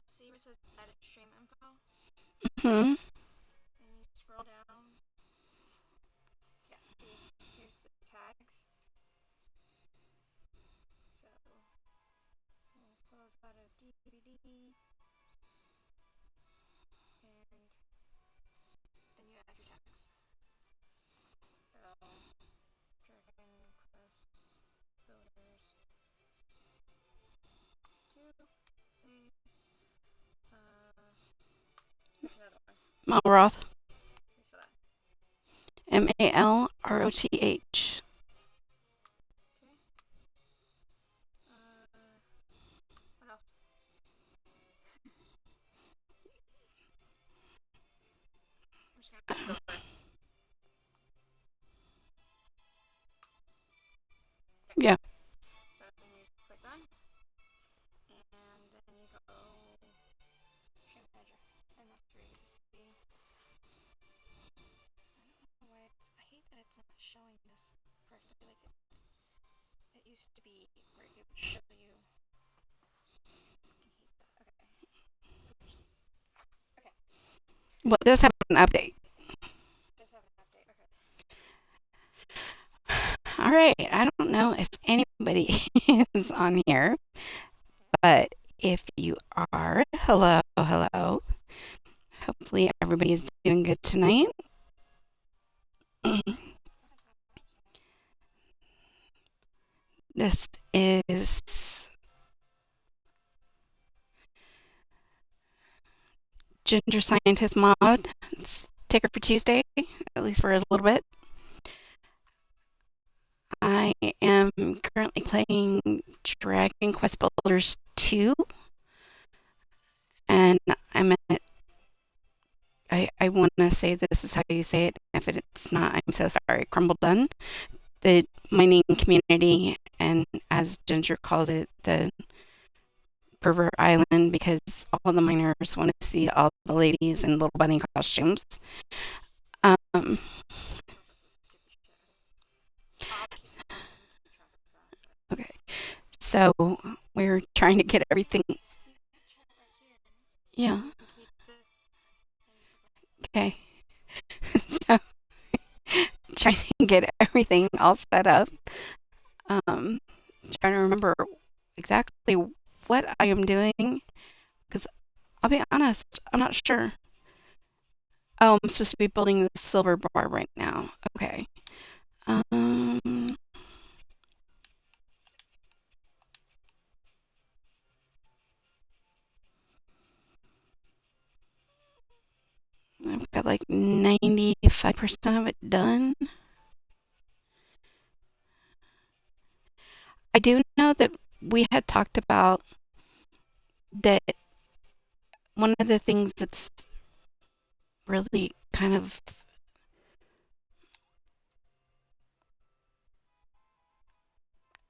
see where it says edit stream info? Hmm. And you scroll down. Yeah, see, here's the tags. So we'll close out of DVD, and then you add your tags. So Dragon Quest Builders 2, save. What's another one? Malroth. Thanks for that. Malroth. Okay. What else? I'm just gonna filter. Okay. Yeah. So then you just click done, and then you go stream manager, and that's where you just see. I don't know why I hate that it's not showing this correctly. Like it used to be where it would show you. I can hate that. Okay. Oops. Okay. Well, it does have an update. Does have an update. Okay. All right. I don't know if anybody is on here, Okay. but if you are, hello, hello. Hopefully everybody is doing good tonight. This is Ginger Scientist Mod. It's ticker for Tuesday, at least for a little bit. I am currently playing Dragon Quest Builders 2, and I'm at, I want to say this is how you say it. If it's not, I'm so sorry. Khrumbul-Dun, the mining community, and as Ginger calls it, the pervert island, because all the miners want to see all the ladies in little bunny costumes. Um, okay, so we're trying to get everything. Yeah. Okay. So trying to get everything all set up. Um, Trying to remember exactly what I am doing because I'll be honest, I'm not sure. Oh, I'm supposed to be building the silver bar right now. Okay. Um, I've got like 95% of it done. I do know that we had talked about that one of the things that's really kind of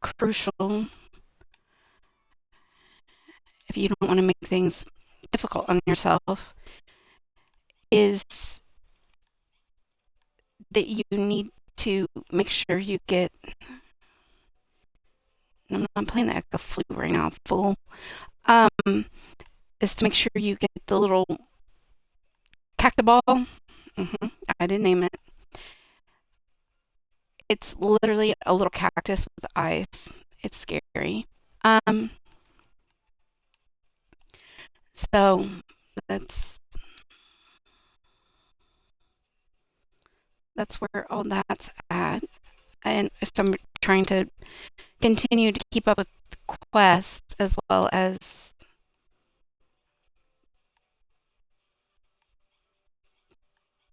crucial if you don't want to make things difficult on yourself is that you need to make sure you get. I'm playing the Echo Flute right now, full. Um, is to make sure you get the little cactoball. I didn't name it. It's literally a little cactus with eyes. It's scary. Um, so that's that's where all that's at. And so I'm trying to continue to keep up with Quest as well as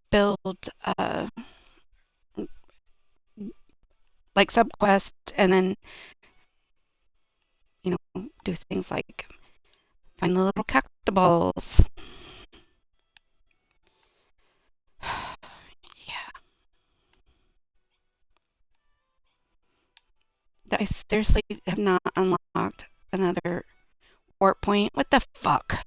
build like subquest and then do things like find the little cactaballs. Yeah, I seriously have not unlocked another warp point. What the fuck?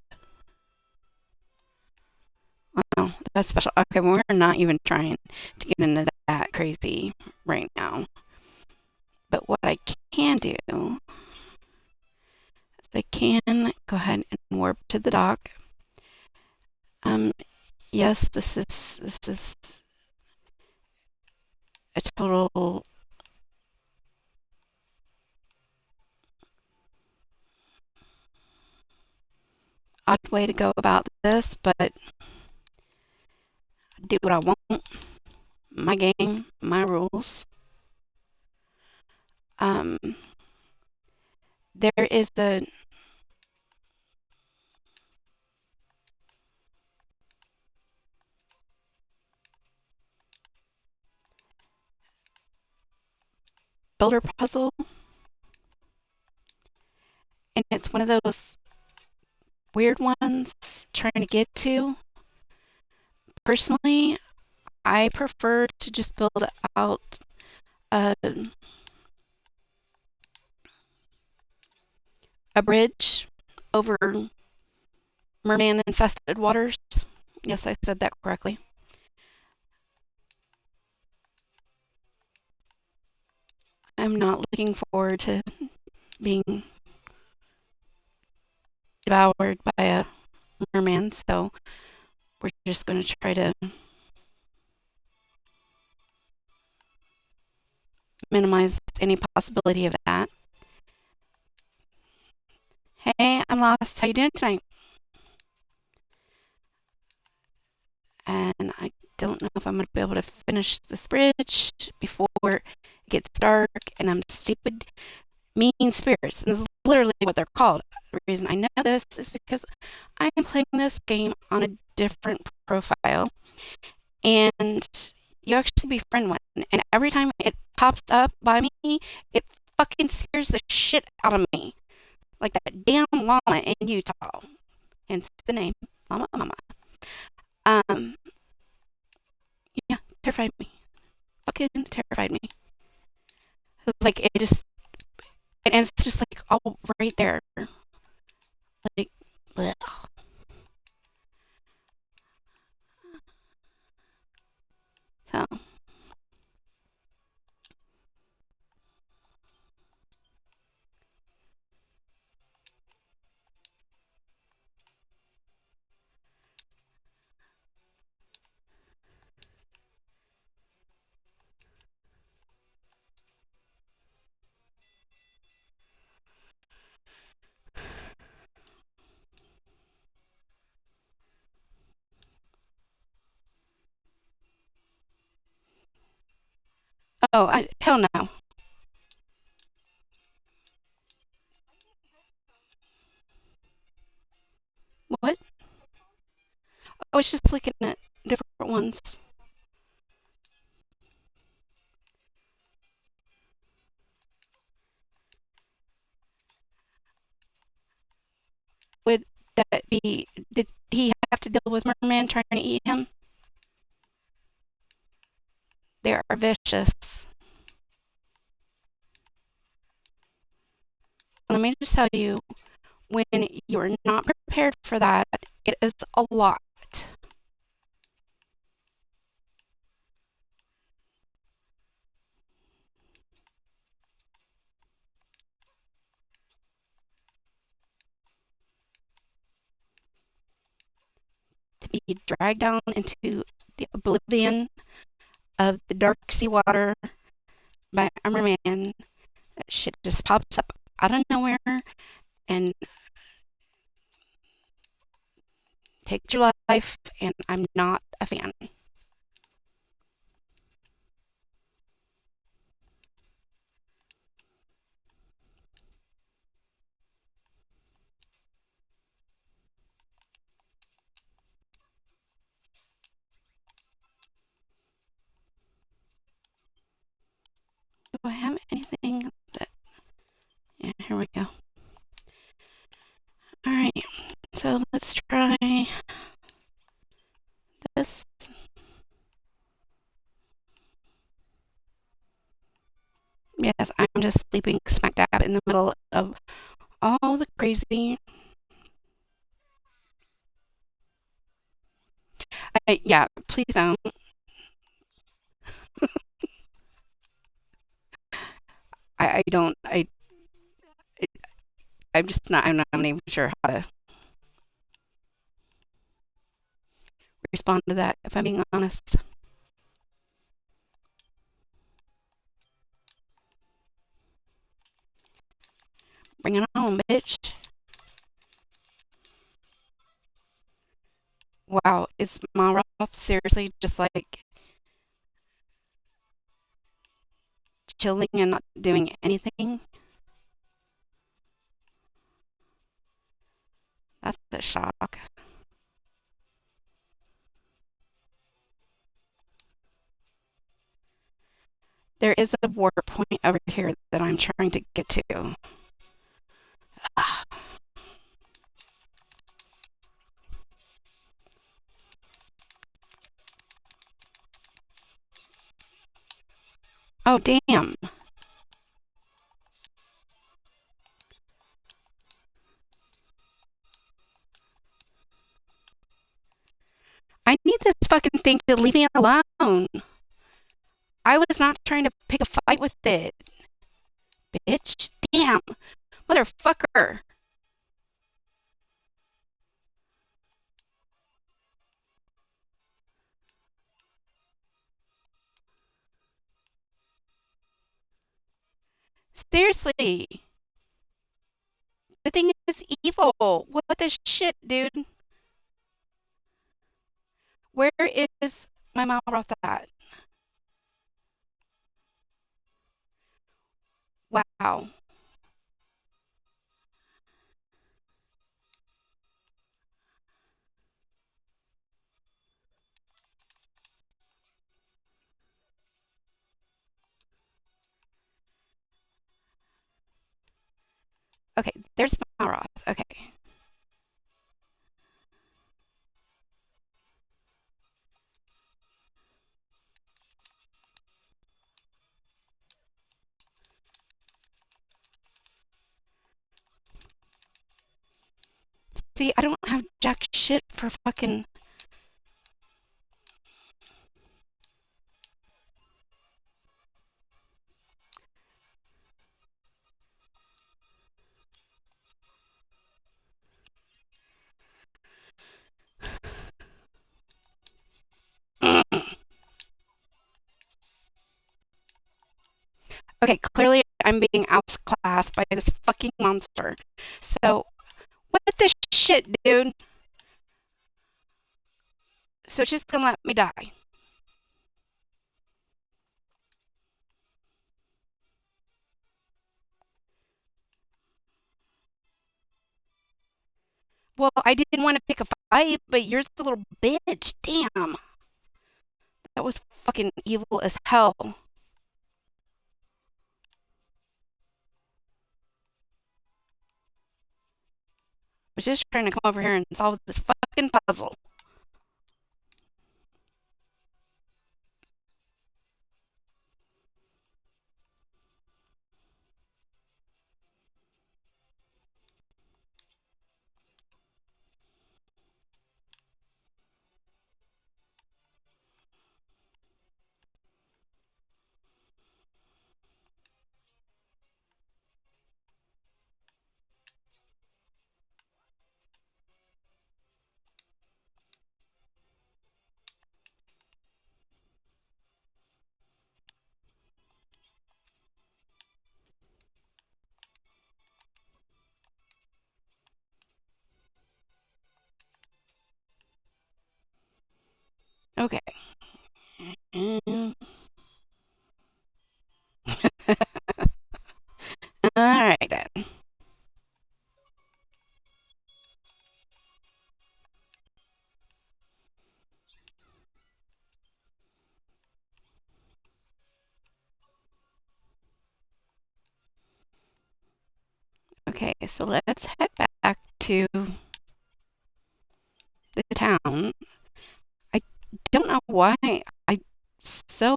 Oh, that's special. Okay, well, we're not even trying to get into that crazy right now. But what I can do they can, go ahead and warp to the dock. Um, yes, this is a total odd way to go about this, but I do what I want. My game, my rules. Um, there is a builder puzzle, and it's one of those weird ones trying to get to. Personally, I prefer to just build out a, a bridge over merman infested waters. Yes, I said that correctly. I'm not looking forward to being devoured by a merman, so we're just going to try to minimize any possibility of that. Hey, I'm lost. How you doing tonight? And I don't know if I'm going to be able to finish this bridge before it gets dark, and I'm stupid, mean spirits. And this is literally what they're called. The reason I know this is because I am playing this game on a different profile, and you actually befriend one, and every time it pops up by me, it fucking scares the shit out of me. Like that damn llama in Utah. Hence the name, Llama Mama. Um, yeah, terrified me. Fucking terrified me. Like it just, and it's just like all right there. Like, blech. So, hell no. What? I was just looking at different ones. Would that be? Did he have to deal with merman trying to eat him? They are vicious. Let me just tell you, when you are not prepared for that, it is a lot. To be dragged down into the oblivion of the dark seawater by a merman. That shit just pops up out of nowhere and takes your life, and I'm not a fan. Do I have anything that. Yeah, here we go. Alright, so let's try this. Yes, I'm just sleeping smack dab in the middle of all the crazy. Yeah, please don't. I don't. I'm not even sure how to respond to that, if I'm being honest. Bring it on, bitch. Wow, is Malroth seriously just like chilling and not doing anything? That's a shock. There is a warp point over here that I'm trying to get to. Ah, oh, damn. I need this fucking thing to leave me alone. I was not trying to pick a fight with it. Bitch. Damn. Motherfucker. Seriously. The thing is evil. What the shit, dude? Where is my Malroth at? Wow. Okay, there's Malroth. Okay. See, I don't have jack shit for fucking. Okay, clearly I'm being outclassed by this fucking monster. So, what the shit, dude? So she's gonna let me die. Well, I didn't want to pick a fight, but you're a little bitch. Damn. That was fucking evil as hell. I was just trying to come over here and solve this fucking puzzle. Okay. Mm. All right then. Okay, so let's head back to the town. I don't know why I so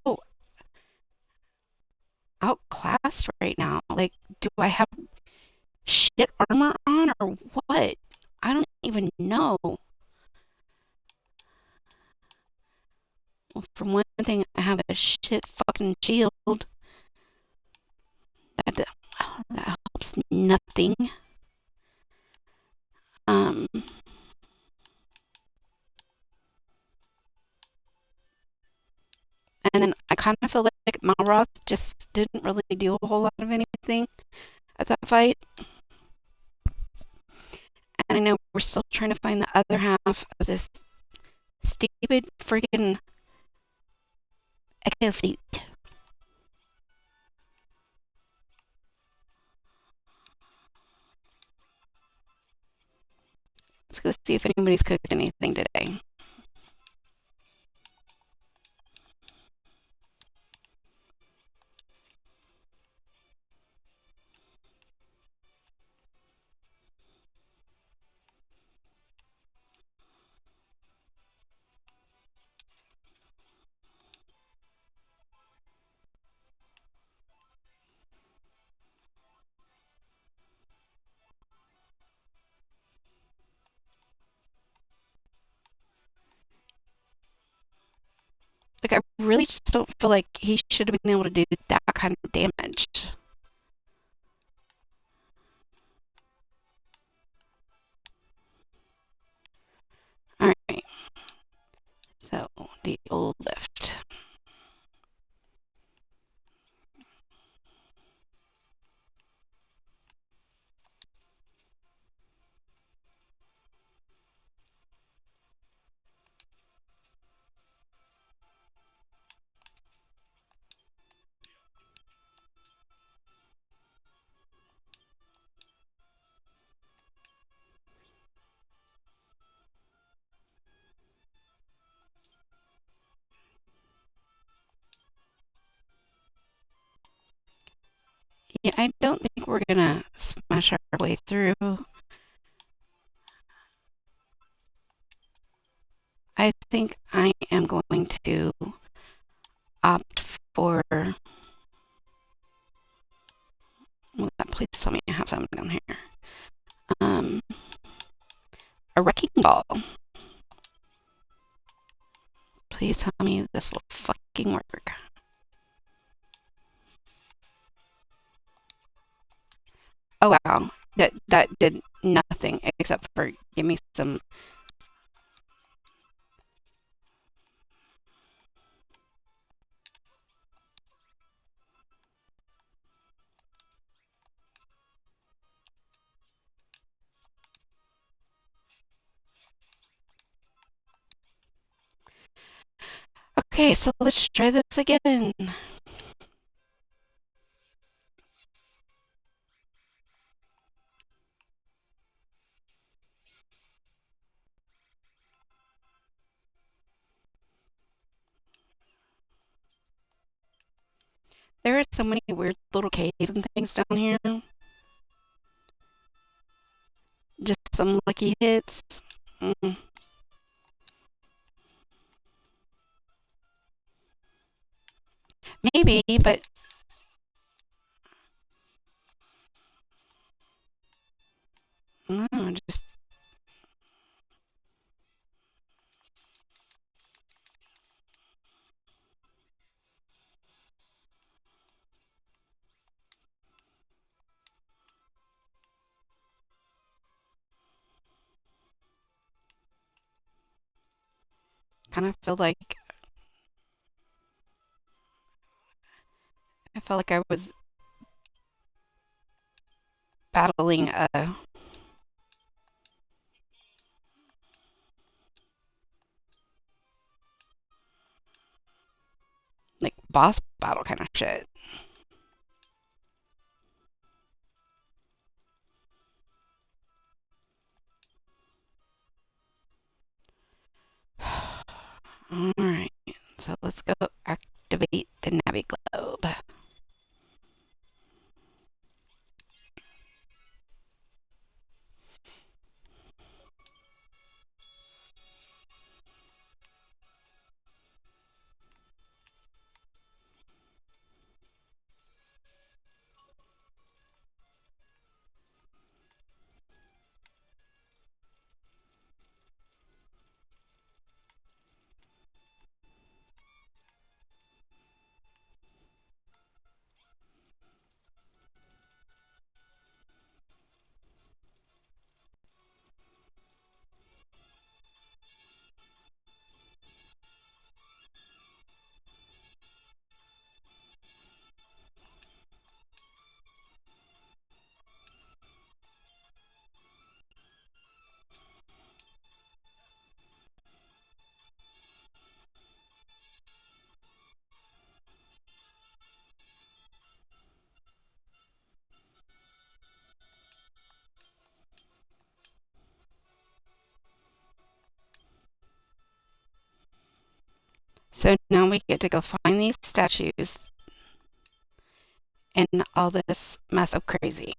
outclassed right now. Like, do I have shit armor on or what? I don't even know. Well, for one thing, I have a shit fucking shield. That helps nothing. And then I kind of feel like Malroth just didn't really do a whole lot of anything at that fight. And I know we're still trying to find the other half of this stupid freaking echo flute. Let's go see if anybody's cooked anything today. Like, I really just don't feel like he should have been able to do that kind of damage. Alright, so the old lift. Yeah, I don't think we're gonna smash our way through. I think I am going to opt for. Please tell me I have something down here. Um, a wrecking ball. Please tell me this will fucking work. Oh wow, that did nothing except for give me some. Okay, so let's try this again. There are so many weird little caves and things down here. Just some lucky hits. Mm, maybe, but no, just kind of feel like I felt like I was battling a like boss battle kind of shit. All right, so let's go activate the Navi Globe. So now we get to go find these statues and all this mess of crazy.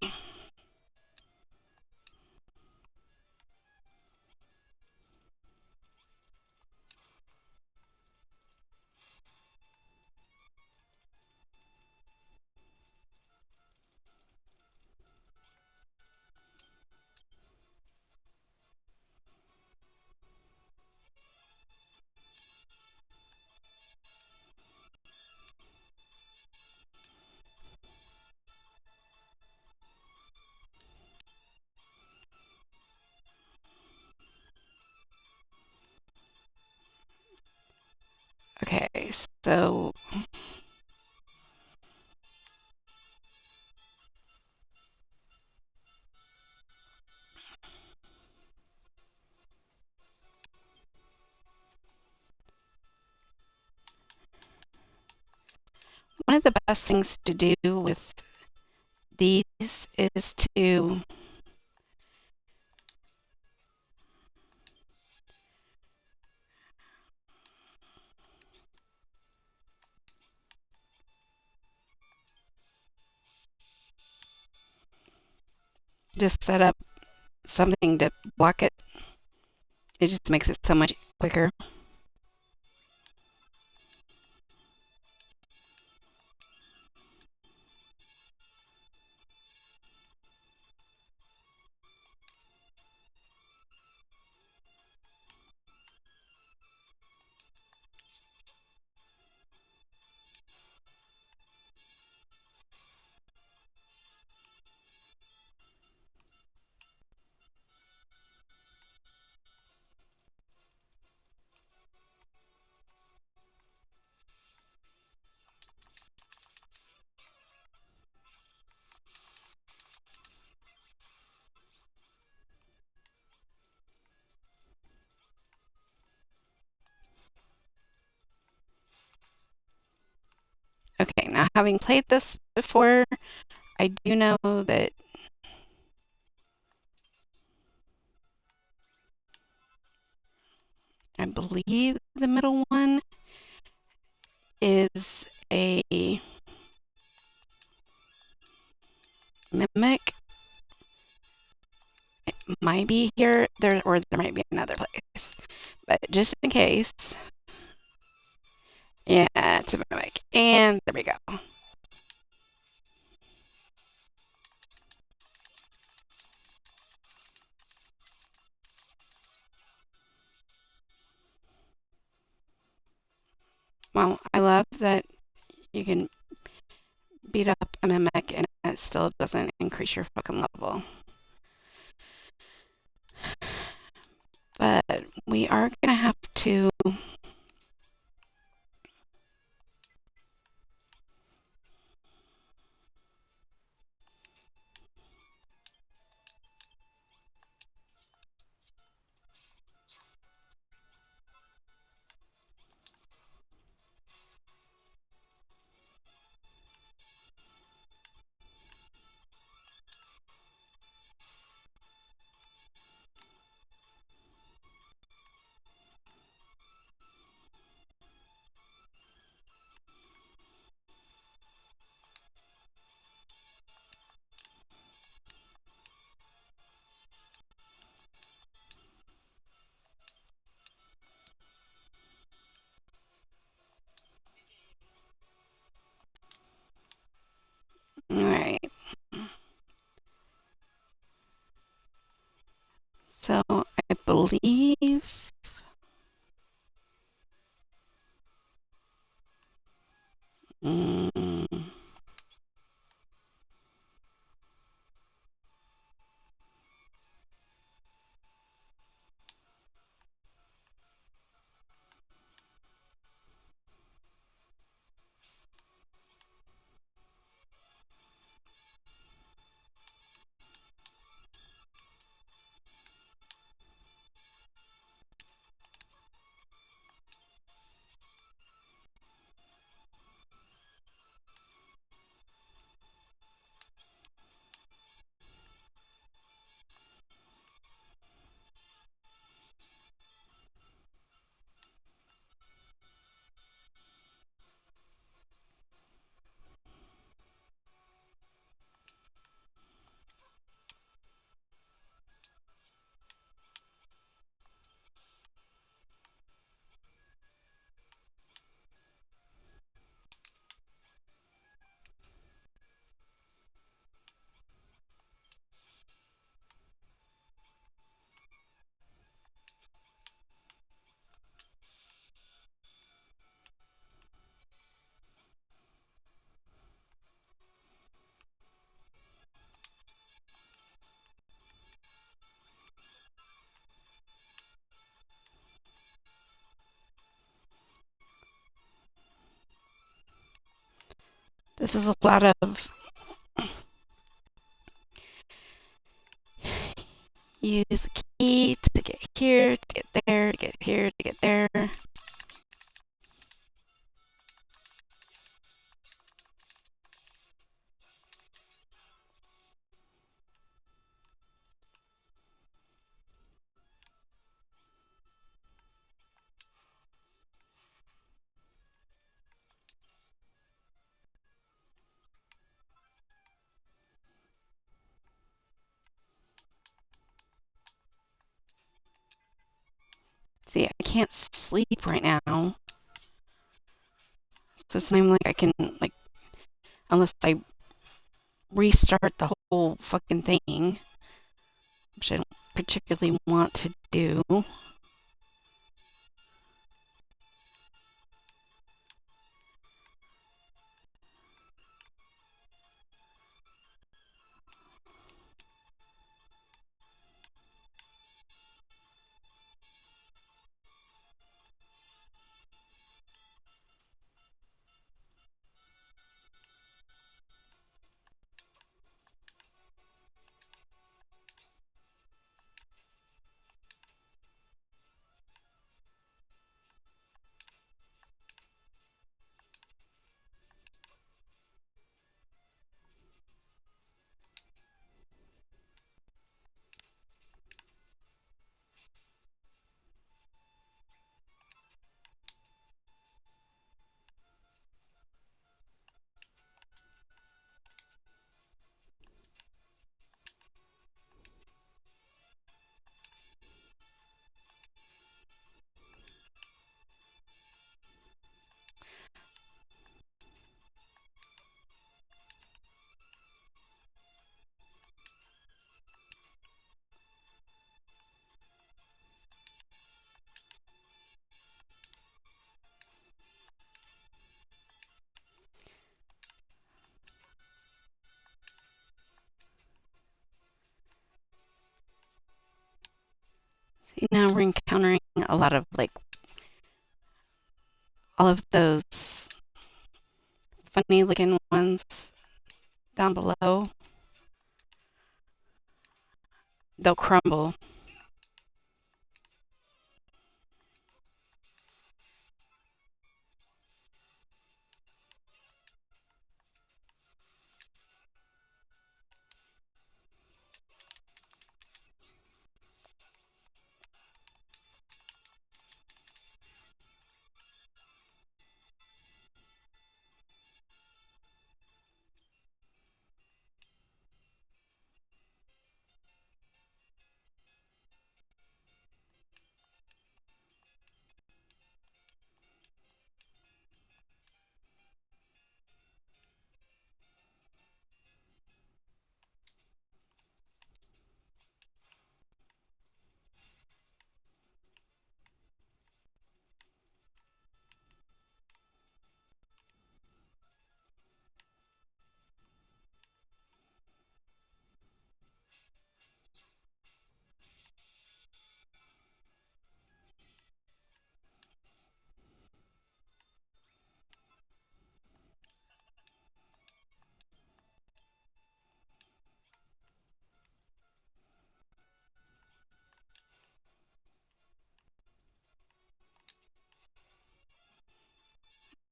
Okay, so one of the best things to do with these is to just set up something to block it. It just makes it so much quicker. Okay, now having played this before, I do know that I believe the middle one is a mimic. It might be here, there, or there might be another place. But just in case, yeah, it's a mimic. And there we go. Well, I love that you can beat up a mimic and it still doesn't increase your fucking level. But we are gonna have to. All right. So I believe. Mm, This is a lot of use the key to get here, to get there, to get here, to get there. See, I can't sleep right now. So it's not even like I can, like, unless I restart the whole fucking thing, which I don't particularly want to do. See, now we're encountering a lot of, like, all of those funny looking ones down below. They'll crumble.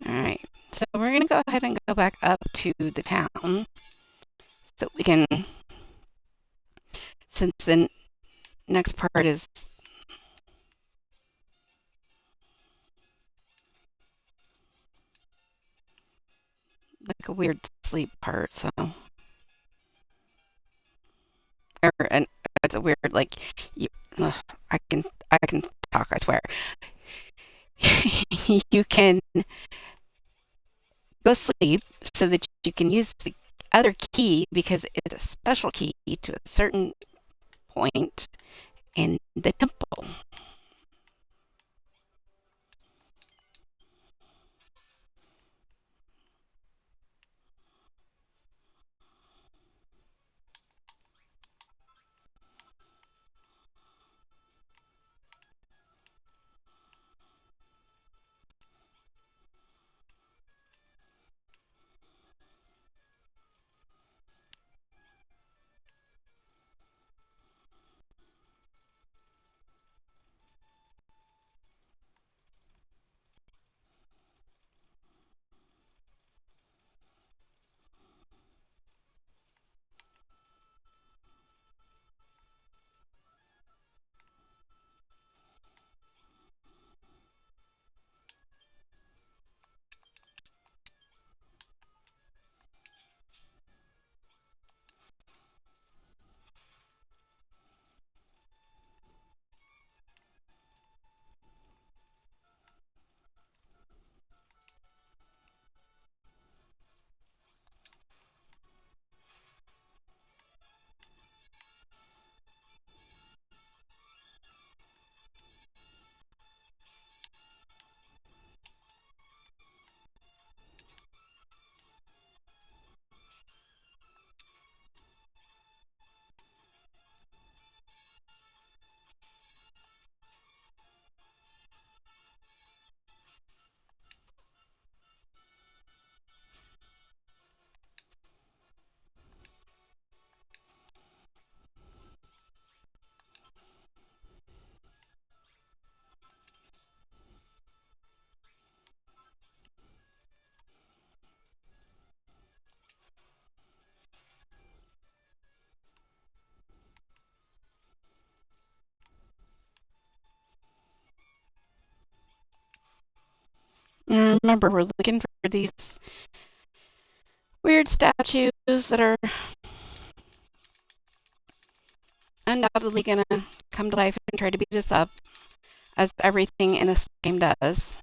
All right. So we're going to go ahead and go back up to the town so we can, since the next part is like a weird sleep part. So, and it's a weird, like, you, ugh, I can, I can talk, I swear. You can go sleep so that you can use the other key because it's a special key to a certain point in the temple. I remember we're looking for these weird statues that are undoubtedly gonna come to life and try to beat us up, as everything in this game does.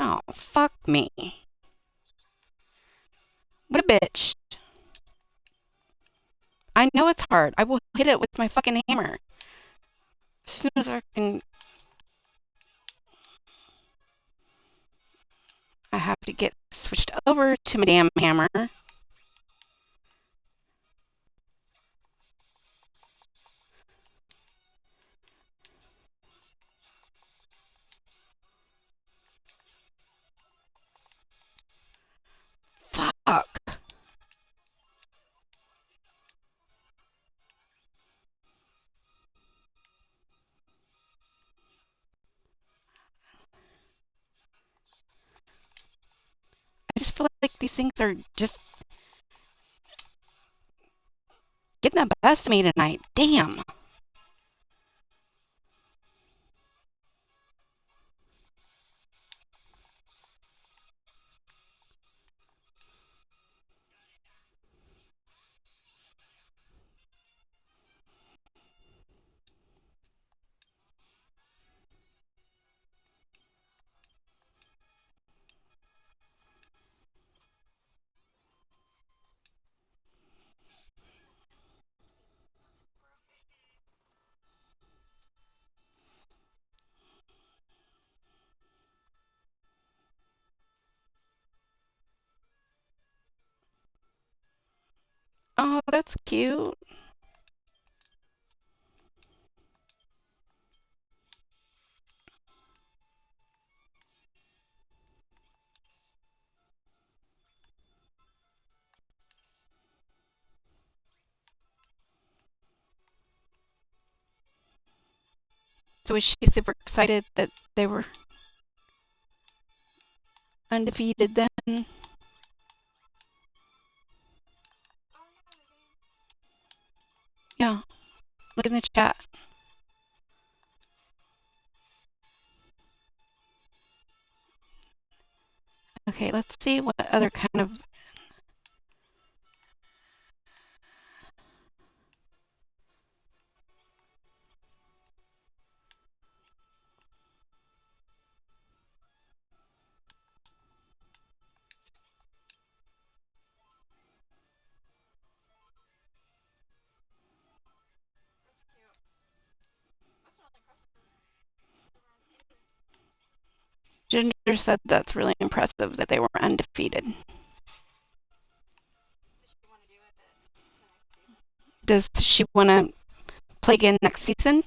Oh, fuck me. What a bitch. I know it's hard. I will hit it with my fucking hammer. As soon as I can, I have to get switched over to my damn hammer. Fuck. I just feel like these things are just getting the best of me tonight. Damn. Oh, that's cute. So is she super excited that they were undefeated then? Yeah. Look in the chat. Okay, let's see what other kind of. Ginger said that's really impressive that they were undefeated. Does she want to play again next season?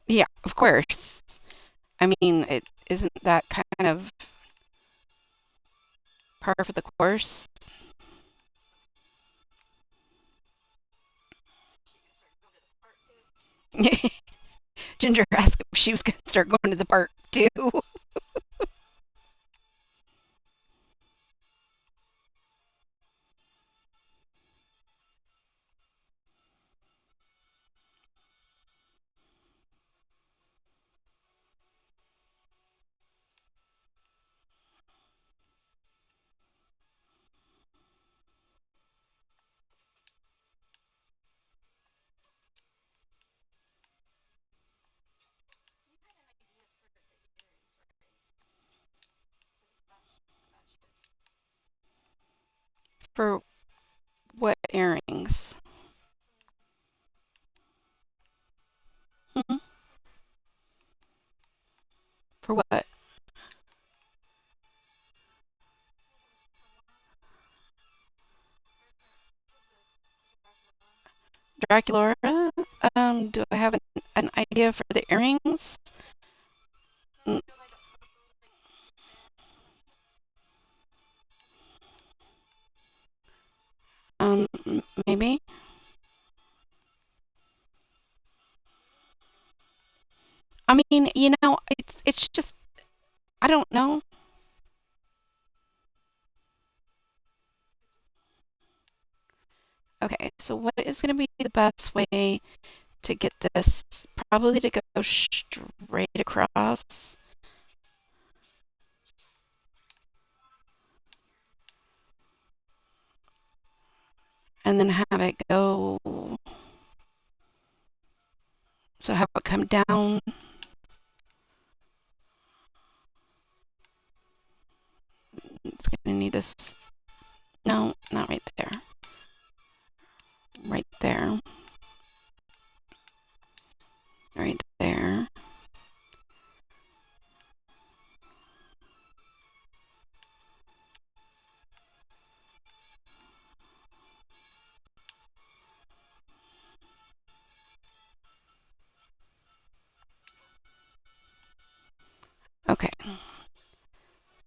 Yeah, of course. I mean, it isn't that kind of par for the course. Ginger asked if she was going to start going to the park too. For what earrings? Hmm? For what? Dracula? Do I have an idea for the earrings? Mm, maybe. I mean, it's just I don't know. Okay, so what is going to be the best way to get this? Probably to go straight across and then have it go. So have it come down. It's going to need a. No, not right there. Right there. Right there. Okay,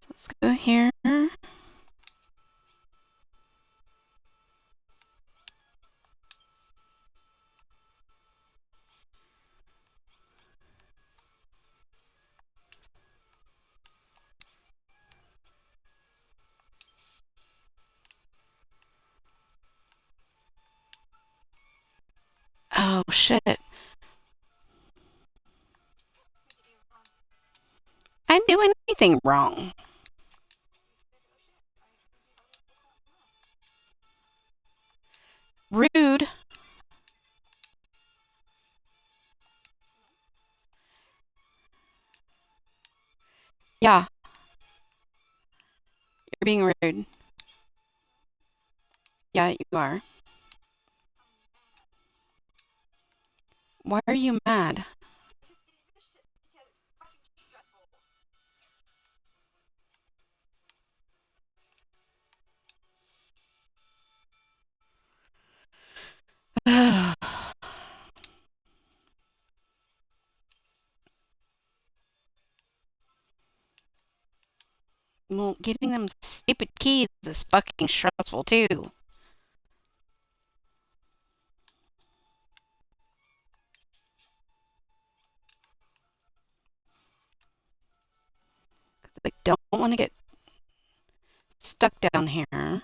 let's go here. Oh shit. I didn't do anything wrong. Rude. Yeah, you're being rude. Yeah, you are. Why are you mad? Well, getting them stupid keys is fucking stressful too. I don't want to get stuck down here.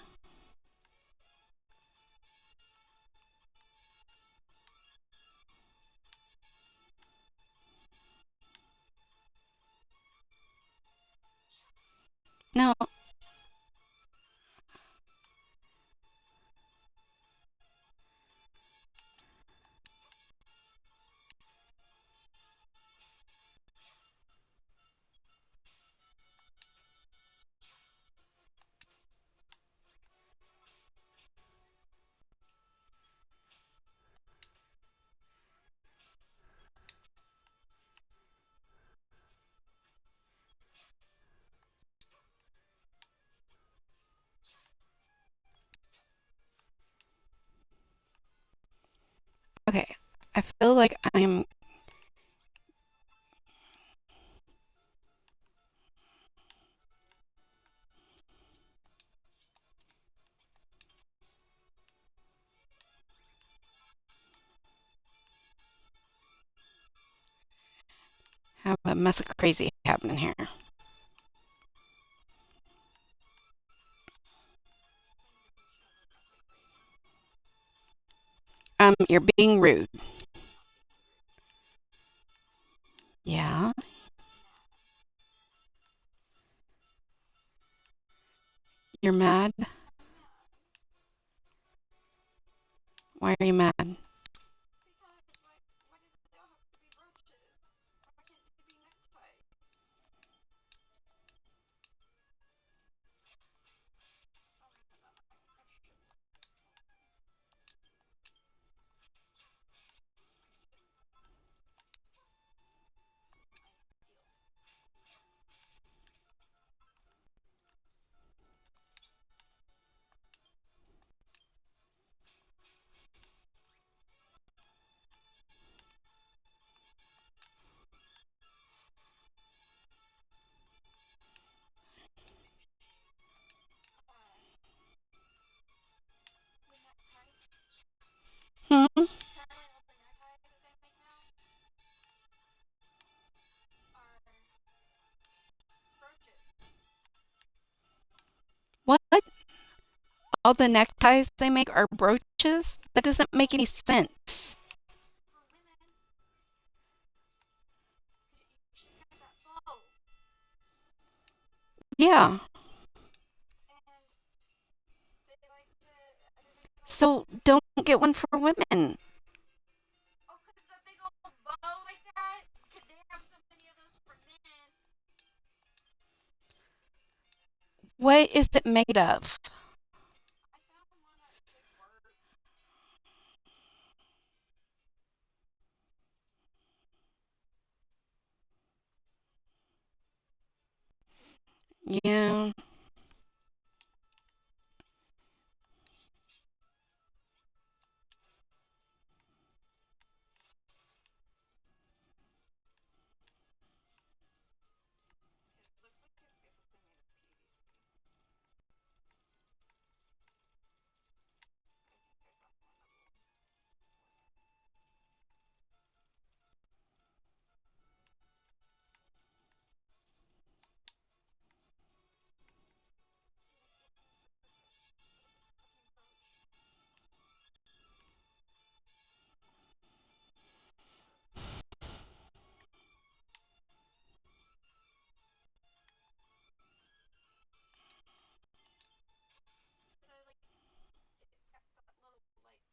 No, okay. I feel like I'm. Have a mess of crazy happening here. You're being rude. Yeah, you're mad. Why are you mad? all the neckties they make are brooches? That doesn't make any sense. For women, she's got that bow, Yeah. and they like to, everybody likes to So put, don't get one for women. oh, cause the big old bow like that, could they have so many of those for men? What is it made of? I found one that should work. Yeah. It looks like it's basically made of PVC, but I think I found one that will work. See, like this one's perfect, but it's a fucking brooch. Cause I like, it's got that little like,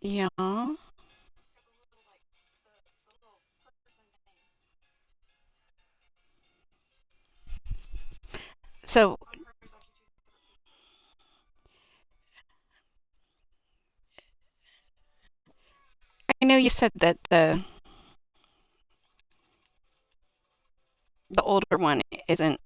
you know, Yeah. it's got the little like, the little person thing So on hers. Actually, two separate pieces. I know you said that the older one isn't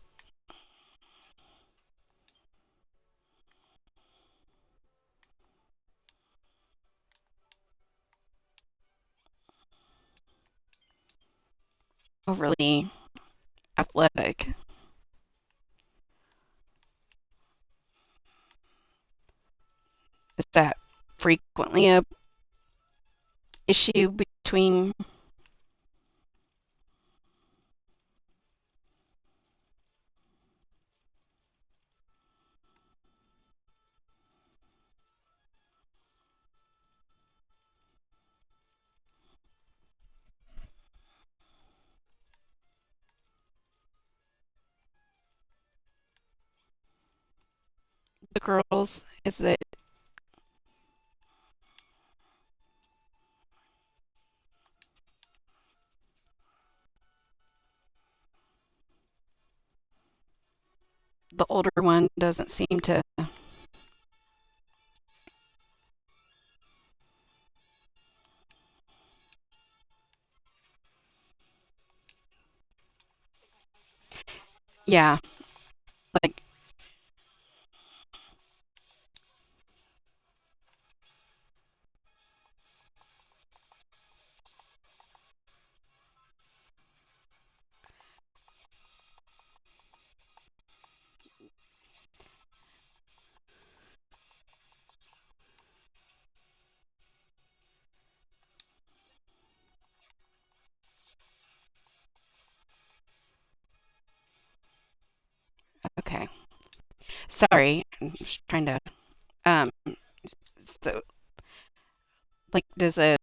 overly athletic. Is that frequently a issue between the girls? Is that the older one doesn't seem to? So you kind of just need the modeling done. Yeah, like okay. Sorry, I'm just trying to. Um, so like, does the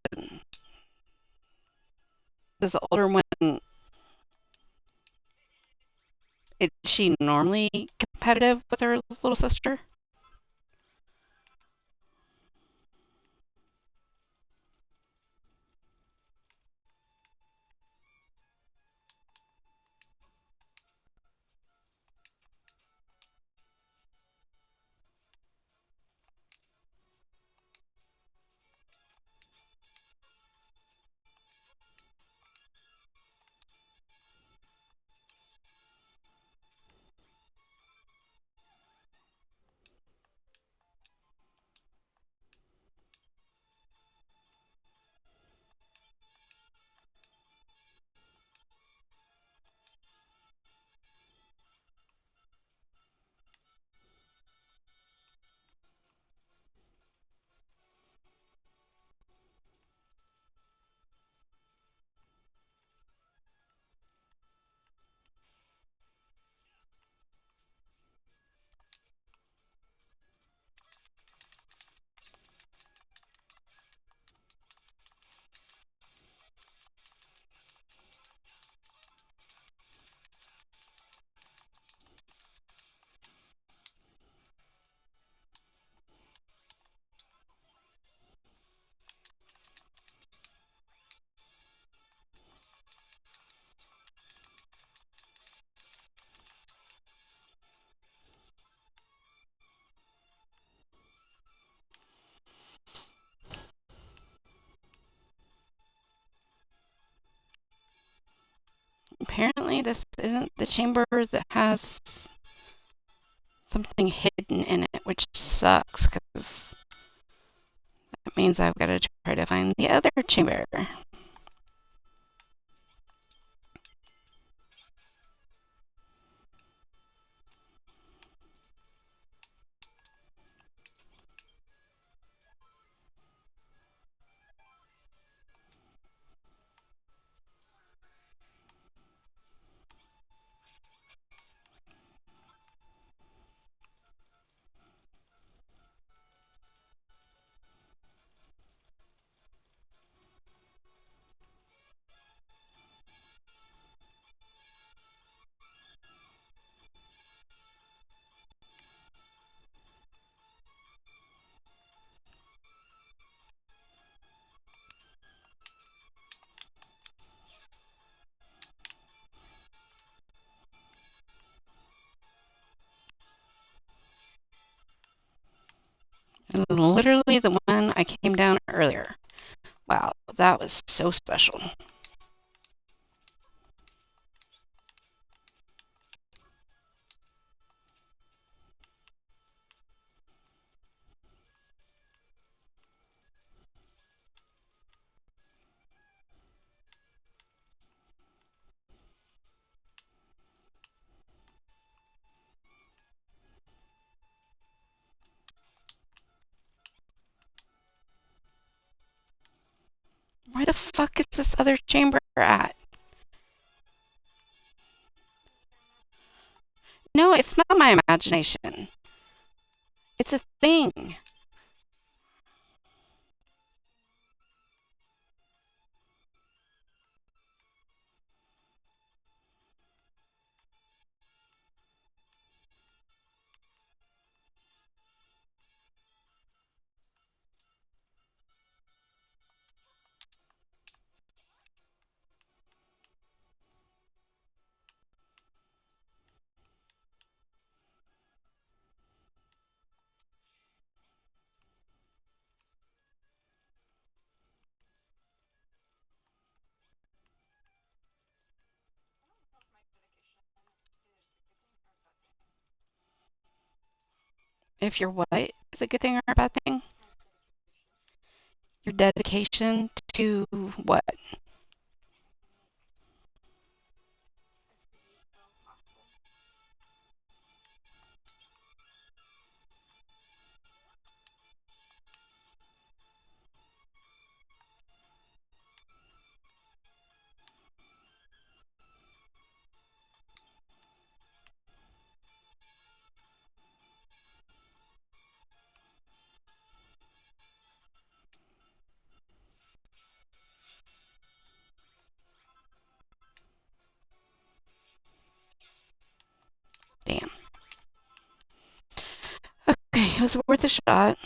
older one, is she normally competitive with her little sister? Apparently, this isn't the chamber that has something hidden in it, which sucks because that means I've got to try to find the other chamber. And literally the one I came down earlier. Wow, that was so special. Where the fuck is this other chamber at? No, it's not my imagination. It's a thing. If you're what is a good thing or a bad thing? Your dedication to what? Damn. Okay, it was worth a shot.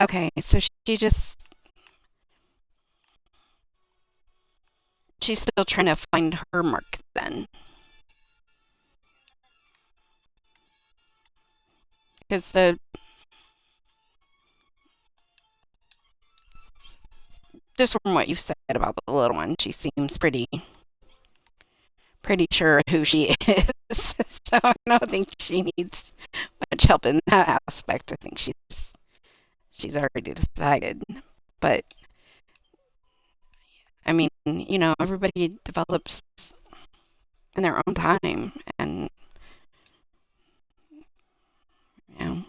Okay, so she's still trying to find her mark then. Because the just from what you've said about the little one, she seems pretty sure who she is. So I don't think she needs much help in that aspect. I think she's already decided. But I mean, everybody develops in their own time, and you know,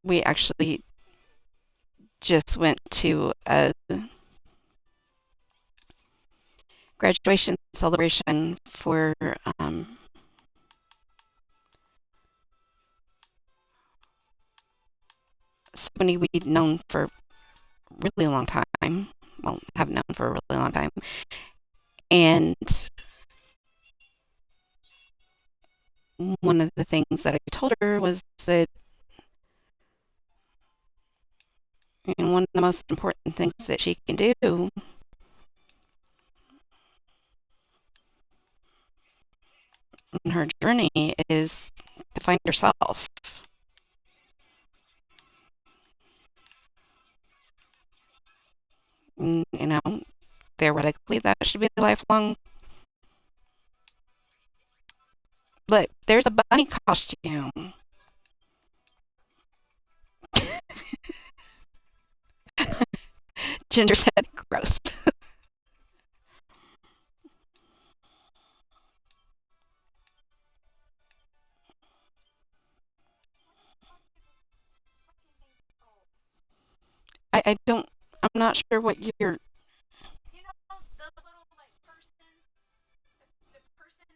we actually just went to a graduation celebration for somebody we'd known for a really long time. Well, have known for a really long time, and one of the things that I told her was that one of the most important things that she can do in her journey is to find herself. You know, theoretically, that should be lifelong. Look, there's a bunny costume. Ginger said, gross. I don't, I'm not sure what you're, You know the little like person, the person,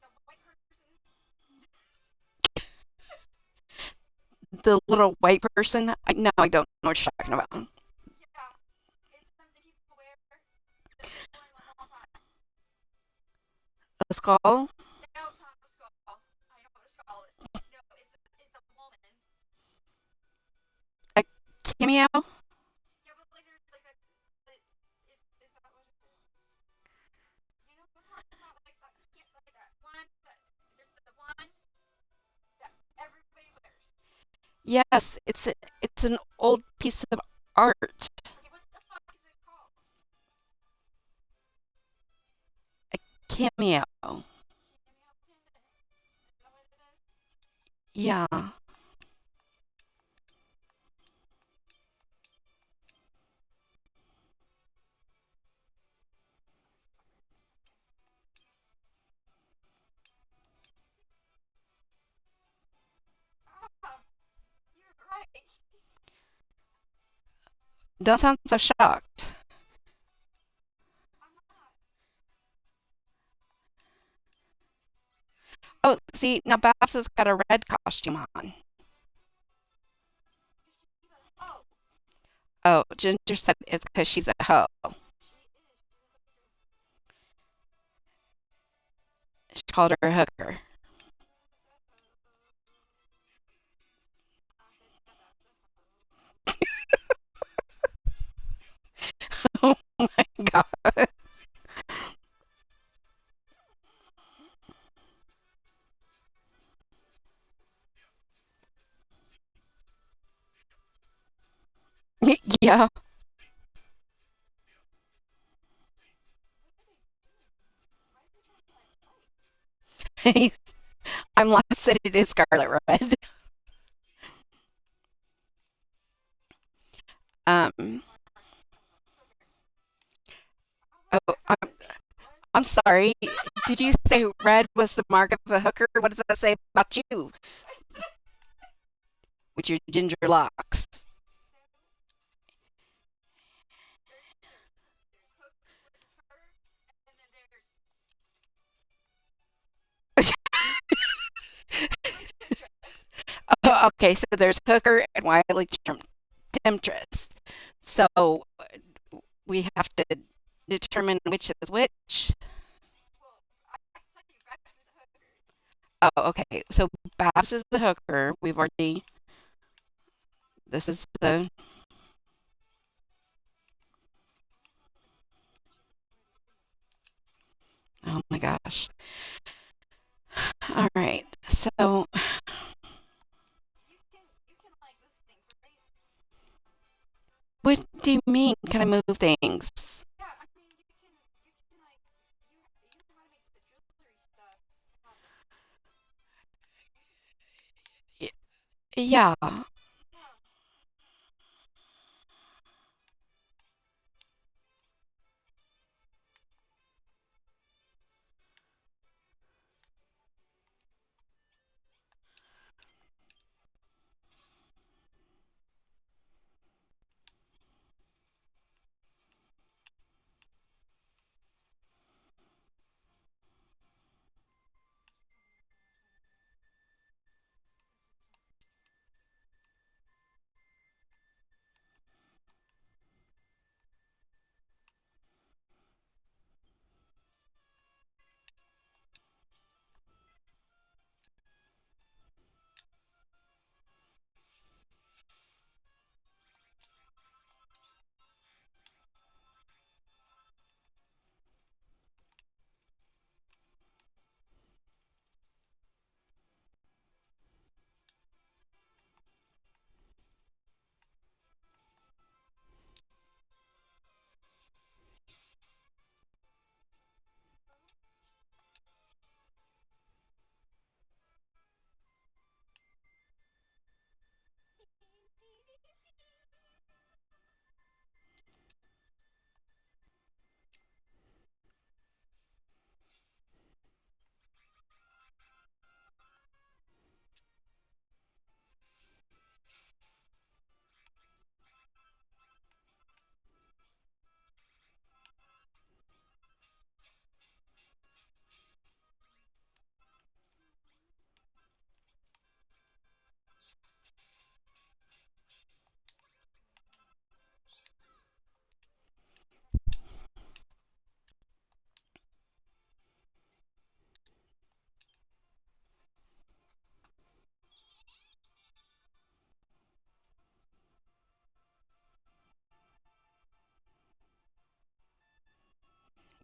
the white person. the little white person. No, I don't know what you're talking about. Yeah, it's something people wear. That's been worn all the time. A skull? No, it's not a skull. I know what a skull is. No, it's a woman. A cameo? Yeah, but like there's like a is that what it is? You know what I'm talking about? Like that cute, like that one that just the one that everybody wears. Yes, it's an old piece of art. Okay, what the fuck is it called? A cameo. Cameo pendant. Is that what it is? Yeah. Ah, you're right. Don't sound so shocked. I'm not. Oh, see, now Babs has got a red costume on. She's a hoe. Oh, Ginger said it's because she's a hoe. She is. She's a hooker. She called her a hooker. I said that that's a hoe. Oh my god. Yeah. What are they doing? Why are they trying to like fight? I'm lost that it is Scarlet Red. Um, Oh wait, oh, I found this thing. What? I'm sorry. Did you say red was the mark of a hooker? What does that say about you with your ginger locks? No, there's hook, which is her, and then there's temptress. Oh, okay, so there's hooker and wily temptress. So we have to determine which is which. Well, I can tell you, Babs is a hooker. Oh, okay. So Babs is the hooker. We've already. This is the. Oh my gosh. All right. So You can like move things, right? what do you mean? Can I move things? Yeah, I mean you can like you know how to make the jewelry stuff happen. Yeah. Yeah.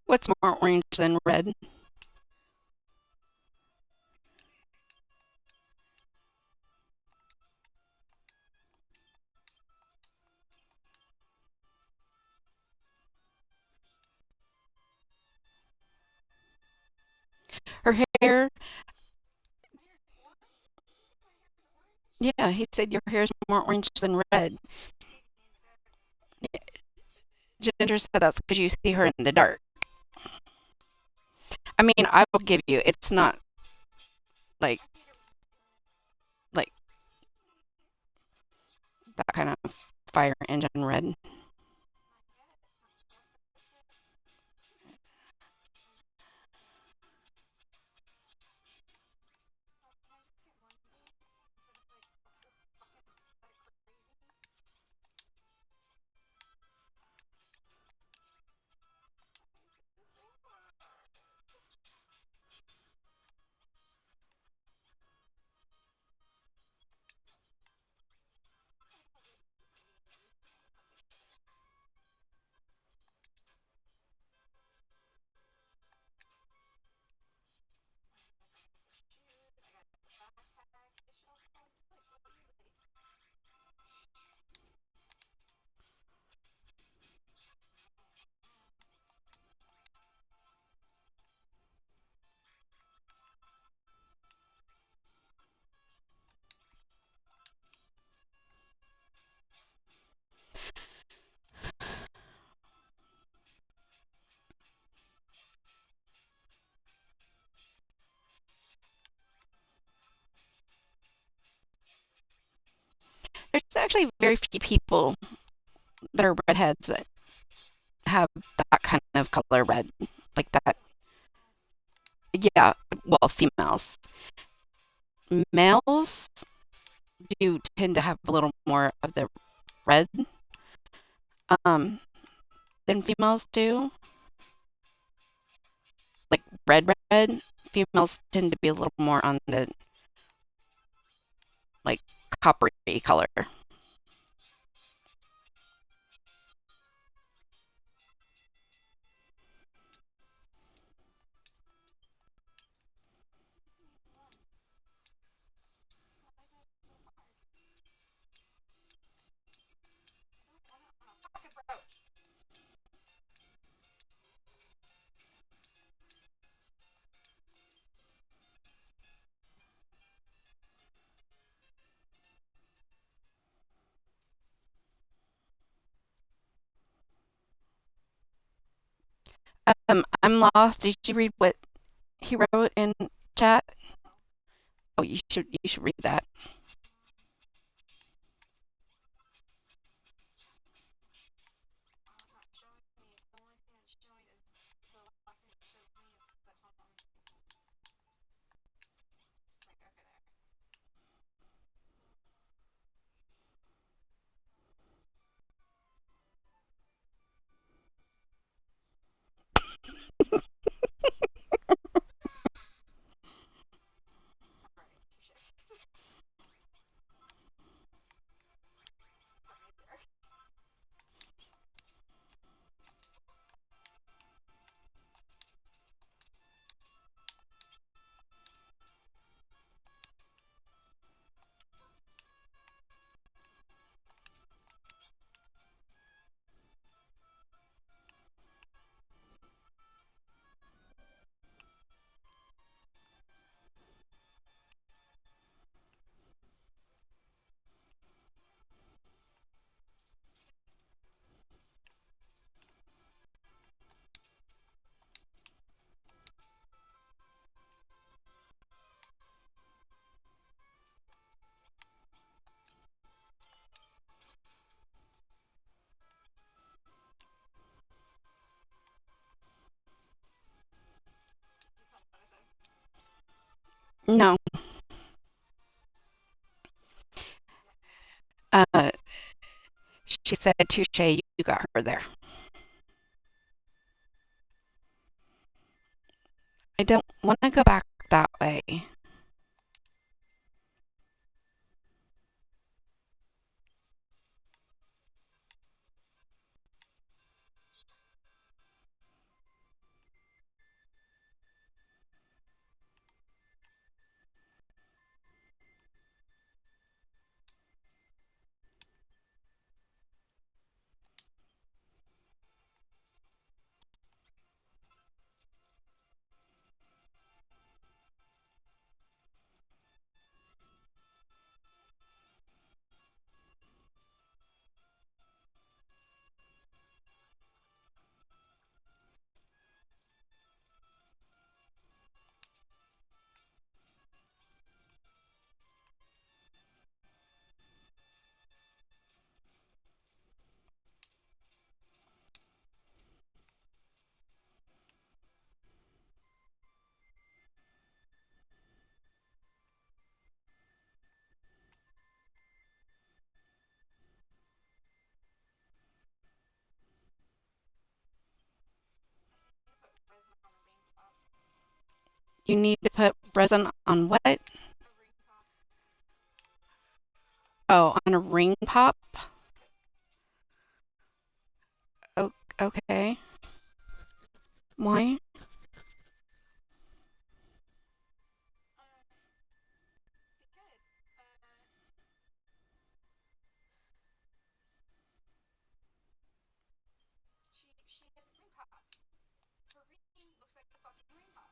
What's more orange than red? Her hair. Yeah, he said your hair is more orange than red. Ginger said that's because you see her in the dark. I mean, I will give you, it's not like like that kind of fire engine red. There's actually very few people that are redheads that have that kind of color red, like that. Yeah, well, females. Males do tend to have a little more of the red um, than females do. Like red. Females tend to be a little more on the like coppery color. I'm lost. Did you read what he wrote in chat? Oh, you should read that. No. Uh, she said, touche, you got her there. I don't want to go back that way. You need to put resin on what? A ring pop. Oh, on a ring pop? O- okay. Why? Because she has a ring pop. Her ring looks like a fucking ring pop.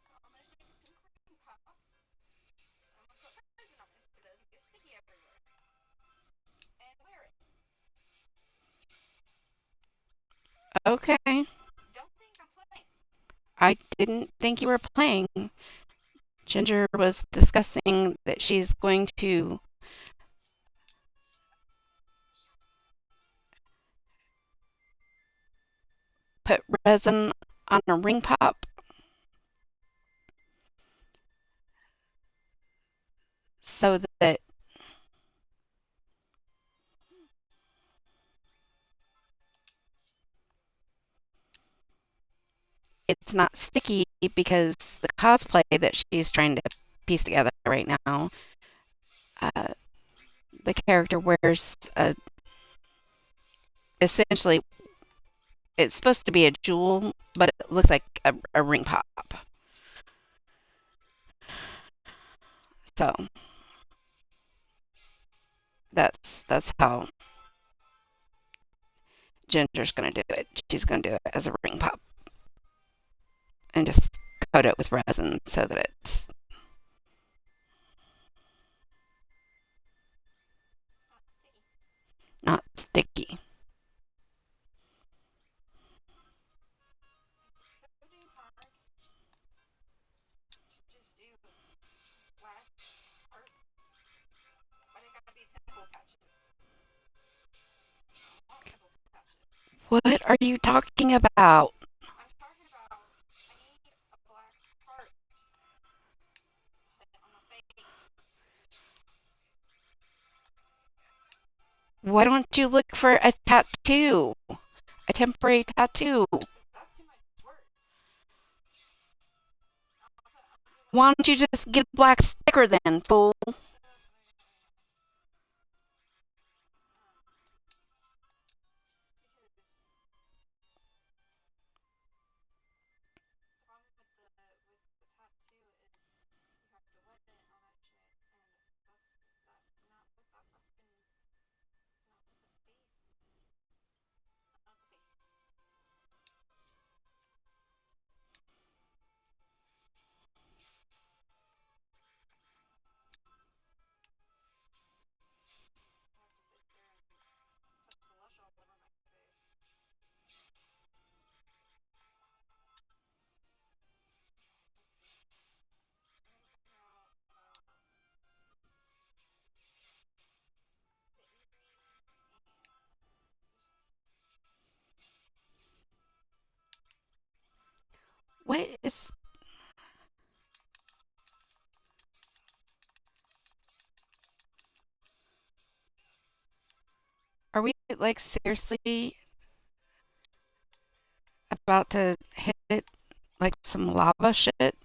So I'm gonna take a pink ring pop and I'm gonna put resin on it so it doesn't get sticky everywhere. And wear it. Okay. Don't think I'm playing. I didn't think you were playing. Ginger was discussing that she's going to put resin on a ring pop so that it's not sticky because the cosplay that she's trying to piece together right now, uh, the character wears essentially it's supposed to be a jewel, but it looks like a ring pop. So that's how Ginger's gonna do it. She's gonna do it as a ring pop and just coat it with resin so that it's It's not sticky. not sticky. It's so damn hard to just do black hearts. Why they gotta be pimple patches? I don't want pimple patches. What are you talking about? I'm talking about I need a black heart on my face. Why don't you look for a tattoo? A temporary tattoo? That's too much work. I'm gonna do Why like don't you just get a black sticker then, fool? that's what because the problem with the tattoo is you have to wet it and all that shit, and not with that fucking not with the face, not the face. I have to sit there and put blush all over my face. Let's see. Just trying to figure out the earrings and What is? Are we like seriously about to hit it like some lava shit?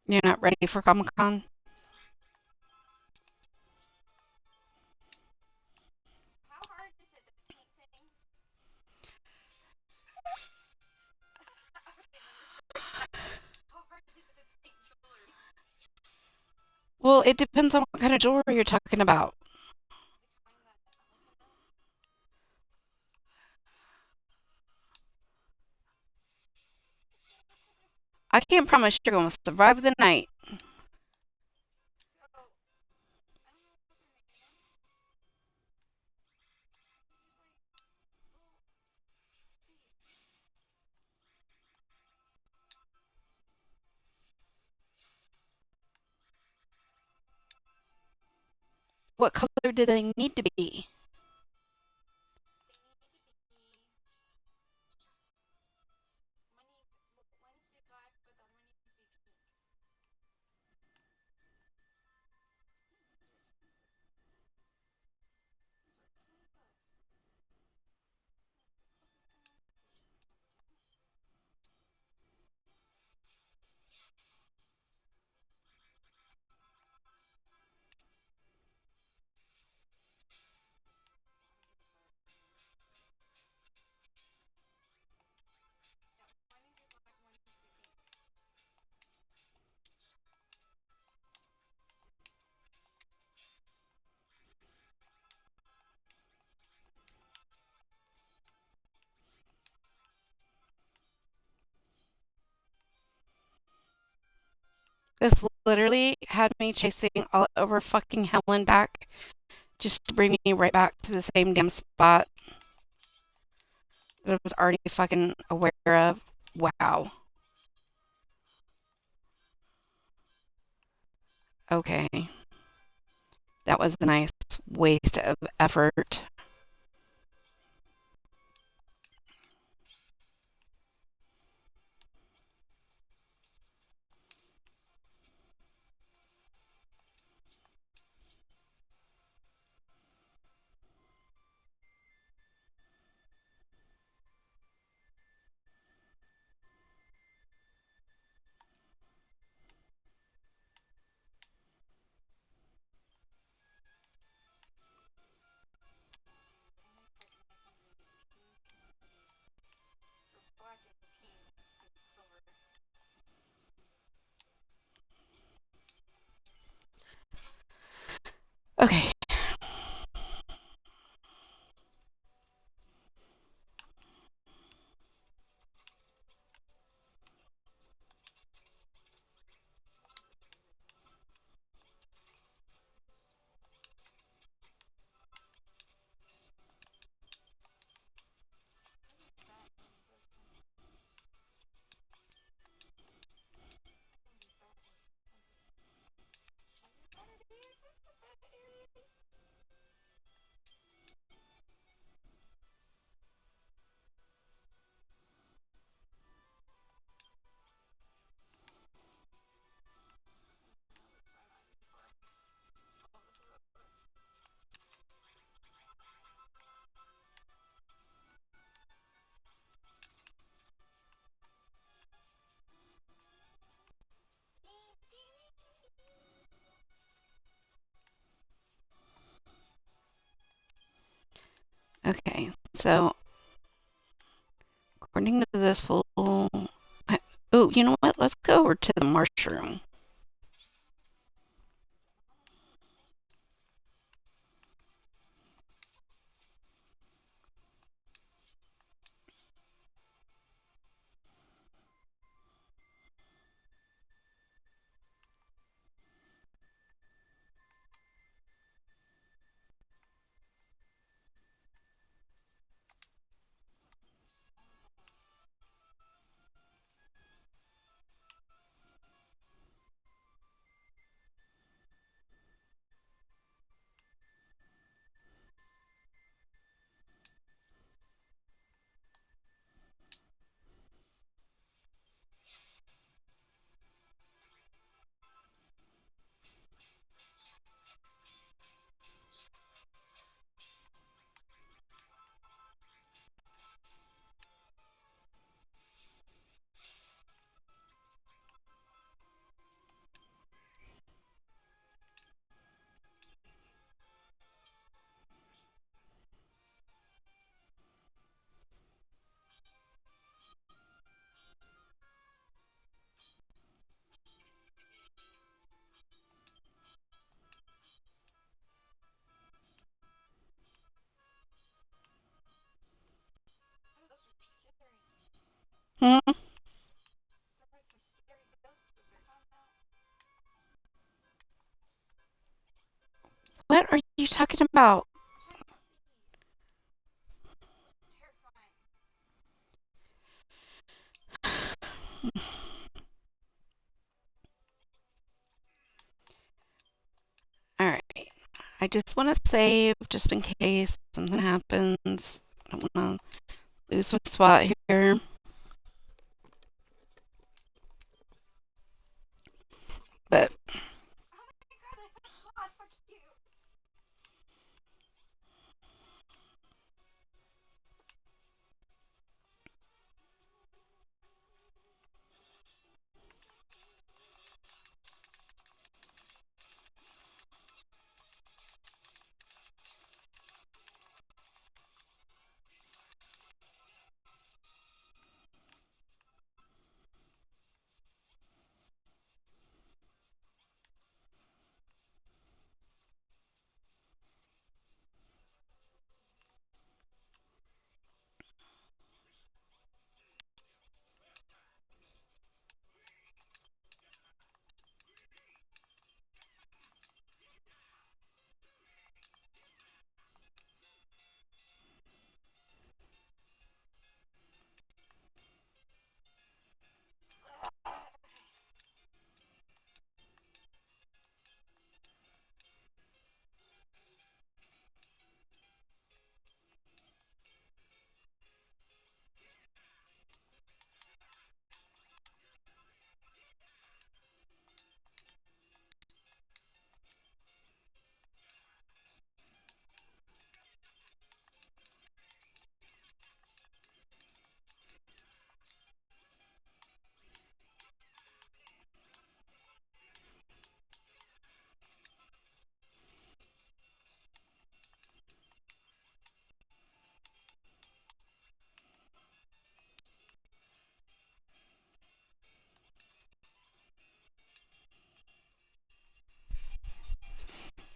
You're not ready for Comic Con? how hard is it to paint things? Okay, let me rephrase that. How hard is it to paint jewelry? Well, it depends on what kind of jewelry you're talking about. The kind that I'm looking at. I can't promise you're going to survive the night. So, I don't know what they're made of. Just like little these. What color do they need to be? They need to be. One needs to be black, but the other one needs to be pink. One needs to be black, one needs to be pink. This literally had me chasing all over fucking hell and back just to bring me right back to the same damn spot that I was already fucking aware of. Wow. Okay. That was a nice waste of effort. Black and pink and silver. Okay. Okay. So, according to this full. Oh, you know what? Let's go over to the mushroom. Hmm? There was some scary ghosts that they're talking about. What are you talking about? Chinese. Terrifying. All right. I just want to save just in case something happens. I don't want to lose my spot here. But Oh my god, that spot's so cute.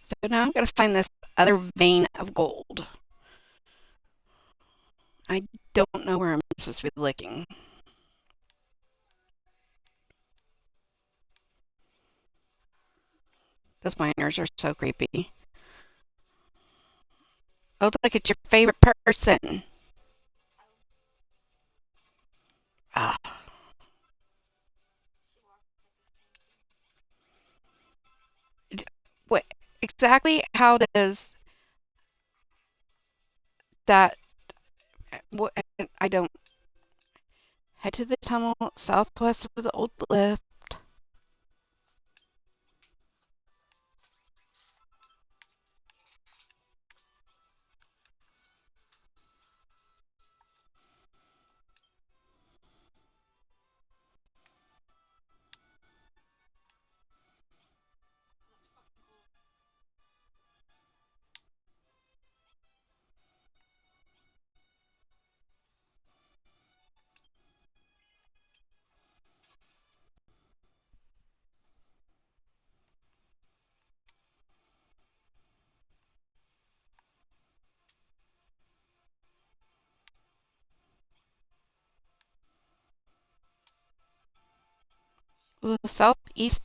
so now I'm going to find this other vein of gold. I don't know where I'm supposed to be looking. Those miners are so creepy. Oh, look at your favorite person. Oh, Oh, she walks like this painting. what exactly? How does that? What, I don't. Head to the tunnel southwest of the old lift. That's fucking cool. The southeast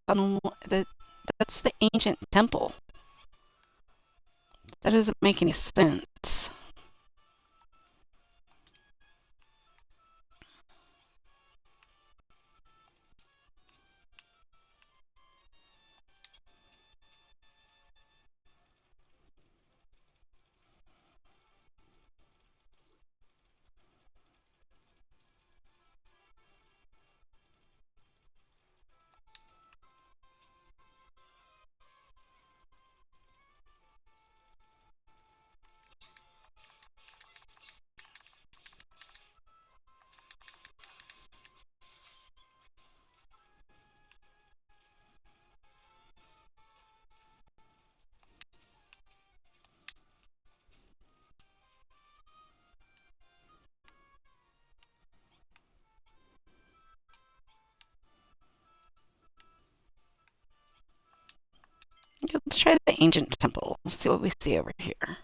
tunnel. That's the ancient temple. That doesn't make any sense. Let's try the ancient temple. See what we see over here.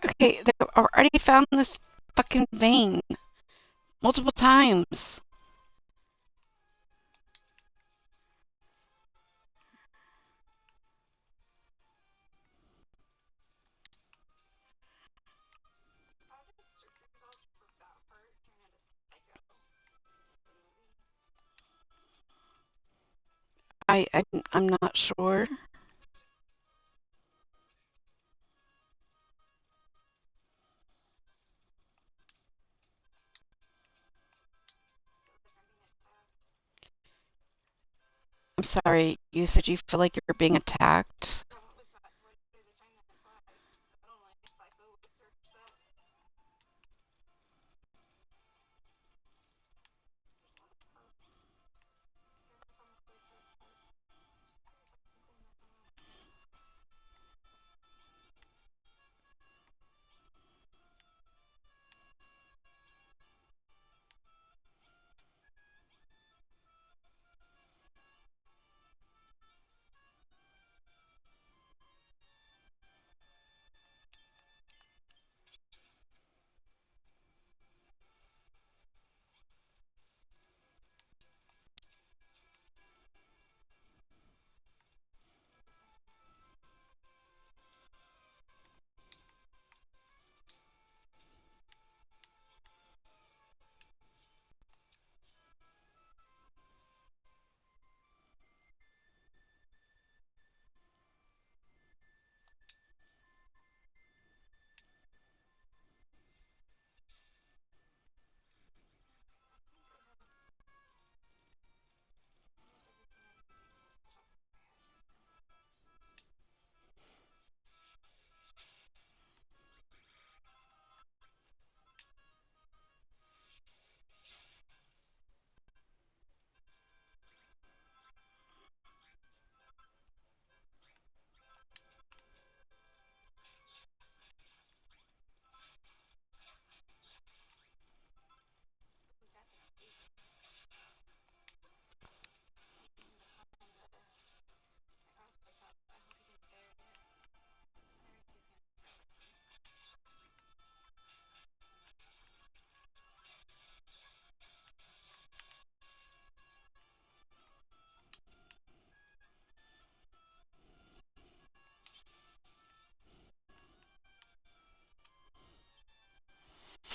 Okay, they've already found this fucking vein multiple times. How did search results for that part turn into Psycho, the movie? I'm not sure. I feel like I'm being attacked. I'm sorry. You said you feel like you're being attacked. Yeah, what was that? What are they trying to imply? I don't know, like Psycho would search that. There's a lot of parts. Everyone's on the way through parts. Just pretty fucking cool, not gonna lie. I think I have almost everything I can think of off the top of my head right now. Ooh, that's gonna be need to find my cross laptop. I hope he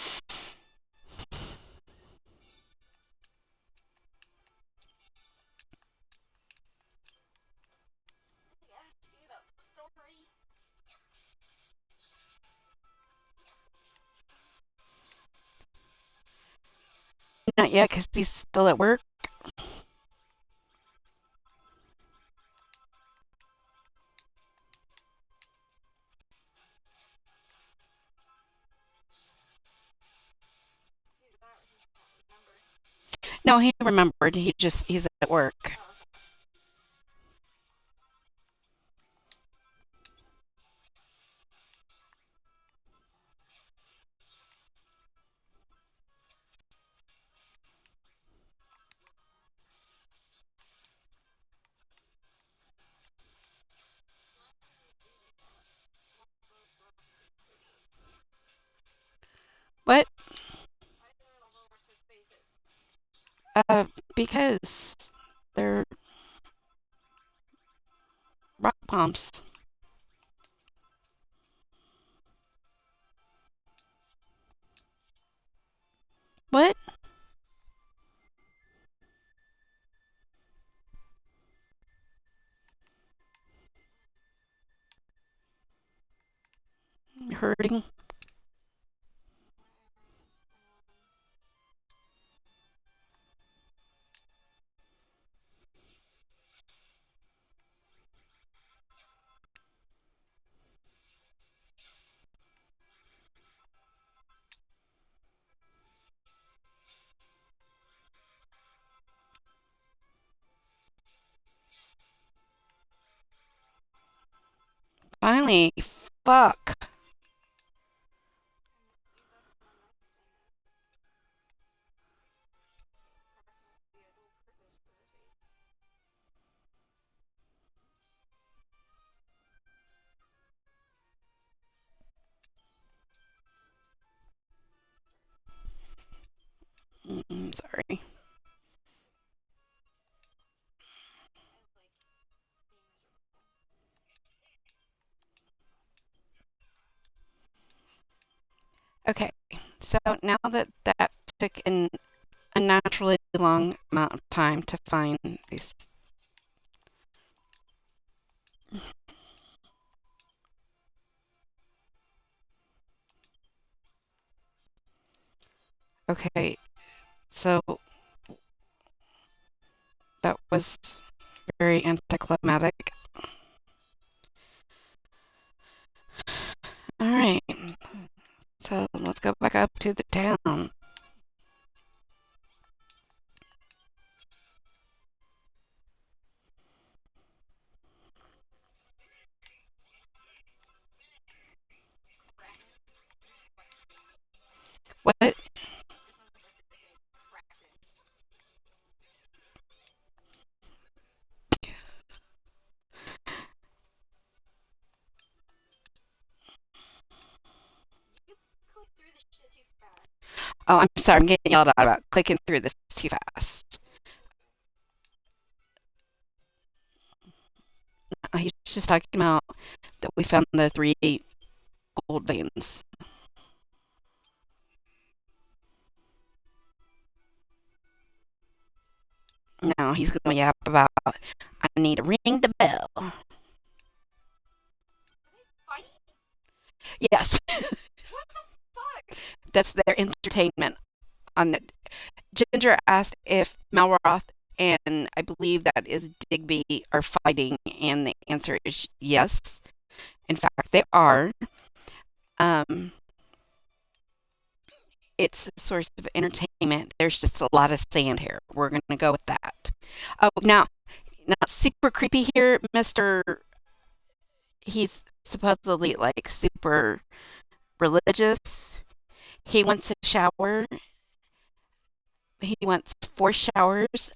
didn't bury it. Otherwise he's gonna be mad at me. Did he ask you about the story? Not yet, because he's still at work. Either that or he just won't remember. No, he remembered. He's at work. Oh, okay. Why do they do that? Longbow rock suitcases. What? Why do they longbow rock suitcases? Because they're rock bombs. What? Hurting? Where is the one? Finally. Fuck. And is that the one that's saying that it's approximately a dual purpose for this race? sorry. I like being miserable. Okay, so now that that took an unnaturally long amount of time to find these. Okay, so that was very anticlimactic. All right, so let's go back up to the town. Kraken. You fucking kidding me? What? This motherfucker said Kraken. You click through this shit too fast. Oh, I'm sorry, I'm getting yelled at about clicking through this too fast. He's just talking about that we found the three gold veins. Now he's going to yap about, I need to ring the bell. Are they fighting? Yes, What the fuck? that's their entertainment. On the Ginger asked if Malroth and I believe that is Digby are fighting, and the answer is yes. In fact, they are. Um, it's a source of entertainment. There's just a lot of sand here. We're going to go with that. Oh, now, super creepy here, Mister. He's supposedly like super religious. He wants a shower. He wants 4 showers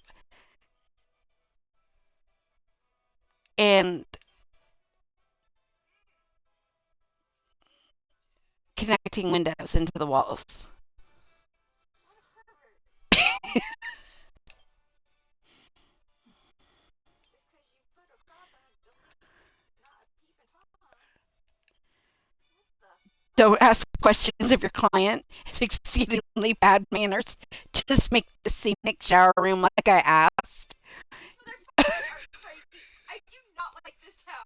and connecting windows into the walls. What a pervert. Just because you put a cross on a door, not a peeping Tom. What the fuck? Don't ask questions of your client. It's exceedingly bad manners. Just make the scenic shower room like I asked. These motherfuckers are crazy. I do not like this town.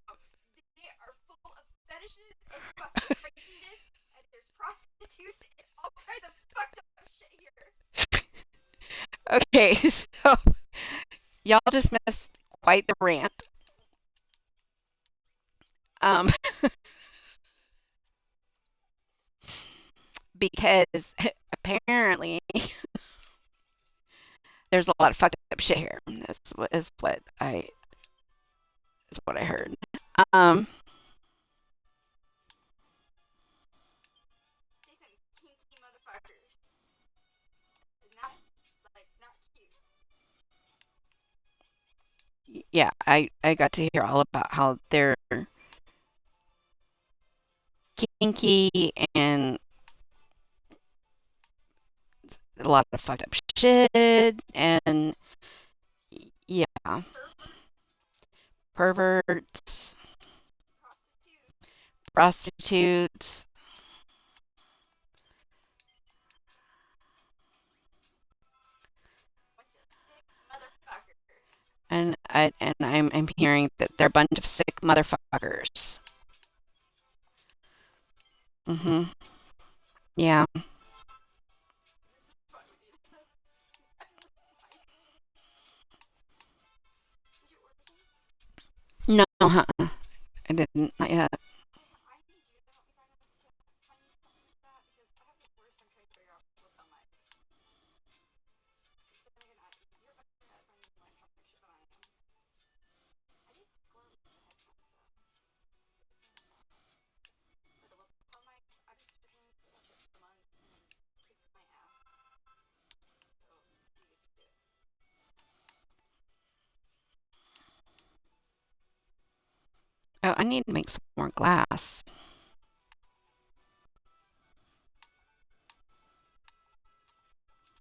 They are full of fetishes and fucking craziness, and there's prostitutes and all kinds of fucked up shit here. Okay, so y'all just missed quite the rant. Um, because apparently there's a lot of fucked up shit here. That's what I heard. Um, They some kinky motherfuckers. Not like not cute. yeah, I got to hear all about how they're kinky and a lot of fucked up shit and yeah, Pervert, perverts, prostitute, prostitutes, bunch of sick motherfuckers. and I'm hearing that they're a bunch of sick motherfuckers. Mhm. Yeah. This is funny. I live lights. Did you order some? No, huh? I didn't. Not yet. I need you to help me find something like that because I have the worst time trying to figure out lapel mics. Then again, you're better at finding electronic shit than I am. I did score with the headphones though. For the lapel mics, I've been searching for that shit for months and it's kicked my ass. So you get to do it. Oh, I need to make some more glass.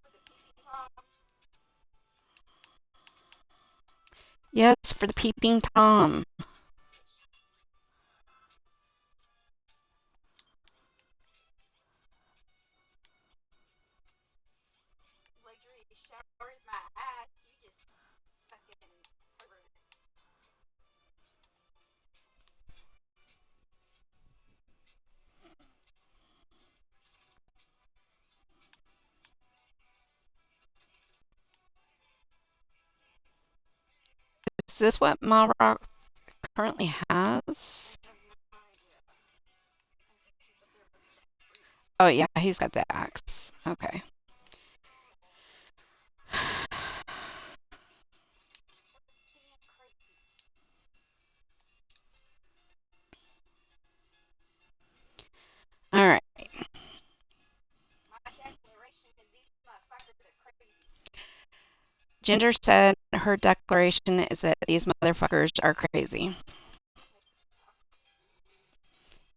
With the peeping Tom. for the peeping Tom. Luxury showers my ass. You just fucking pervert. Is this what Malrock currently has? I have no idea. I think he's up there with the fruits. Oh, yeah, he's got the axe. Okay. Damn crazy. All right. My declaration is these motherfuckers are crazy. Ginger said her declaration is that these motherfuckers are crazy.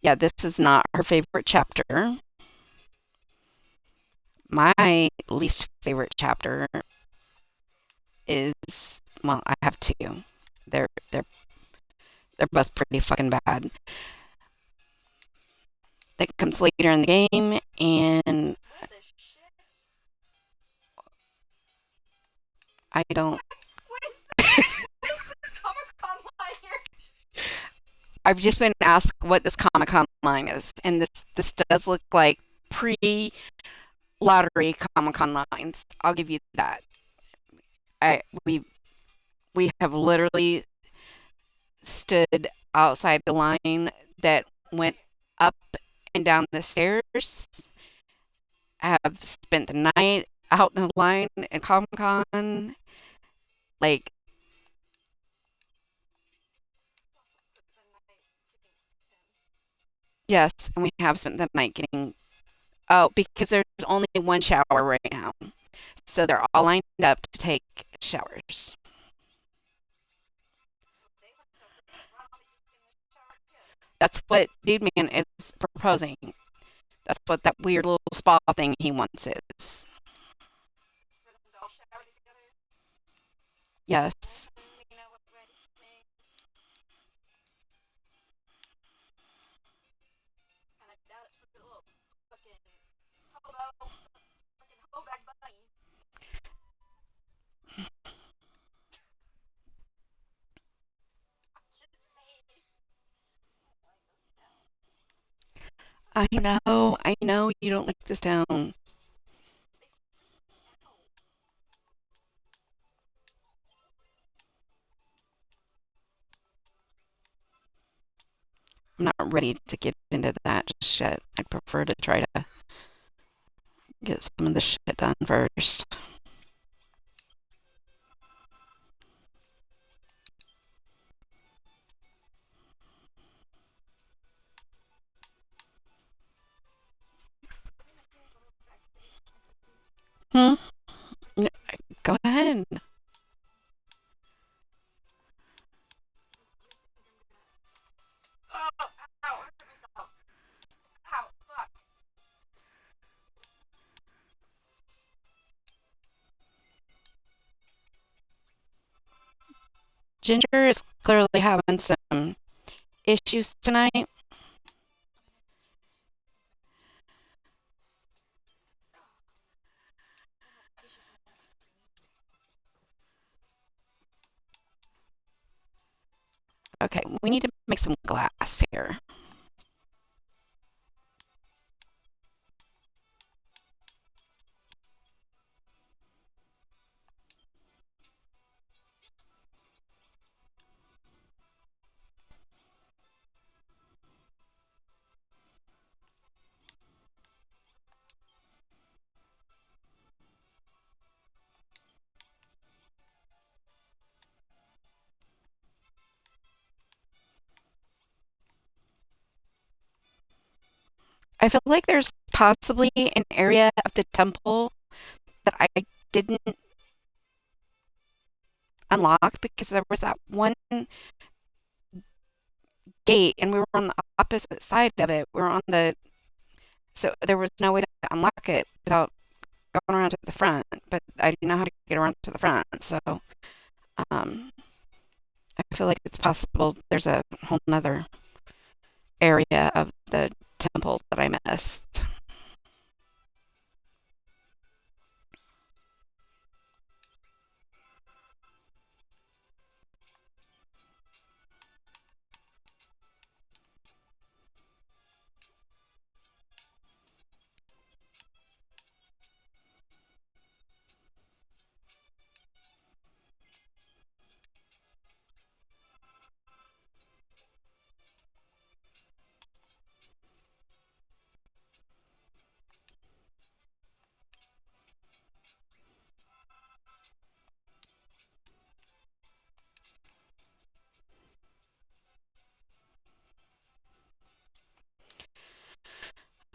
Yeah, this is not her favorite chapter. My least favorite chapter is, well, I have two. They're they're they're both pretty fucking bad. That comes later in the game, and What the shit? I don't. What is this? What is this Comic Con line here? I've just been asked what this Comic Con line is, and this does look like pre lottery Comic Con lines. I'll give you that. I we have literally stood outside the line that went up and down the stairs. Have spent the night out in the line at Comic Con. Like, yes, and we have spent the night getting. Oh, because there's only one shower right now. So they're all lined up to take showers. That's what Dude Man is proposing. That's what that weird little spa thing he wants is. Yes. I know you don't like this town. I'm not ready to get into that just yet. I'd prefer to try to get some of the shit done first. Hmm? Go ahead. Oh, ow, I hurt myself. Ow, fuck. Ginger is clearly having some issues tonight. Okay, we need to make some glass here. I feel like there's possibly an area of the temple that I didn't unlock because there was that one gate and we were on the opposite side of it. We were on the so there was no way to unlock it without going around to the front, but I didn't know how to get around to the front. So um I feel like it's possible there's a whole nother area of the temple that I missed.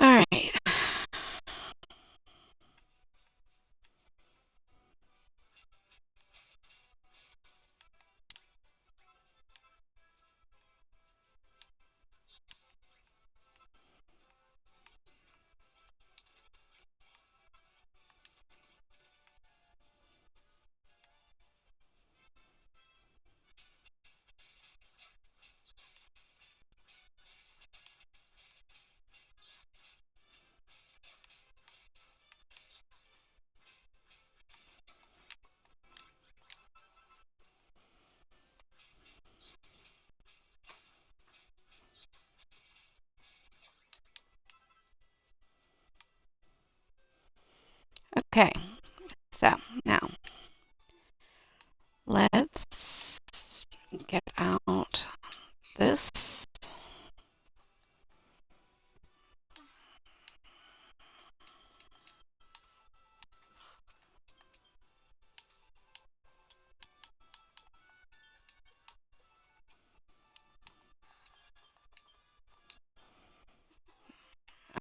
All right. Okay. So now let's get out this.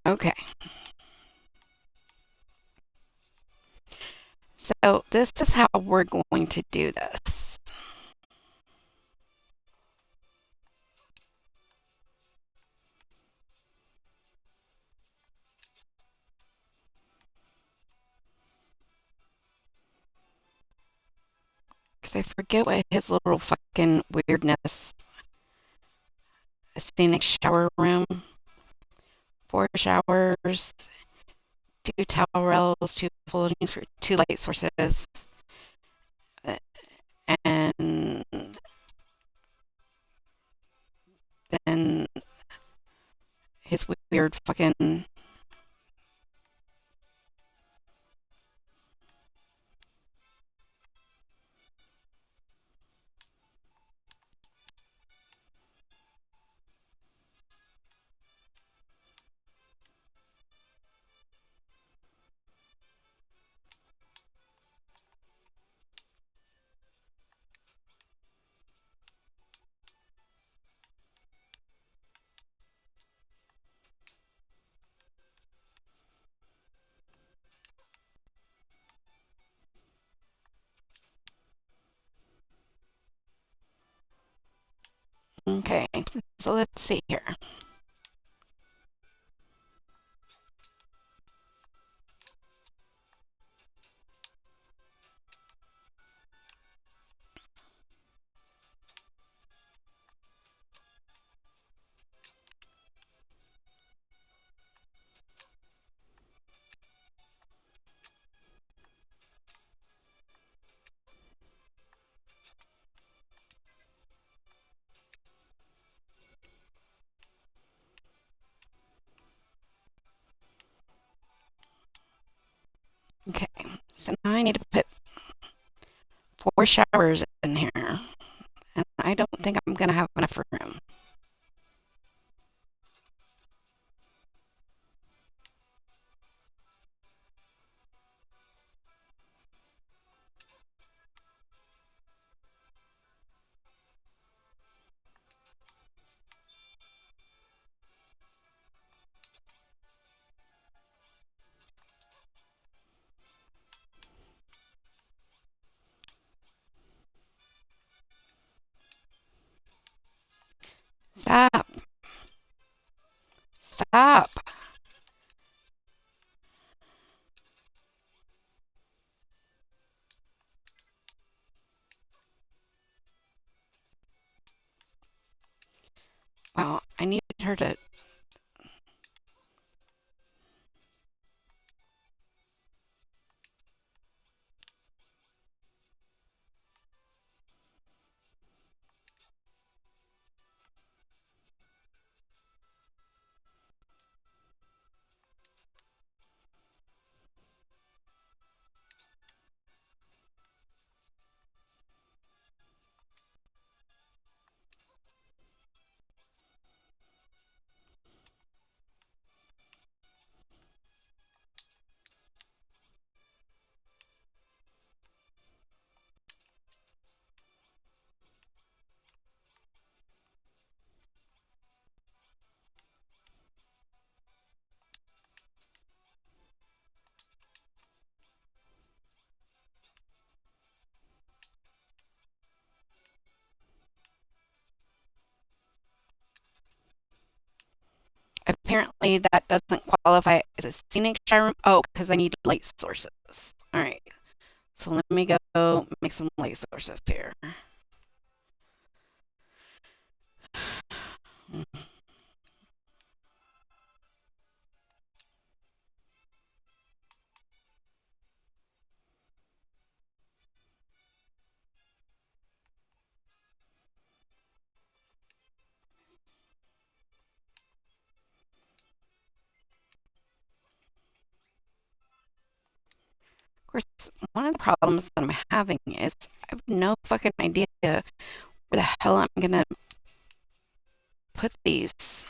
Okay. So this is how we're going to do this. Because I forget what his little fucking weirdness. A scenic shower room, 4 showers, 2 towel rails, 2 floating, 2 light sources, and then his weird fucking. Okay, so let's see here. Okay, so now I need to put 4 showers in here, and I don't think I'm gonna have enough room. Stop! Stop! apparently that doesn't qualify as a scenic shower room. Oh, because I need light sources. All right. So let me go make some light sources here. Of course, one of the problems that I'm having is I have no fucking idea where the hell I'm gonna put these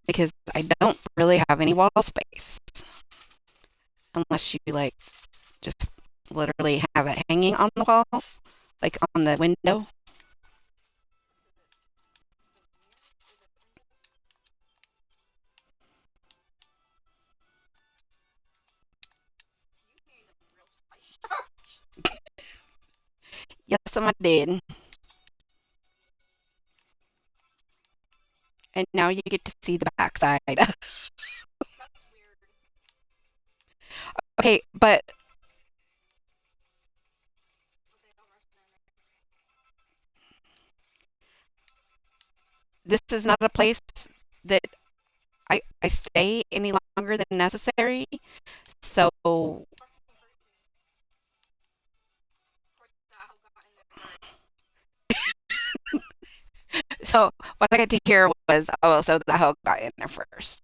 because I don't really have any wall space unless you like just literally have it hanging on the wall, like on the window. Yes, I did. And now you get to see the backside. Okay, but this is not a place that I stay any longer than necessary. So, so what I got to hear was, oh, so the hoe got in there first.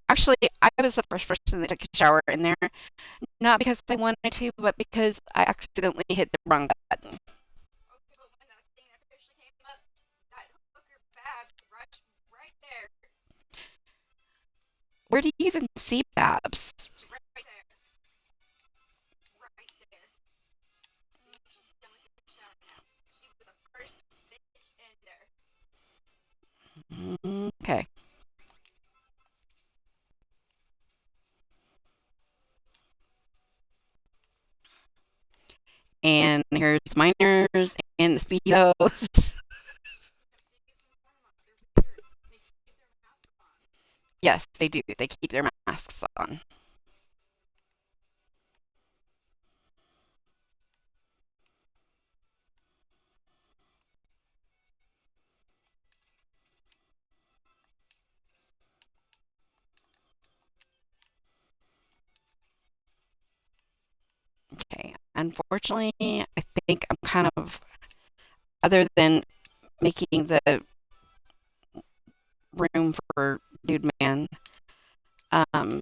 Actually, I was the first person that took a shower in there, not because I wanted to, but because I accidentally hit the wrong button. Okay, but when that thing officially came up, that hooker Bab rushed right there. Where do you even see Babs? Right there. Right there. See, she's done with her shower now. She was the first bitch in there. Okay. And here's miners and the speedos. Yes, they do. They keep their masks on. Okay. Unfortunately, I think I'm kind of, other than making the room for Dude Man, um,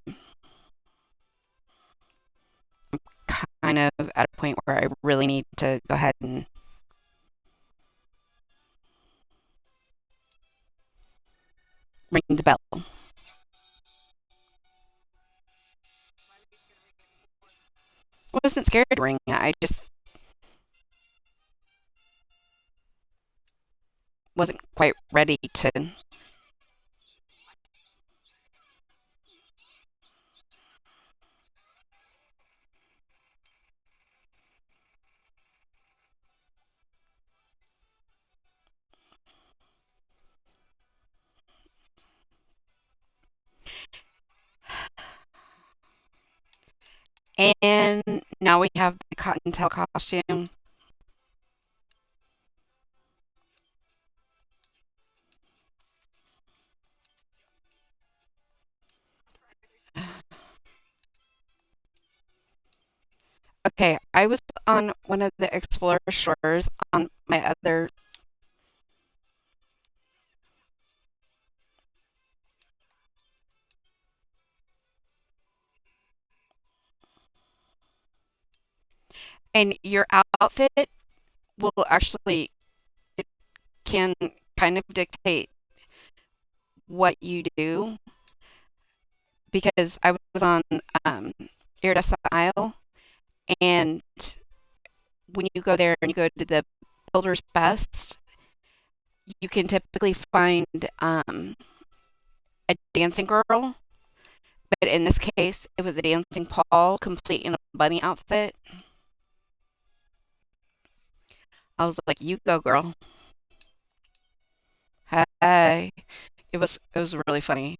kind of at a point where I really need to go ahead and ring the bell. I wasn't scared to ring it. I just wasn't quite ready to. And now we have the cottontail costume. Okay, I was on one of the Explorer shores on my other. And your outfit will actually, it can kind of dictate what you do because I was on Iridescent Isle, and when you go there and you go to the Builder's Best, you can typically find a dancing girl, but in this case, it was a dancing Paul, complete in a bunny outfit. I was like, "You go, girl." Hey, It was really funny.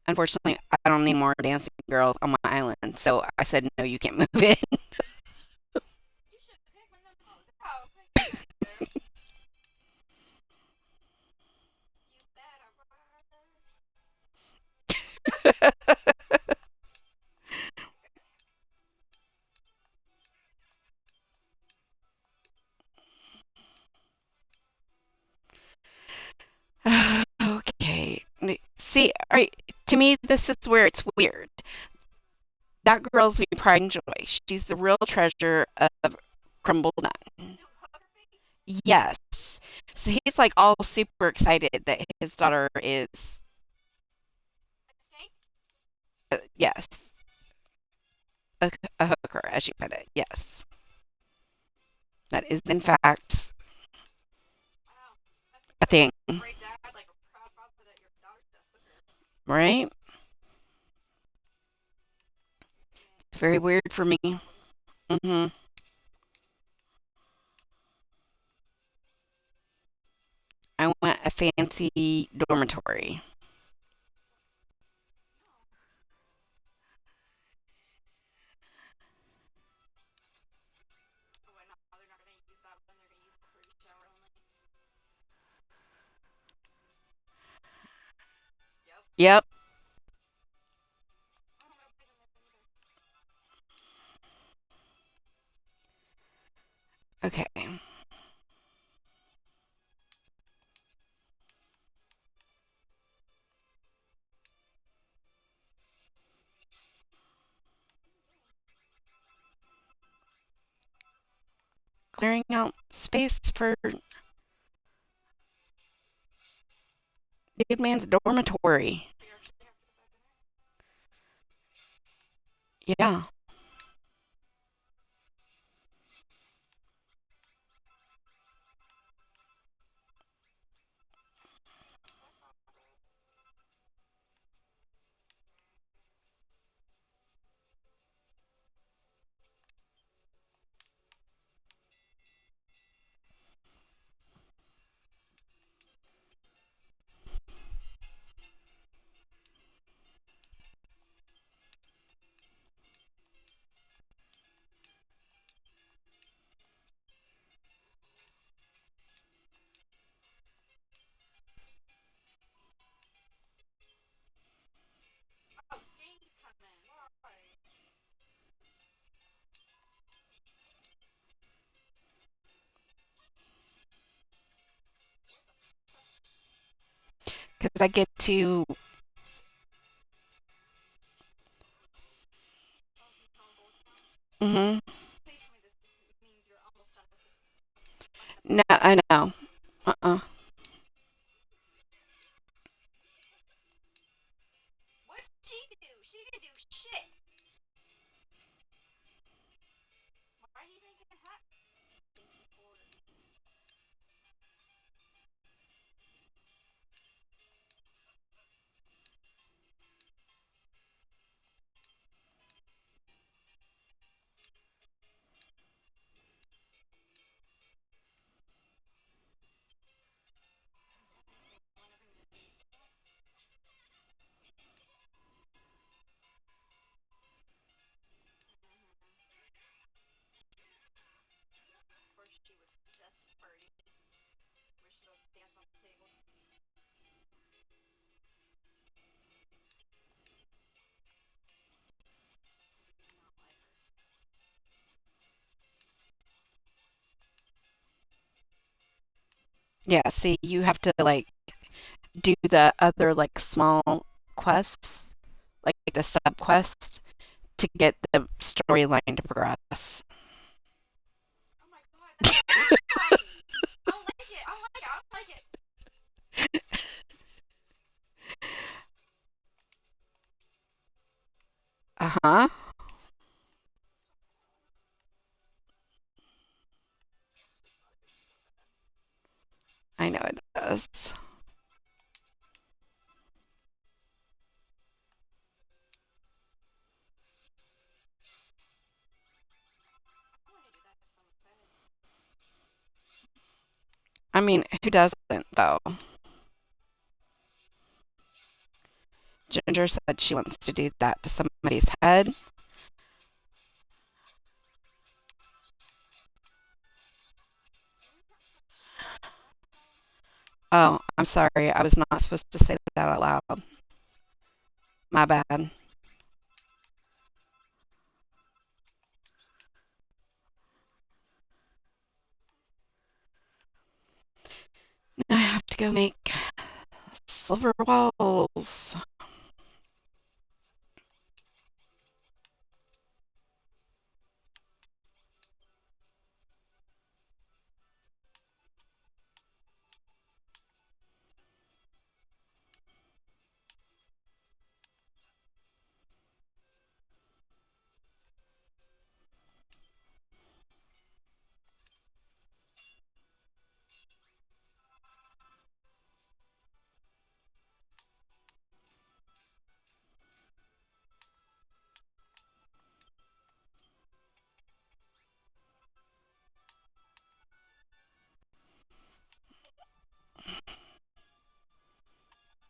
Unfortunately, I don't need more dancing girls on my island, so I said no, you can't move in. You should kick one of them hoes out. Quick, there. You better run. Okay. See, all right. To me, this is where it's weird. That girl's me pride and joy. She's the real treasure of Crumble-Dun. New hooker face? Yes. So he's like all super excited that his daughter is, A snake? yes, a hooker, as you put it. Yes. That is, in fact, Wow. That seems a like thing, a great dad, like a proud father that your daughter's a hooker. right? Man, It's very weird for me. problems. Hmm. I want a fancy dormitory. No. Oh, wait, no, they're not going to use that one. They're going to use the free shower only. Yep. Yep. Oh, nobody's in there either. Okay. Clearing out space for Dead Man's dormitory. We actually have to put that in there. Yeah. That's probably. Oh, Skank's coming. Why? What the fuck? Because I get to. Oh, he's going golden now? Hmm. Please tell me this means you're almost done with this fucking No, episode. I know. What'd she do? She didn't do shit. Why are you thinking hot? Stinky whore. Is that anything we're never gonna use that? Of course, she would suggest party, where she'll dance on the tables. I do not like her. Yeah, see, you have to like do the other like small quests, like the sub quests, to get the storyline to progress. Oh my god, that's why! I don't like it. I don't like it. I don't like it. Uh huh. This bothers me so bad. I know it does. I want to do that if someone said. I mean, who doesn't though? Ginger said she wants to do that to somebody's head. Oh, I'm sorry. I was not supposed to say that out loud. My bad. Now I have to go make silver walls.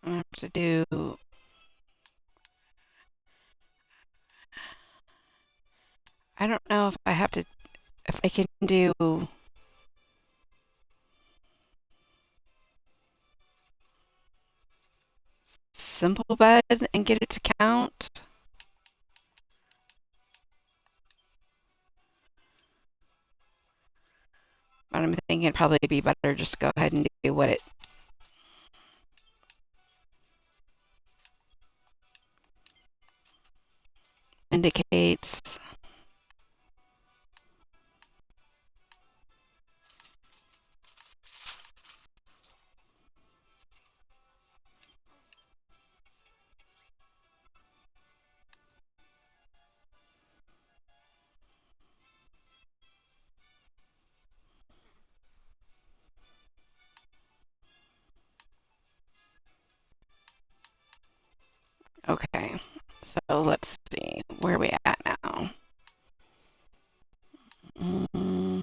I have to do. I don't know if I have to. If I can do simple bed and get it to count. But I'm thinking it'd probably be better just to go ahead and do what it indicates. Okay. So let's see. Where are we at now? Mm,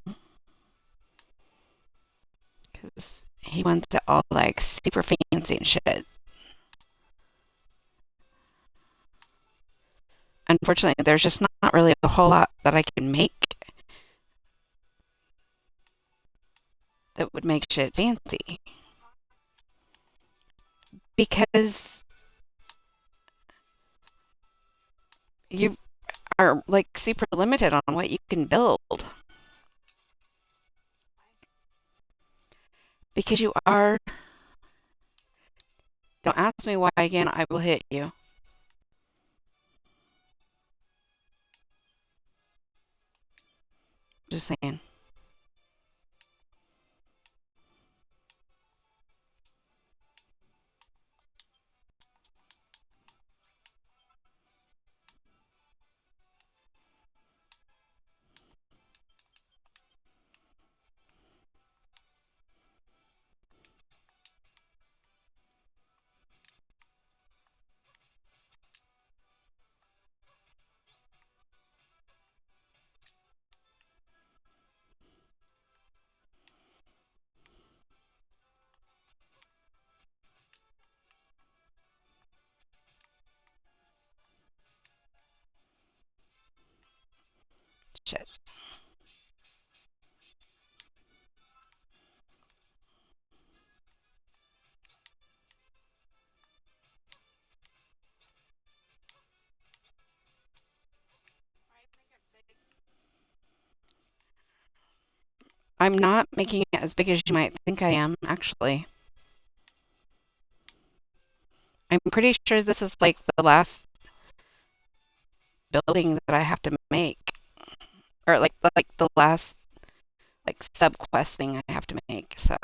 'Cause he wants it all like super fancy and shit. Unfortunately, there's just not really a whole lot that I can make that would make shit fancy. Because you are like super limited on what you can build. Because you are. Don't ask me why again, I will hit you. Just saying. Shit. I'm not making it as big as you might think I am, actually. I'm pretty sure this is like the last building that I have to make. Or like the last like sub quest thing I have to make. So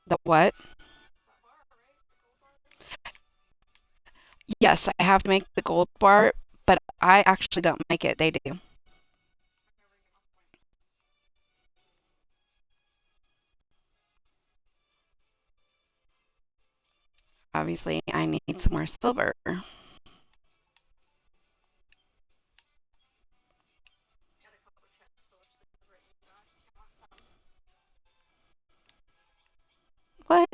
the what? Yes, I have to make the gold bar, but I actually don't make it. They do. Obviously, I need some more silver. What?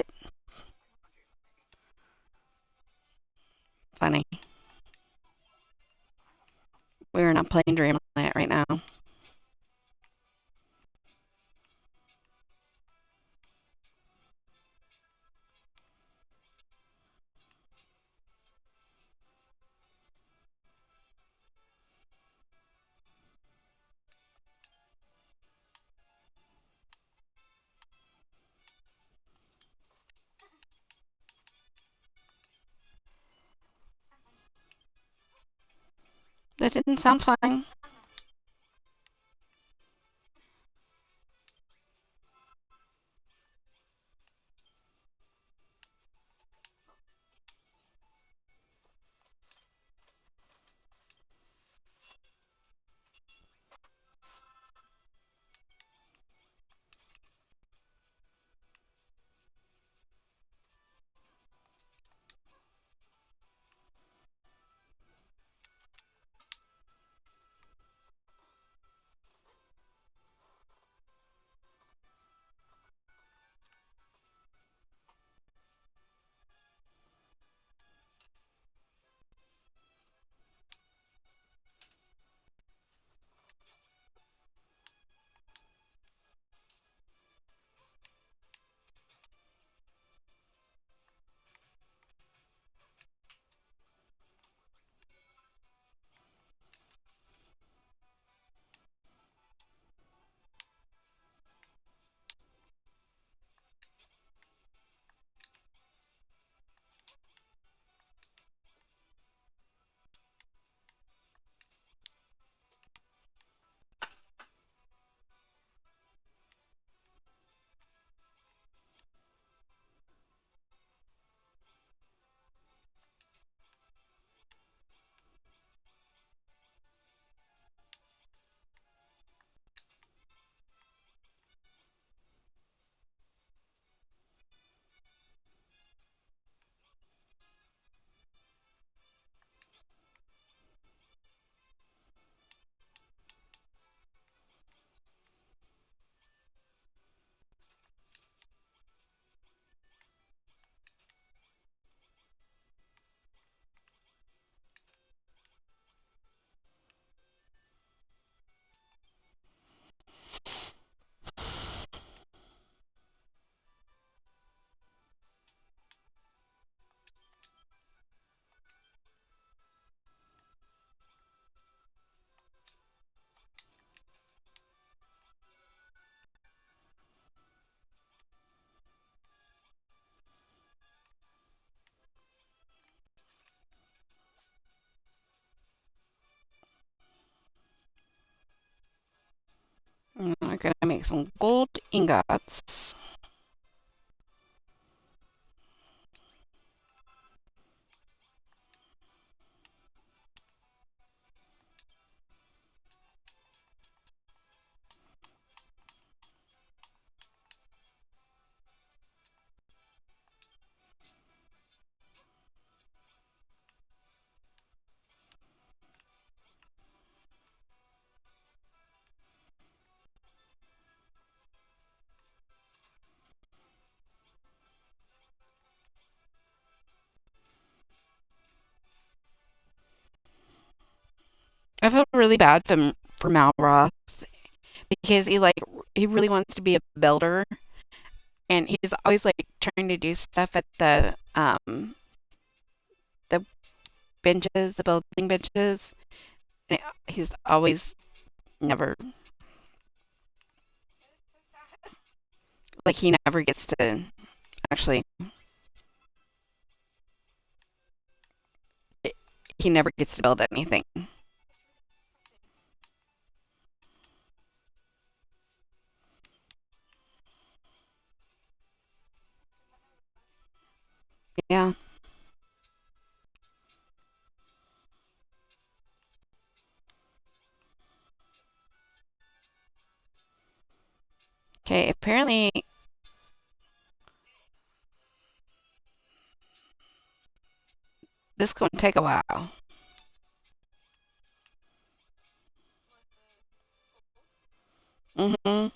Funny. We're not playing Dreamland right now. That didn't sound fun. I'm gonna make some gold ingots. I feel really bad for Malroth because he really wants to be a builder, and he's always like trying to do stuff at the benches, the building benches. And he's always never That is so sad. like he never gets to actually he never gets to build anything. That's really depressing. Did not know that. Yeah. Okay. Apparently, this is going to take a while. What the gold? Hmm.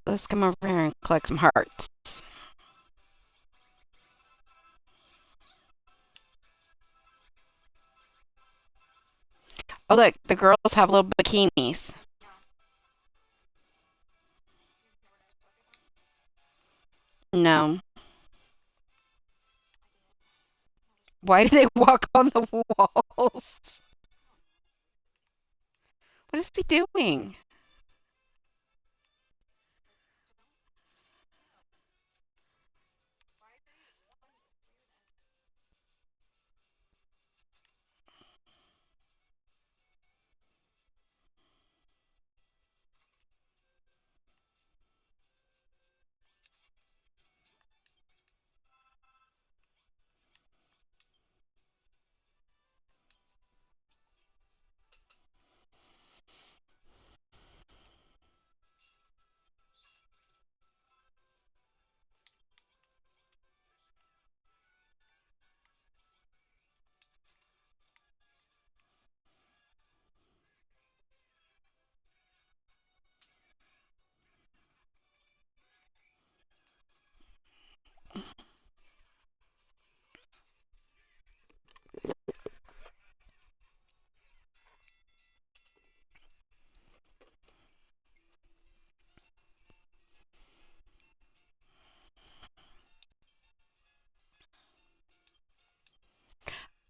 let's come over here and collect some hearts. Oh, look, the girls have little bikinis. No. Why do they walk on the walls? What is he doing?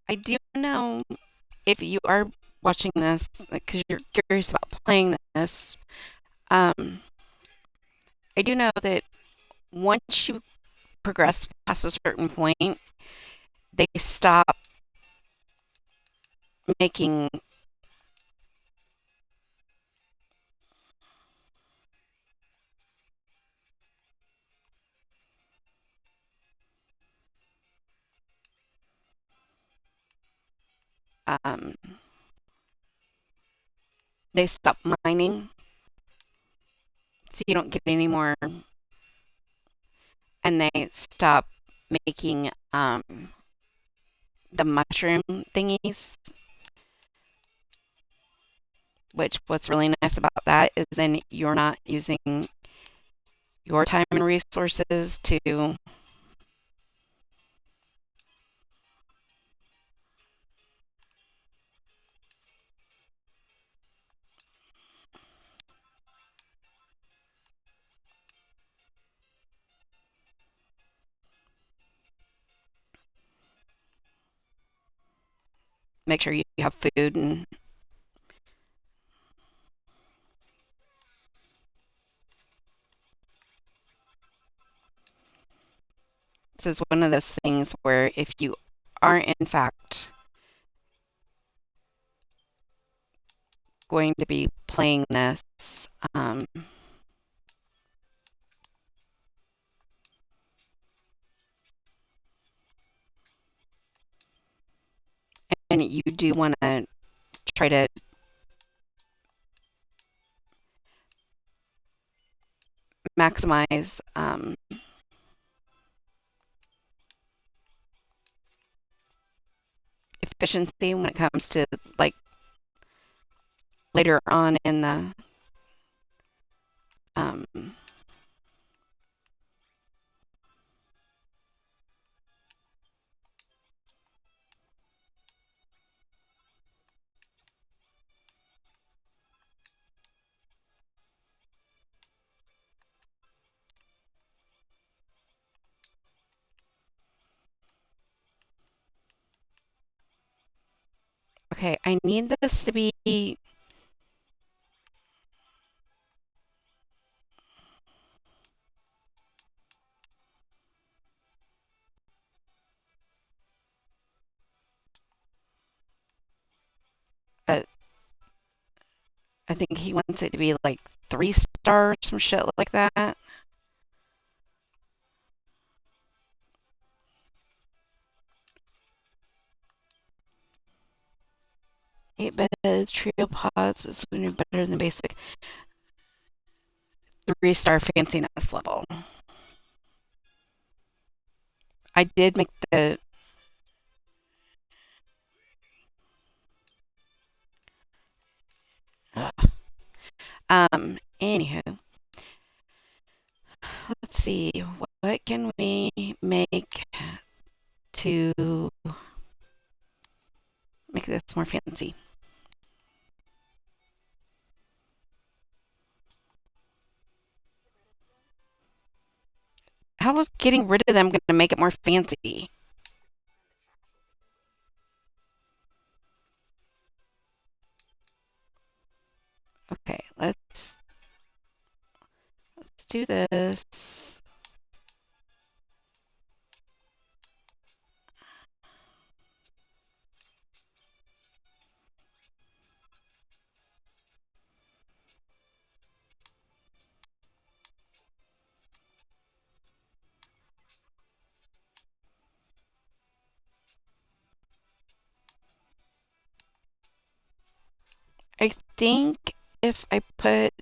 I do know if you are watching this because you're curious about playing this. Um, I do know that once you progress past a certain point, they stop making um, they stop mining, so you don't get any more, and they stop making the mushroom thingies. Which what's really nice about that is then you're not using your time and resources to make sure you have food. And this is one of those things where if you are in fact going to be playing this, um, and you do want to try to maximize efficiency when it comes to like later on in the um, okay, I need this to be uh, I think he wants it to be like 3 stars, some shit like that. Eight beds, trio pods, was better than the basic 3 star fanciness level. I did make the anywho. can we make to make this more fancy? How is getting rid of them going to make it more fancy? Okay, let's do this. I think if I put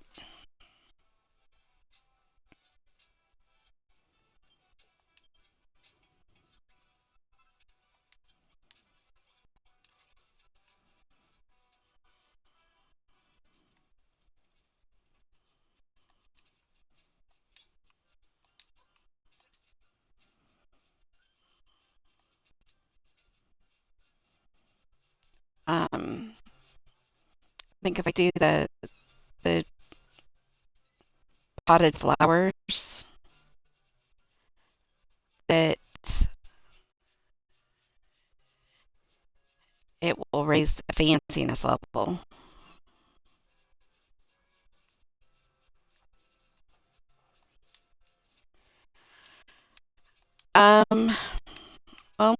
I think if I do the potted flowers, that it will raise the fanciness level. Um, well,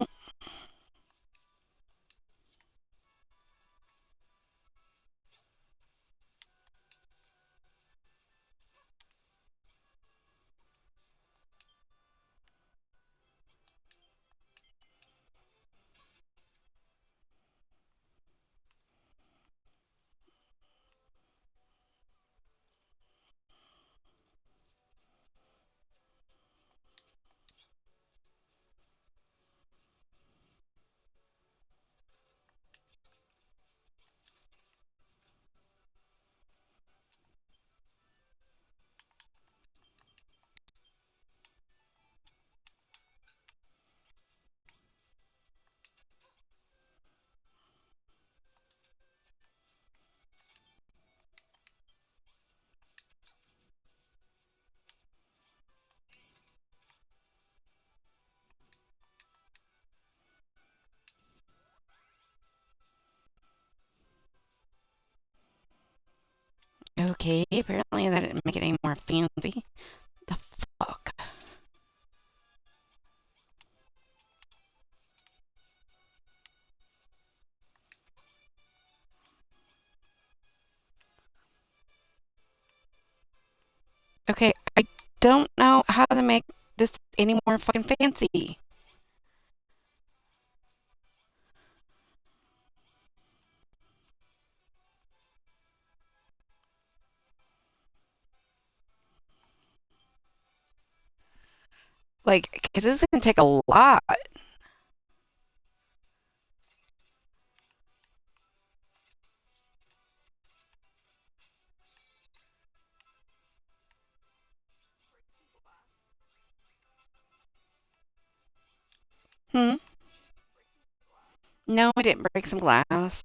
okay, apparently that didn't make it any more fancy. The fuck? Okay, I don't know how to make this any more fucking fancy. Like, because this is gonna take a lot. Hmm? No, I didn't break some glass.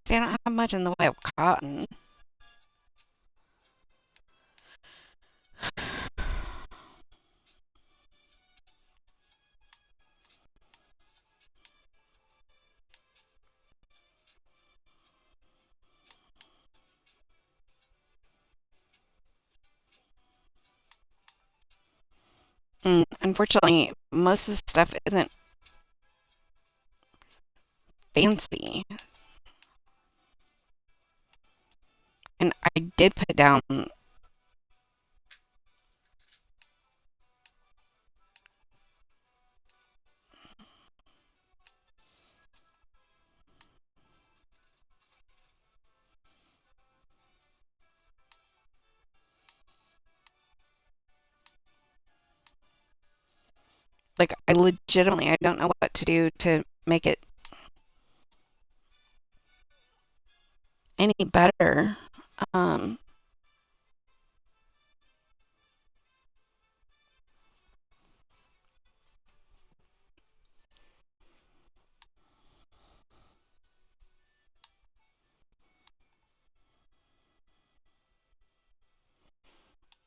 See, I don't have much in the way of cotton. Unfortunately, most of the stuff isn't fancy. And I did put down, like, I legitimately, I don't know what to do to make it any better. Um,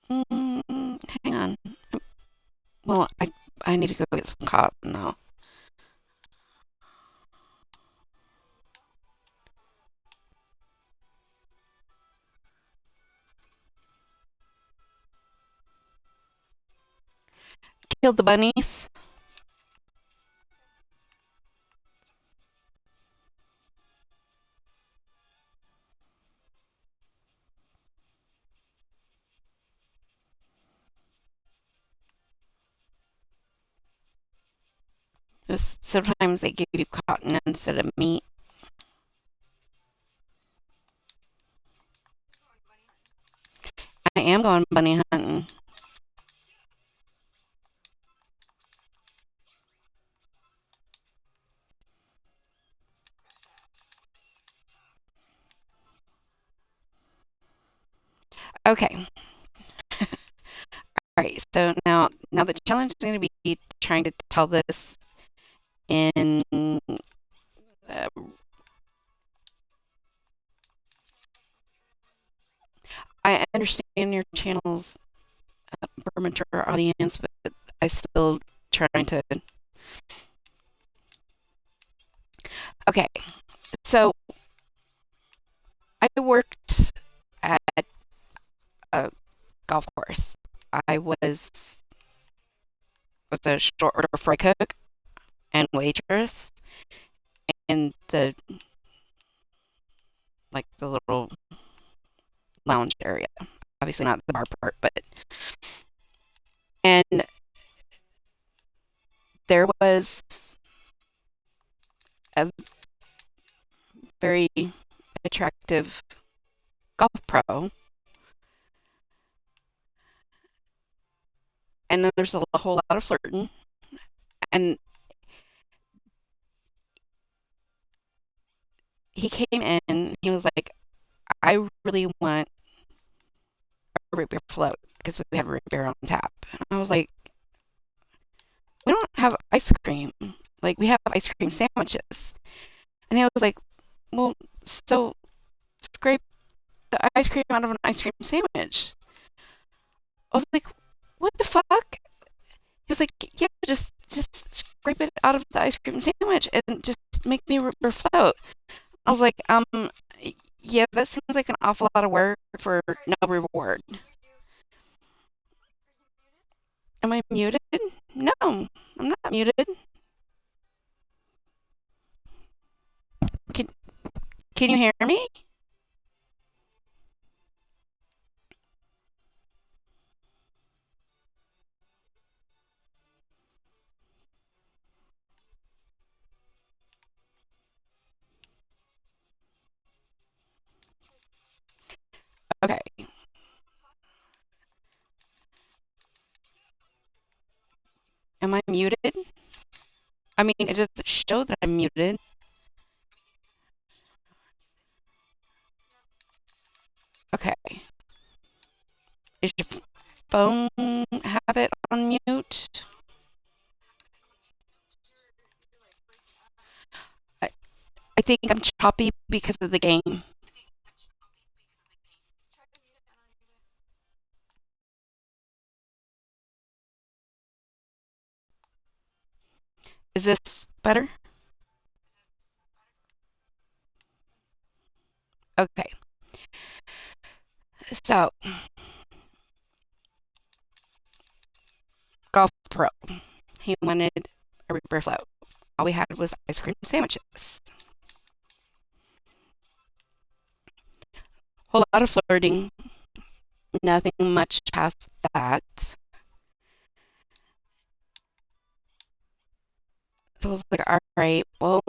Hang on. Well, I need to go get some cotton though. Killed the bunnies. Sometimes they give you cotton instead of meat. I am going bunny hunting. Okay. All right. So now the challenge is going to be trying to tell this in. I understand your channel's for mature audience, but I still trying to. Okay. So I worked at a golf course. I was a short order fry cook and waitress in the little lounge area. Obviously not the bar part, but and there was a very attractive golf pro, and then there's a whole lot of flirting, and he came in. He was like, "I really want a root beer float because we have root beer on tap." And I was like, "We don't have ice cream. Like we have ice cream sandwiches." And he was like, "Well, so scrape the ice cream out of an ice cream sandwich." I was like, "What the fuck?" He was like, "Yeah, just scrape it out of the ice cream sandwich and just make me float." I was like, yeah, that seems like an awful lot of work for no reward. Am I muted? No, I'm not muted. Can can you hear me? Okay. Am I muted? I mean, it doesn't show that I'm muted. Okay. Is your phone have it on mute? I, I think I'm choppy because of the game. Is this better? Okay. So, golf pro. He wanted a root beer float. All we had was ice cream sandwiches. Whole lot of flirting. Nothing much past that. So I was like, all right, well,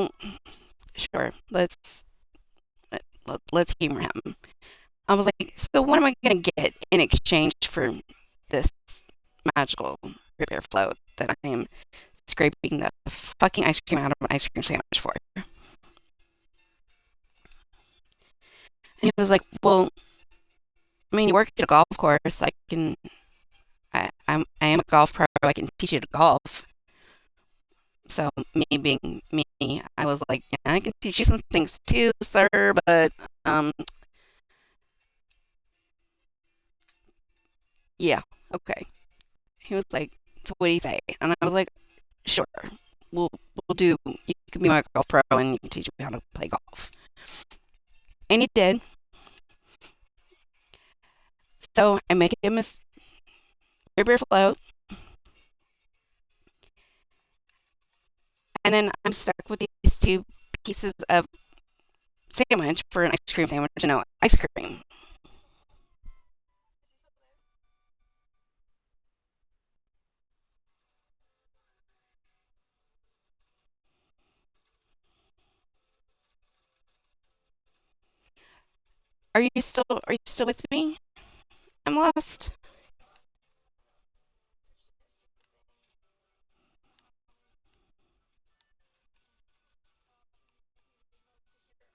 sure, let's humor him. I was like, so what am I gonna get in exchange for this magical root beer float that I am scraping the fucking ice cream out of an ice cream sandwich for? And he was like, well, I mean, you work at a golf course. I am a golf pro. I can teach you to golf. So me being me, I was like, yeah, I can teach you some things too, sir. But um, yeah, okay. He was like, so what do you say? And I was like, sure, we'll do. You can be my golf pro, and you can teach me how to play golf. And he did. So I make him a beer float, and then I'm stuck with these two pieces of sandwich for an ice cream sandwich and no ice cream. Are you still with me? I'm lost.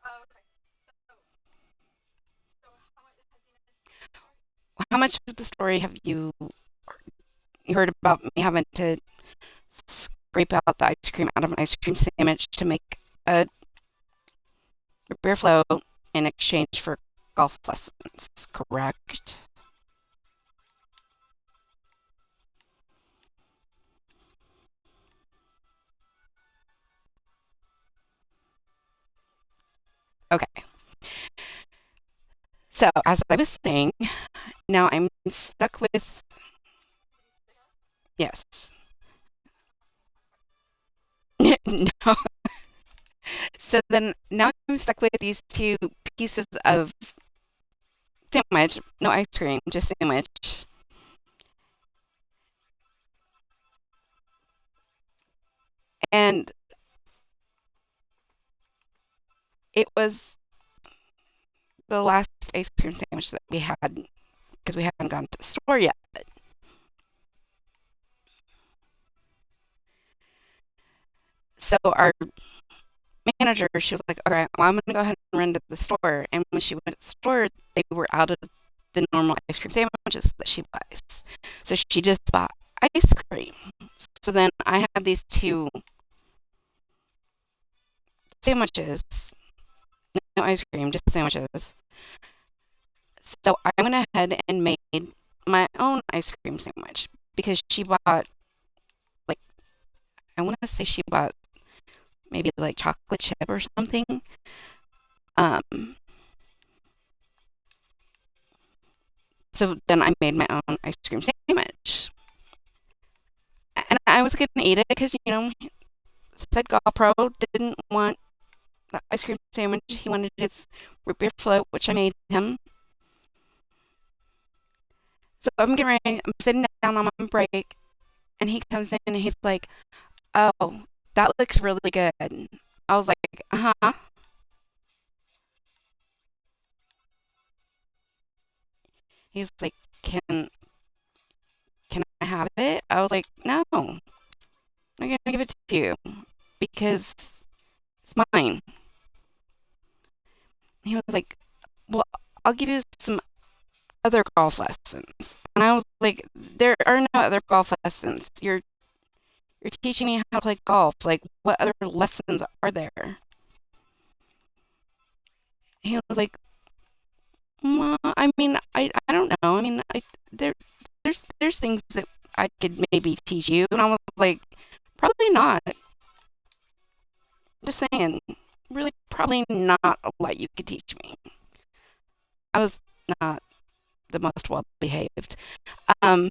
Oh, okay. So, so how much has he missed your story? How much of the story have you heard about me having to scrape out the ice cream out of an ice cream sandwich to make a beer float in exchange for golf lessons? Correct. Okay. So as I was saying, now I'm stuck with yes. No. So then now I'm stuck with these two pieces of sandwich, no ice cream, just sandwich. And it was the last ice cream sandwich that we had because we hadn't gone to the store yet. So our manager, she was like, "All right, well, I'm gonna go ahead and run to the store." And when she went to the store, they were out of the normal ice cream sandwiches that she buys. So she just bought ice cream. So then I had these two sandwiches, no ice cream, just sandwiches. So I went ahead and made my own ice cream sandwich because she bought like I want to say she bought maybe like chocolate chip or something. Um, so then I made my own ice cream sandwich, and I was gonna eat it because said golf pro didn't want the ice cream sandwich. He wanted his root beer float, which I made him. So I'm getting ready. I'm sitting down on my break, and he comes in and he's like, "Oh, that looks really good." I was like, "Uh huh." He's like, "Can I have it?" I was like, "No, I'm not gonna give it to you because it's mine." He was like, "Well, I'll give you some other golf lessons." And I was like, "There are no other golf lessons. You're teaching me how to play golf. Like, what other lessons are there?" He was like, "Well, I mean, I don't know. I mean, there's things that I could maybe teach you." And I was like, "Probably not. Just saying, really, probably not a lot you could teach me." I was not the most well behaved. Um,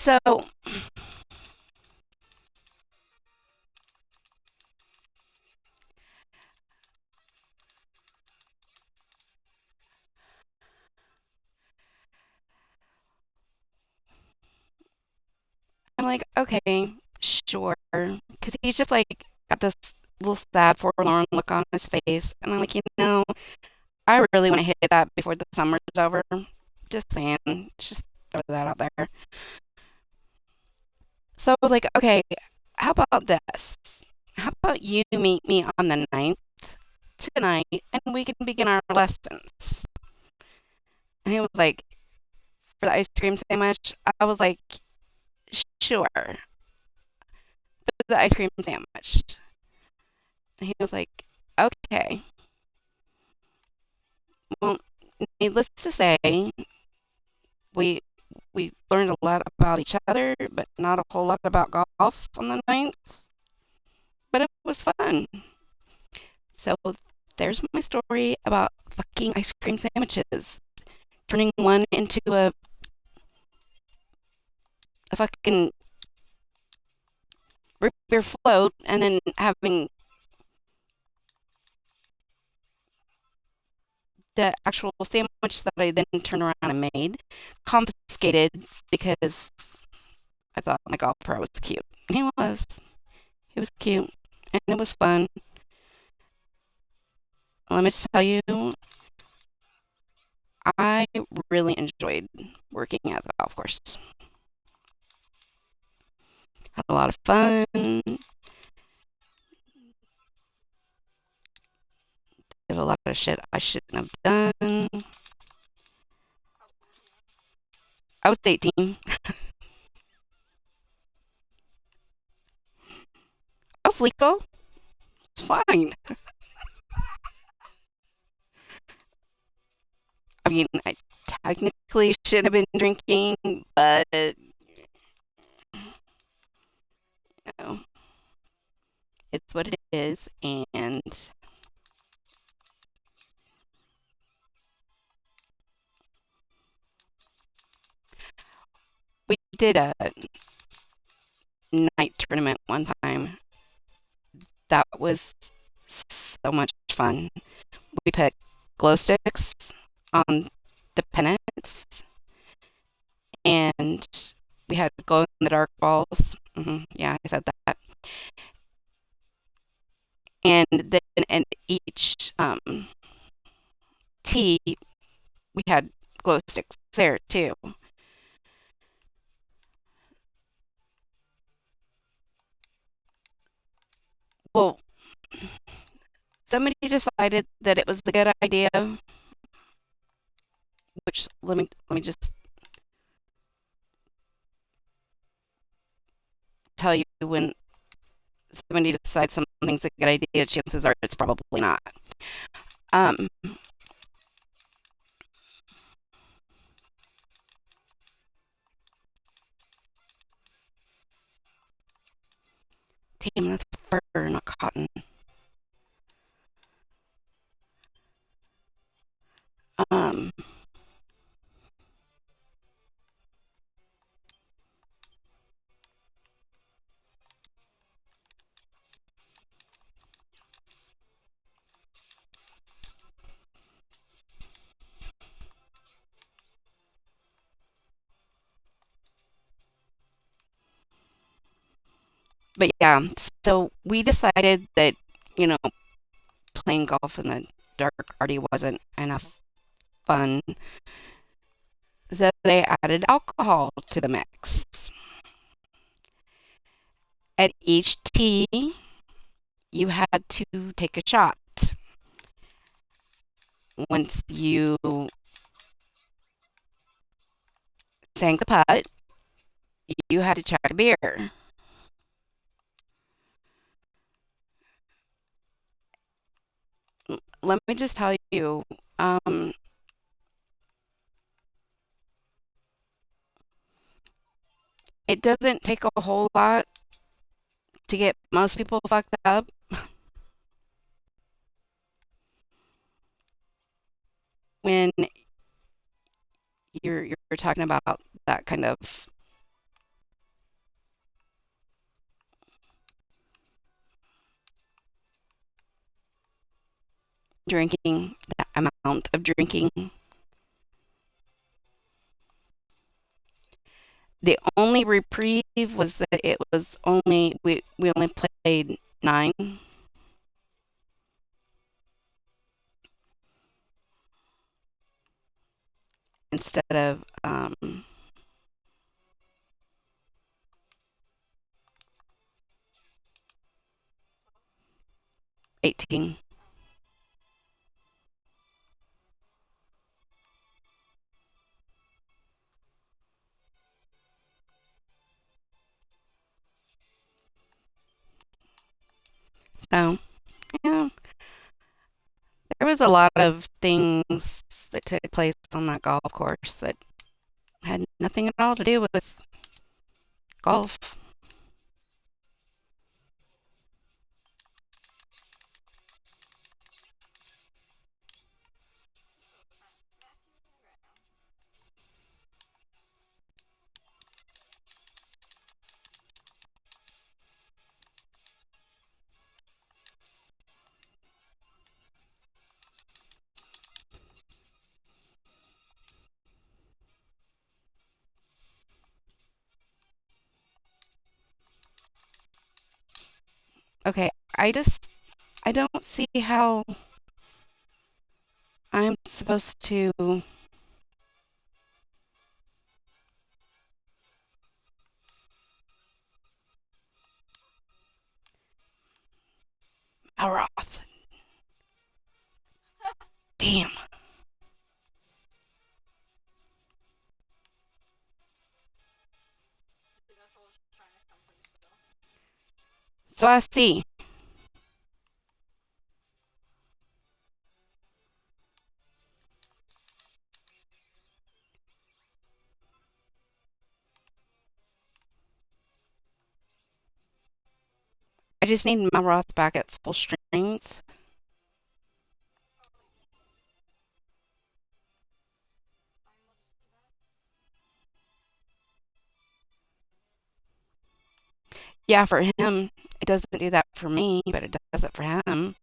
So I'm like, okay, sure. Because he's just like got this little sad, forlorn look on his face. And I'm like, I really want to hit that before the summer's over. Just saying. Just throw that out there. So I was like, okay, how about this? How about you meet me on the 9th tonight and we can begin our lessons? And he was like, for the ice cream sandwich? I was like, sure, for the ice cream sandwich. And he was like, okay. Well, needless to say, we we learned a lot about each other, but not a whole lot about golf on the 9th. But it was fun. So there's my story about fucking ice cream sandwiches, turning one into a fucking root beer float, and then having the actual sandwich that I then turned around and made confiscated because I thought my golf pro was cute. And he was. He was cute. And it was fun. Let me tell you, I really enjoyed working at the golf course. Had a lot of fun. Did a lot of shit I shouldn't have done. I was 18. I was legal. It's fine. I mean, I technically should have been drinking, but know, it's what it is. And we did a night tournament one time. That was so much fun. We put glow sticks on the pennants, and we had glow in the dark balls. Yeah, I said that. And then in each tee, we had glow sticks there too. Well, somebody decided that it was a good idea, which let me just tell you, when somebody decides something's a good idea, chances are it's probably not. Um, Damn, that's fur, not cotton. Um, but yeah, so we decided that, you know, playing golf in the dark already wasn't enough fun. So they added alcohol to the mix. At each tee, you had to take a shot. Once you sank the putt, you had to chug a beer. Let me just tell you, it doesn't take a whole lot to get most people fucked up when you're talking about that kind of drinking, that amount of drinking. The only reprieve was that it was only we only played nine instead of 18. So yeah, there was a lot of things that took place on that golf course that had nothing at all to do with golf. Okay, I don't see how I'm supposed to Alroth. Damn. The controller's trying to come pretty still. So I see. I just need my Roth back at full strength. Yeah, for him, it doesn't do that for me, but it does it for him.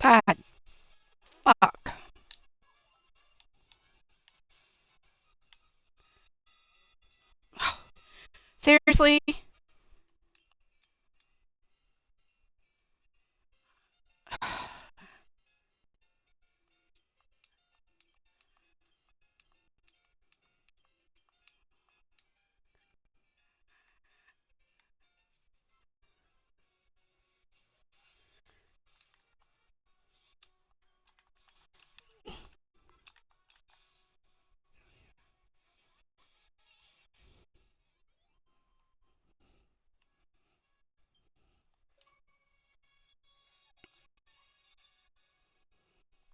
God, fuck. Seriously?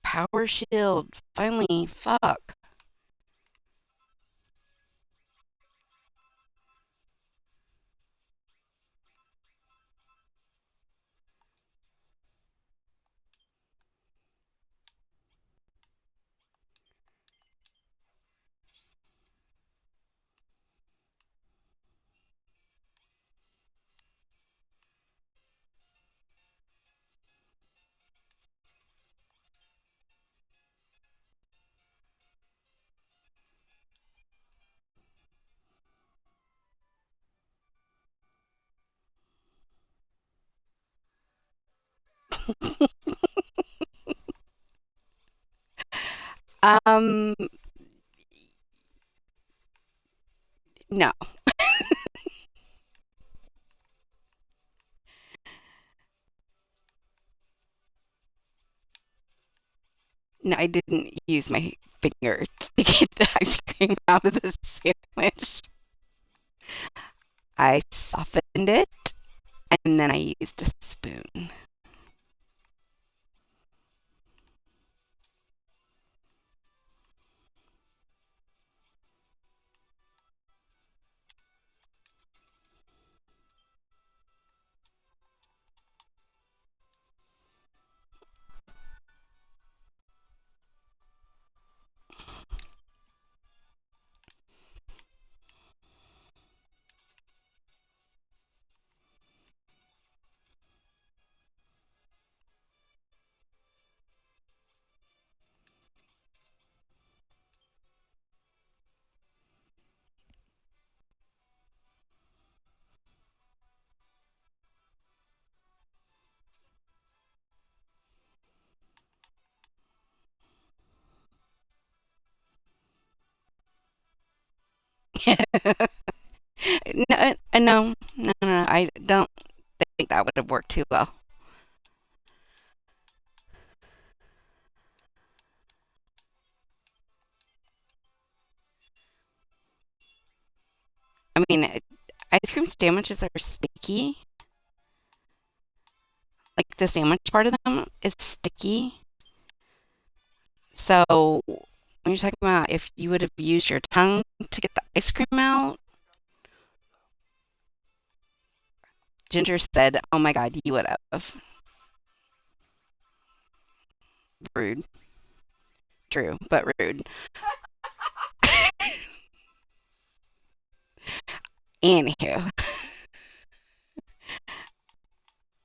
Power shield. Finally, fuck. Um, no, no, I didn't use my finger to get the ice cream out of the sandwich. I softened it and then I used a spoon. No. I don't think that would have worked too well. I mean, ice cream sandwiches are sticky. Like the sandwich part of them is sticky. So when you're talking about if you would have used your tongue to get the ice cream out, Ginger said, "Oh my God, you would have." Rude. True, but rude. Anywho,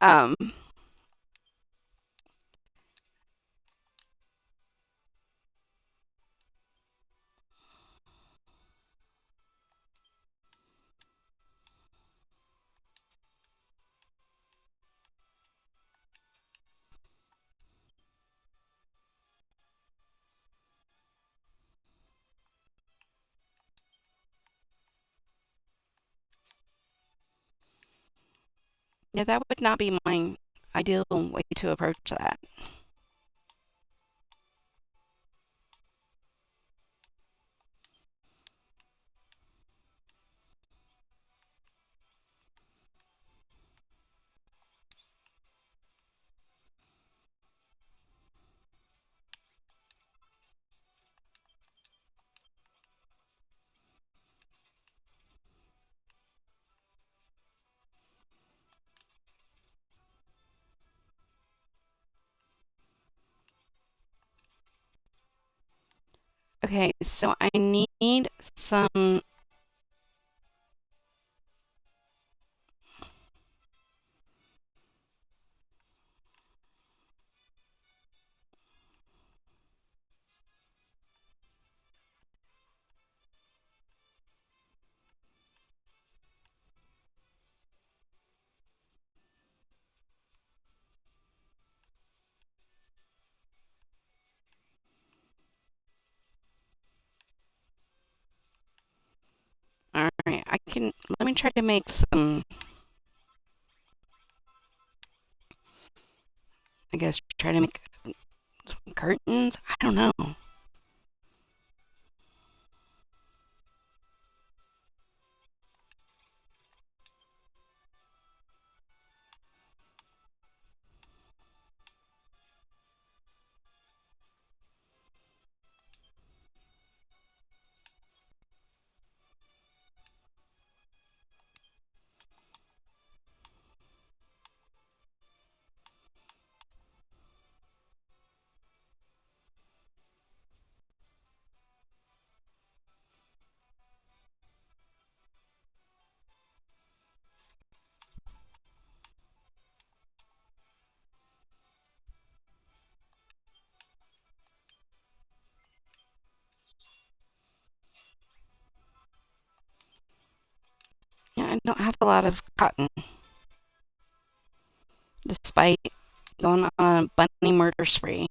um, yeah, that would not be my ideal way to approach that. Okay, so I need some. All right, I can. Let me try to make some. I guess try to make some curtains. I don't know. Yeah, I don't have a lot of cotton, despite going on a bunny murder spree.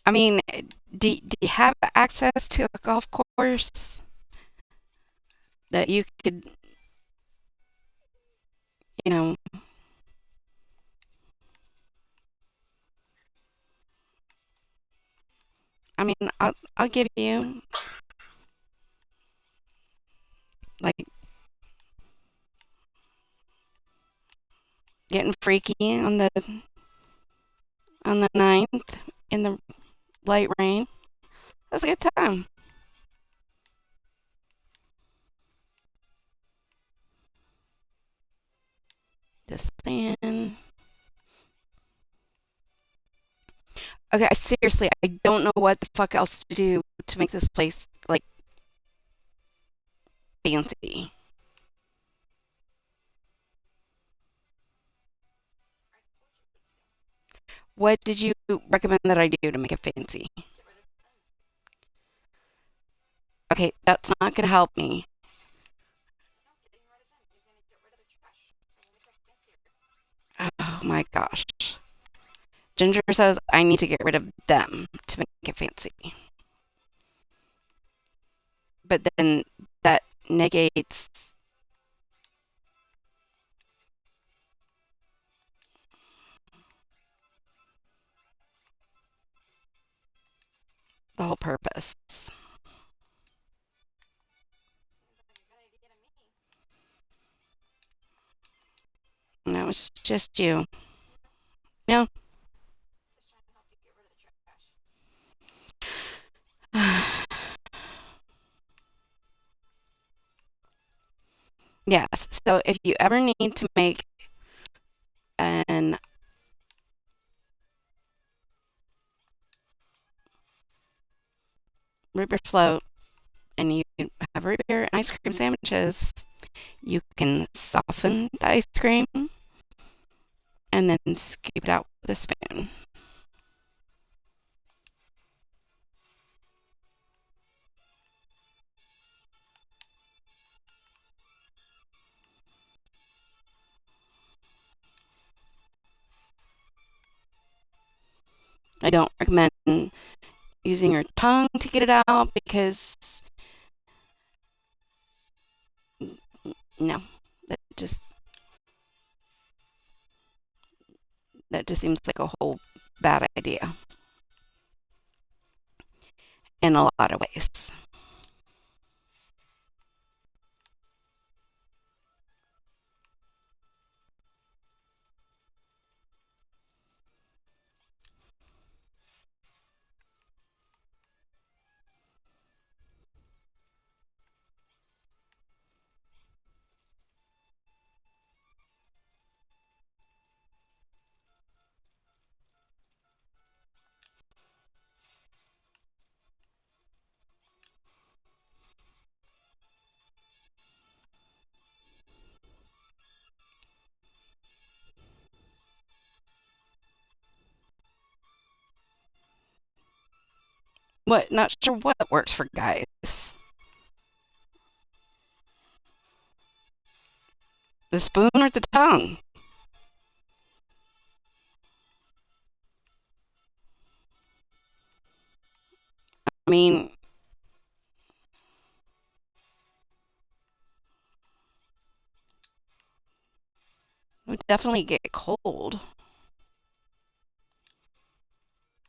I mean, do you have access to a golf course that you could, you know, I mean, I'll give you like getting freaky on the ninth in the light rain. That's a good time. Just saying. Okay, seriously, I don't know what the fuck else to do to make this place like fancy. What did you recommend that I do to make it fancy? Okay, that's not gonna help me. Oh my gosh. Ginger says I need to get rid of them to make it fancy. But then that negates the whole purpose. No, it's just you. No. Yes. So if you ever need to make an root beer float and you have root beer and ice cream sandwiches, you can soften the ice cream and then scoop it out with a spoon. I don't recommend using your tongue to get it out because no, that just that just seems like a whole bad idea in a lot of ways. What? Not sure what works for guys. The spoon or the tongue? I mean, It would definitely get cold,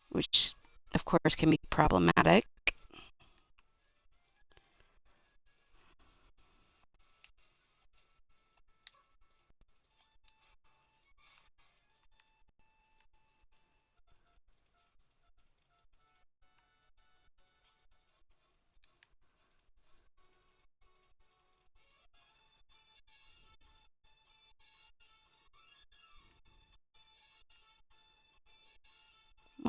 which of course can be problematic.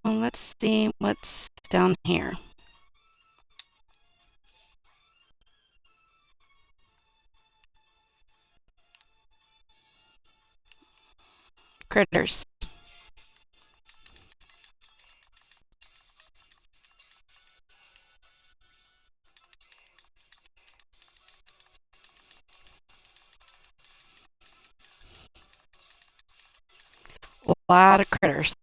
Well, let's see what's down here. Critters. A lot of critters.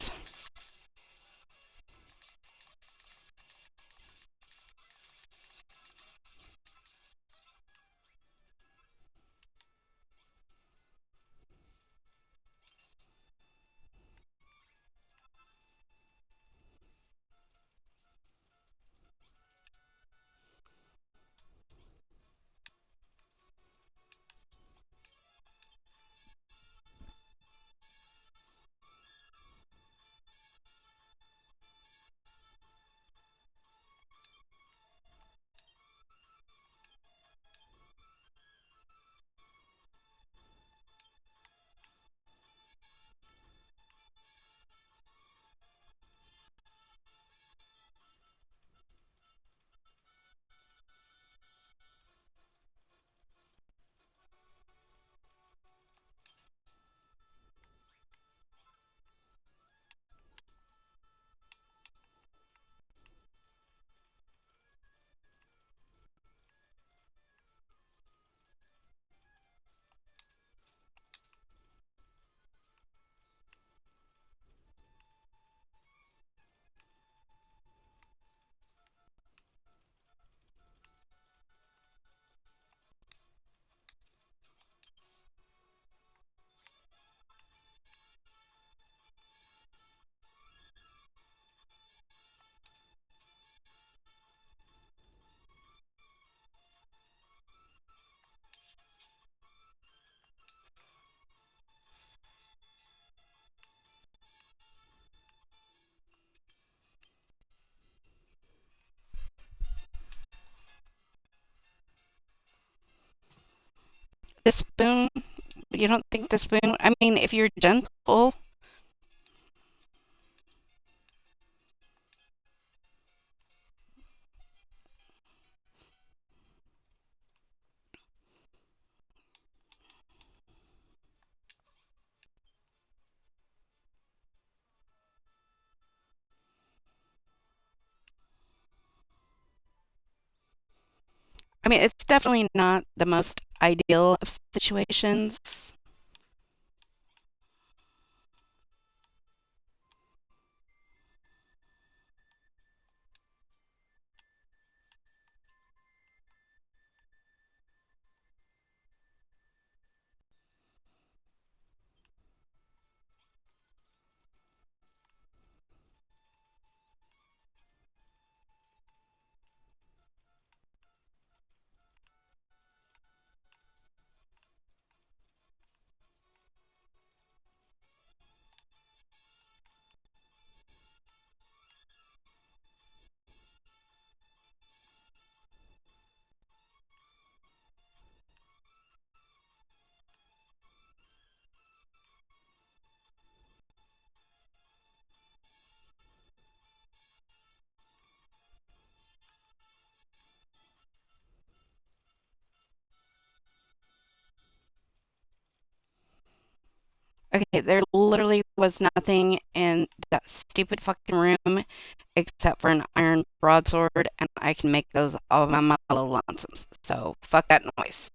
The spoon, you don't think the spoon, I mean, if you're gentle, I mean, it's definitely not the most ideal of situations. Okay, there literally was nothing in that stupid fucking room except for an iron broadsword, and I can make those all by my little lonesomes. So fuck that noise.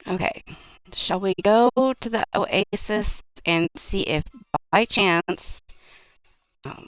Okay, shall we go to the oasis and see if by chance, um,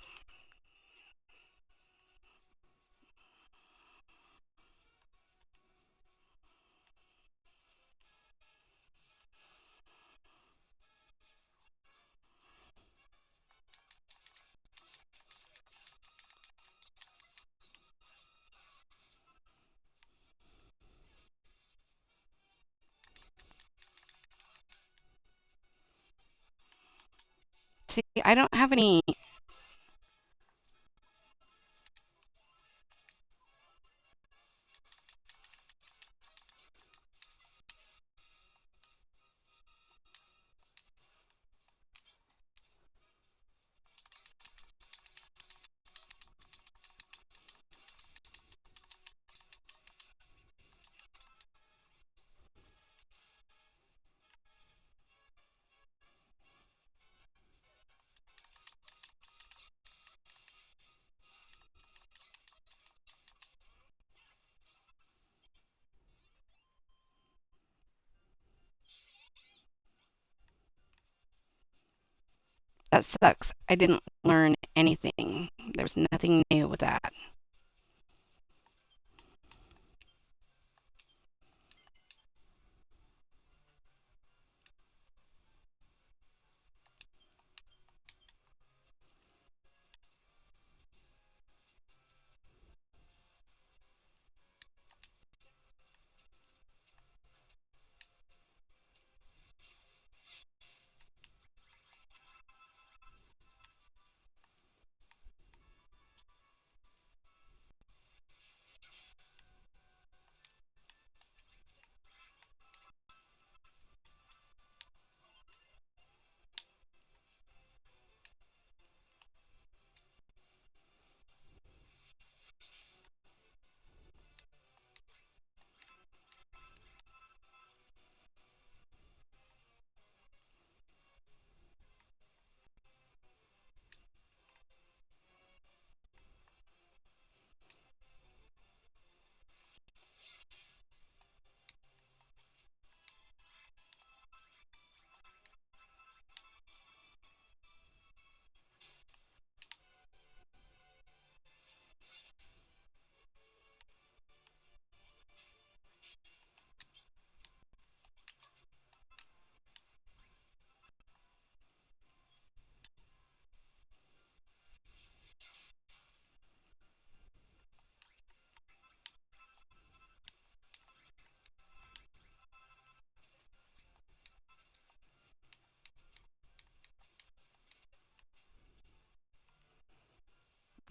See, I don't have any. That sucks. I didn't learn anything. There's nothing new with that.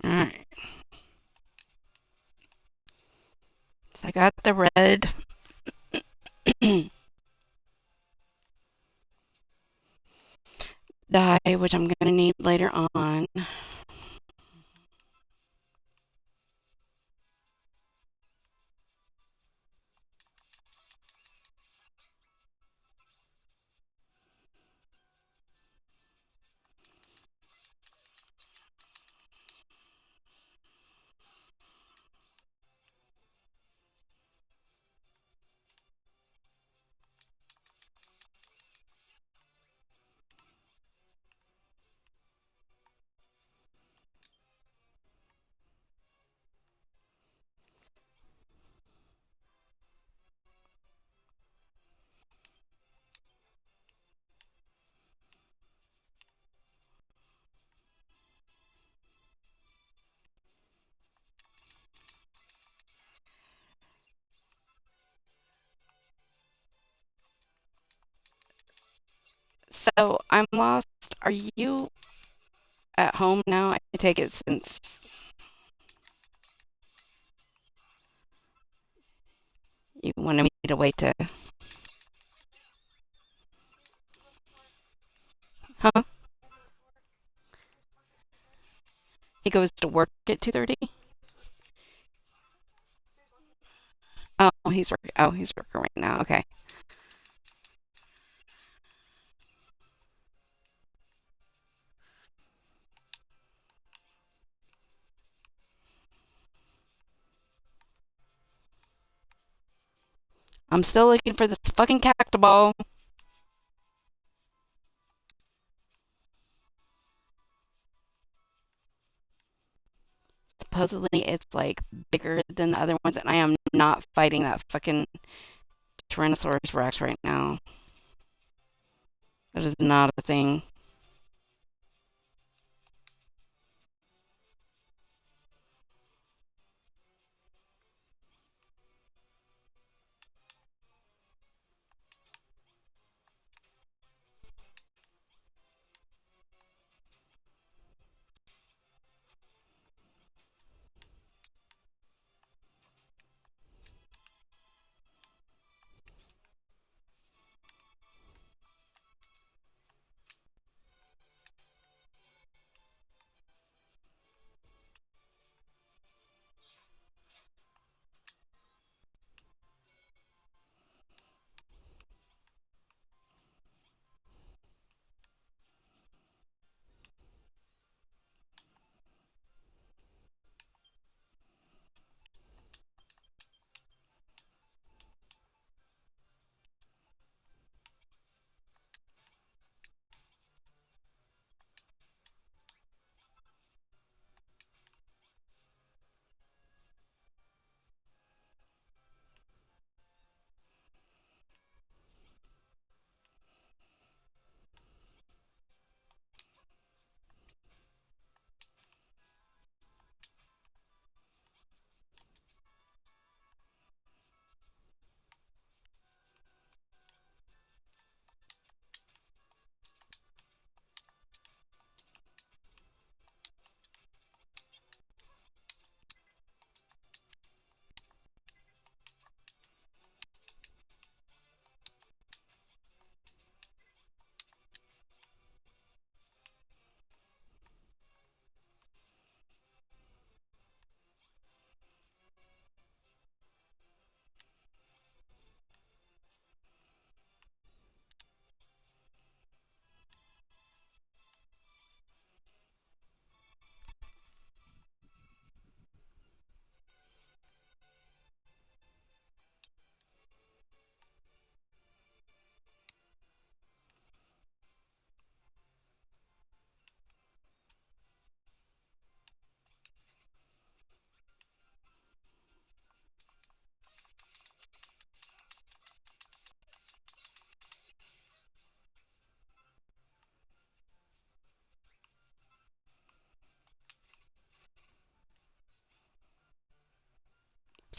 All right. So I got the red dye, which I'm going to need later on. So I'm lost. Are you at home now? I take it since you wanted me to wait to. Huh? He goes to work at 2:30. Oh, he's working. Oh, he's working right now. Okay. I'm still looking for this fucking cactus ball. Supposedly it's like bigger than the other ones, and I am not fighting that fucking Tyrannosaurus Rex right now. That is not a thing.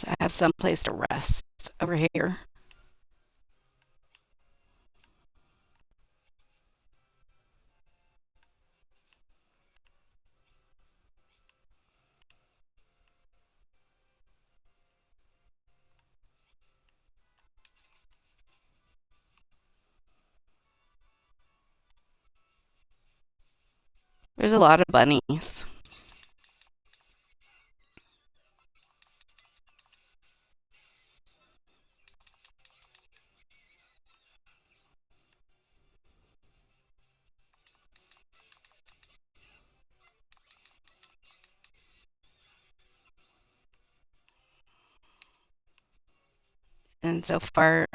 to have some place to rest over here. There's a lot of bunnies. And so far,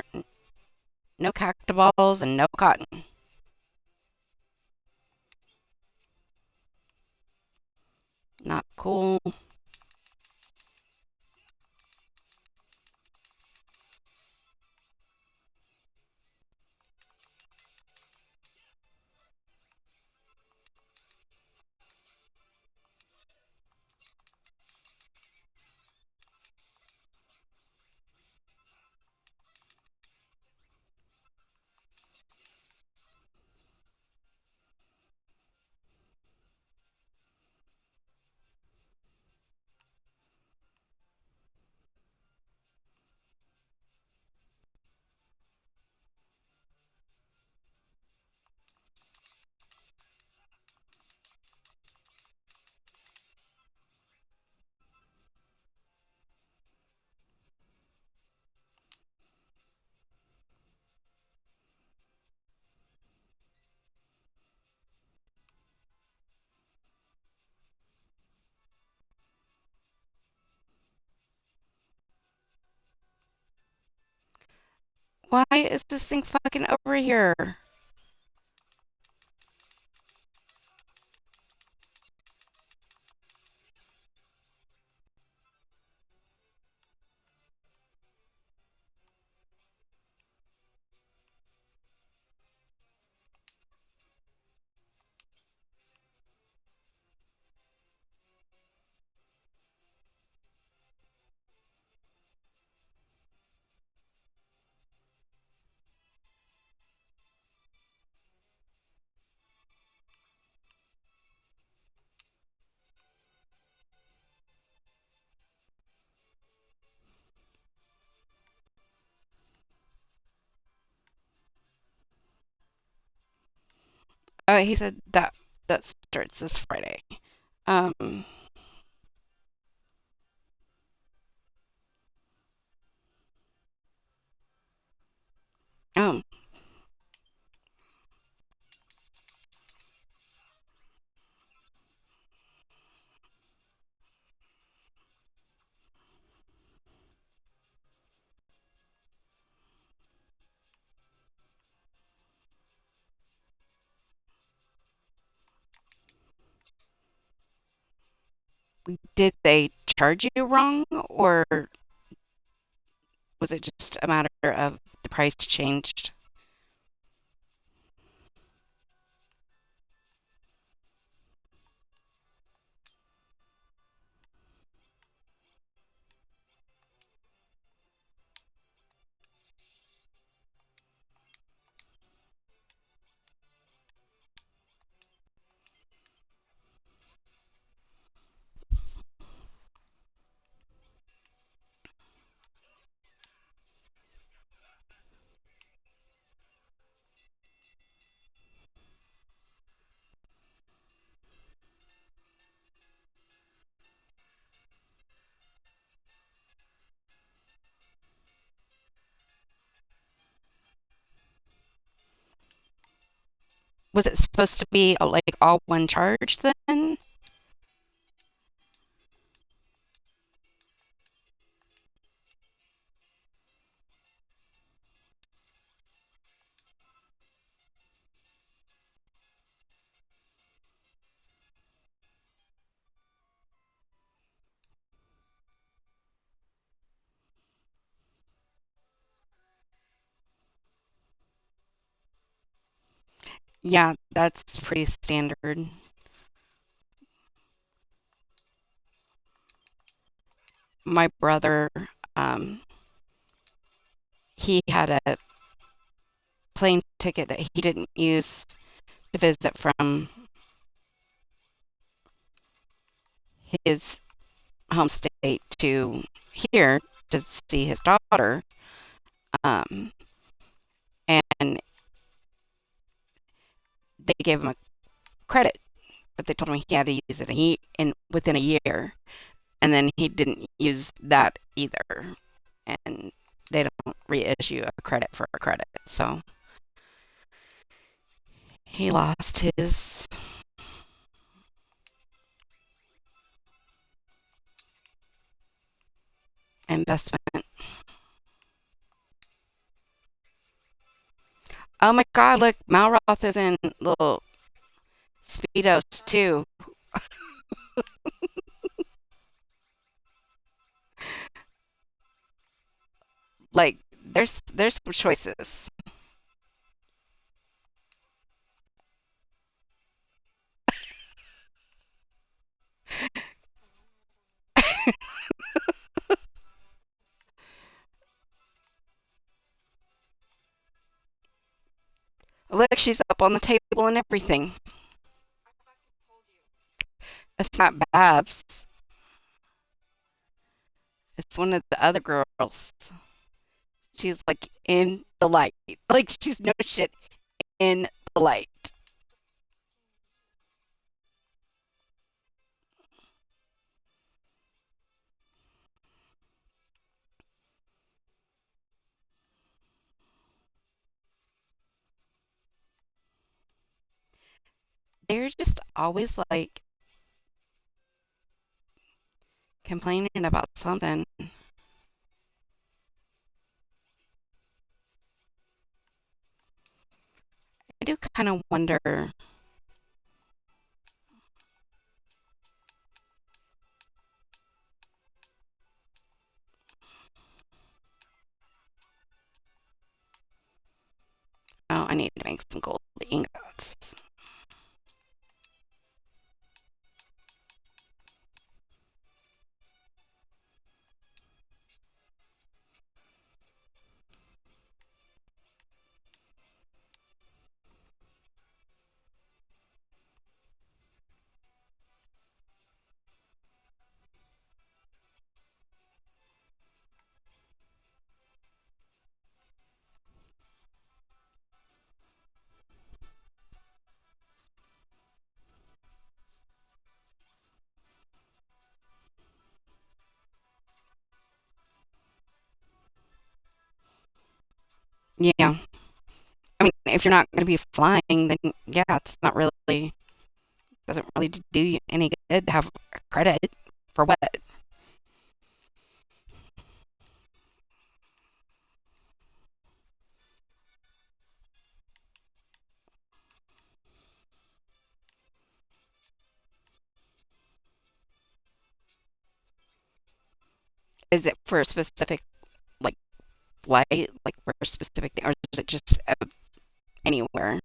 no cacti balls and no cotton. Not cool. Why is this thing fucking over here? Oh, he said that starts this Friday. Um, oh, did they charge you wrong, or was it just a matter of the price changed? Was it supposed to be like all one charge then? Yeah, that's pretty standard. My brother Um, he had a plane ticket that he didn't use to visit from his home state to here to see his daughter. Um, and they gave him a credit, but they told him he had to use it in within a year, and then he didn't use that either, and they don't reissue a credit for a credit, so he lost his investment. Oh my God! Look, Malroth is in little speedos too. Like, there's some choices. Look, she's up on the table and everything. I fucking told you. That's not Babs. It's one of the other girls. She's like in the light. Like she's no shit in the light. They're just always like complaining about something. I do kind of wonder. Oh, I need to make some gold ingots. Yeah. I mean, if you're not going to be flying, then yeah, it's not really, doesn't really do you any good to have a credit for what? Is it for a specific, like, flight, like for a specific thing, or is it just anywhere?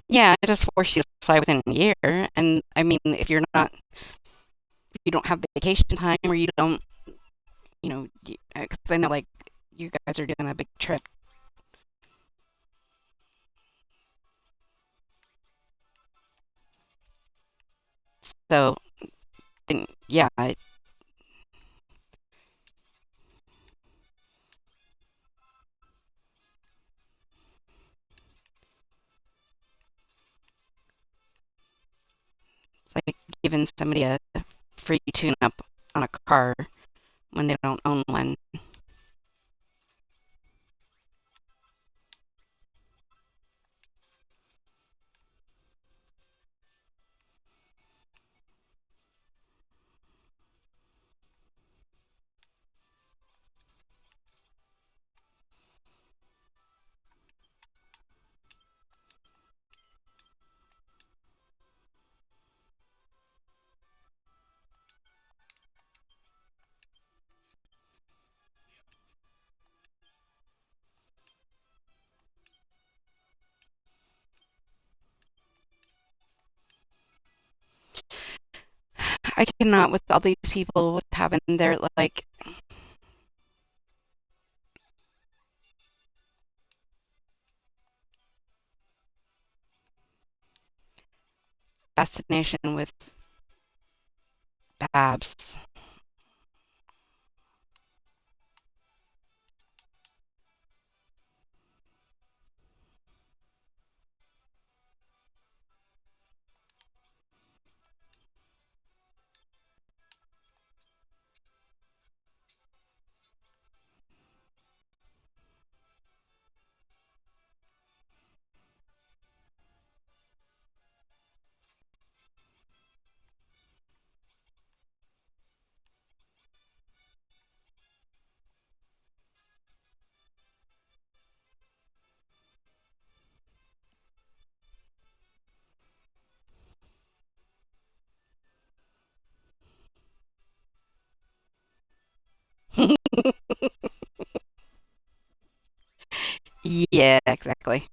Yeah, it just forced you to fly within a year. And I mean, if you don't have vacation time or you don't, because I know like you guys are doing a big trip. So, then, yeah, it's like giving somebody a free tune up on a car when they don't own one. I cannot with all these people with having their like fascination with Babs. Yeah, exactly.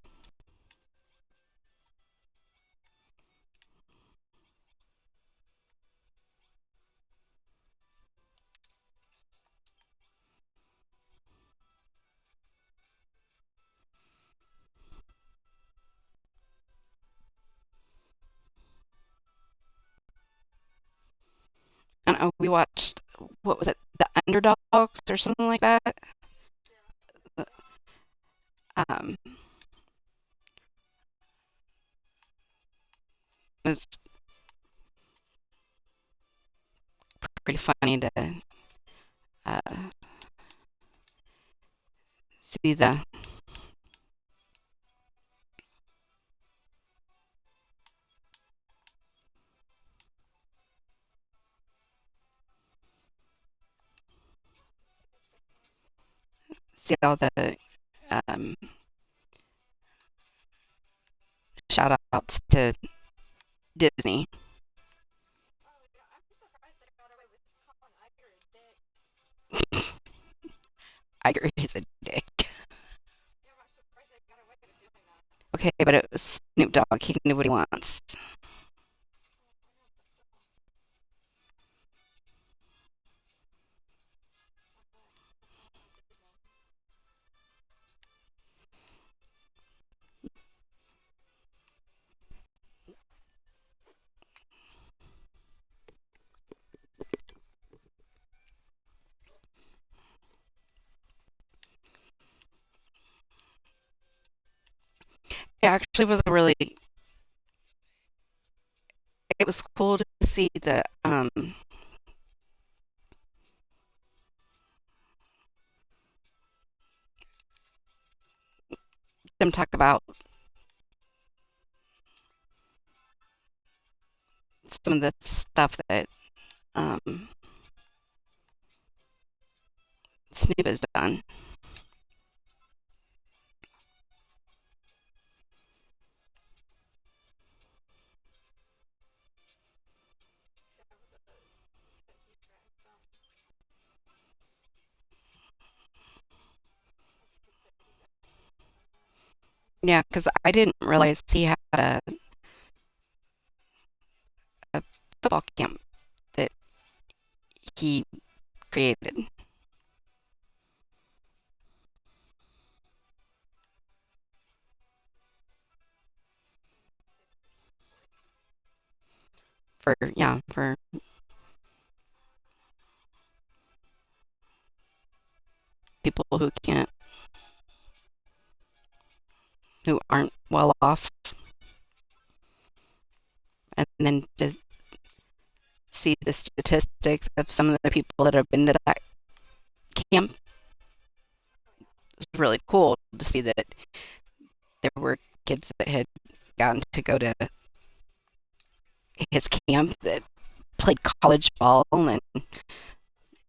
I don't know, we watched, what was it, The Underdogs or something like that. It was pretty funny to uh, see all the um, shout outs to Disney. Oh yeah, I'm surprised they got away with calling Iger a dick. I agree, he's a dick. Yeah, I'm surprised they got away with doing that. Okay, but it was Snoop Dogg. He can do what he wants. Oh, I know, but still. That's coming from Disney. It actually was a really, it was cool to see them talk about some of the stuff that um, Snoop has done. Yeah, with the that he dragged Yeah, because I didn't realize he had a football camp that he created for, yeah, for people who can't, who aren't well off. And then to see the statistics of some of the people that have been to that camp is really cool to see that there were kids that had gotten to go to his camp that played college ball and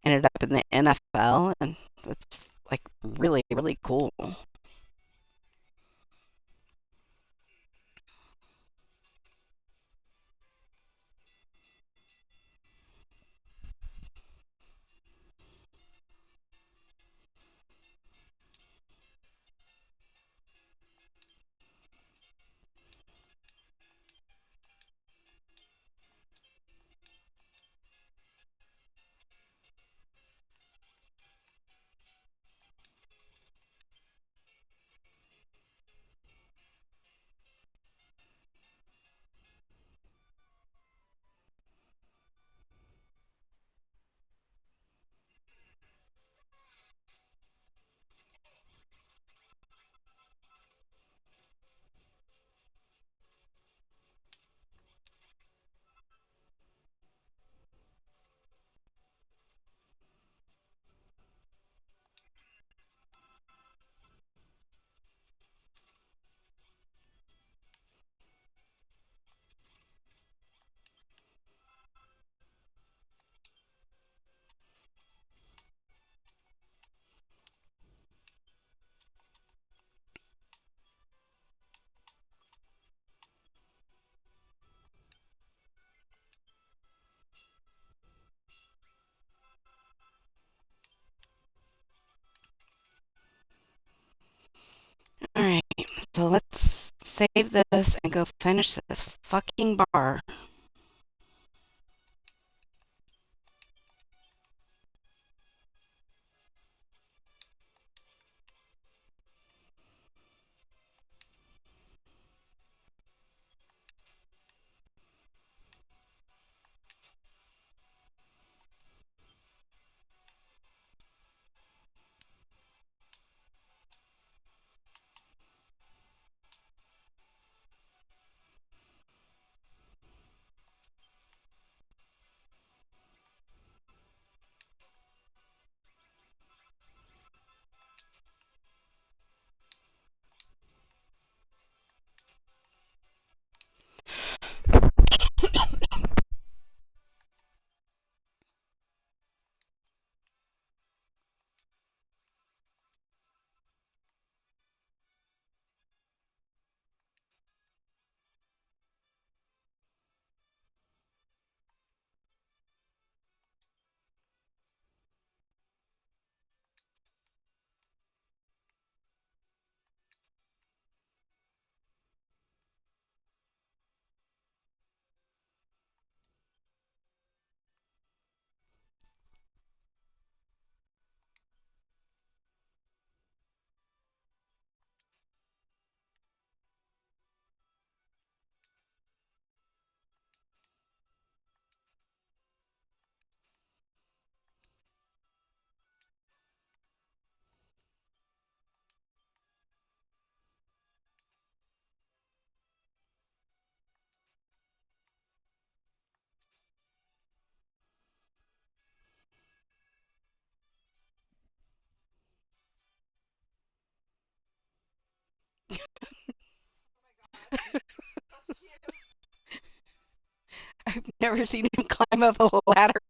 ended up in the NFL. And that's like really, really cool. All right, so let's save this and go finish this fucking bar. I've never seen him climb up a ladder.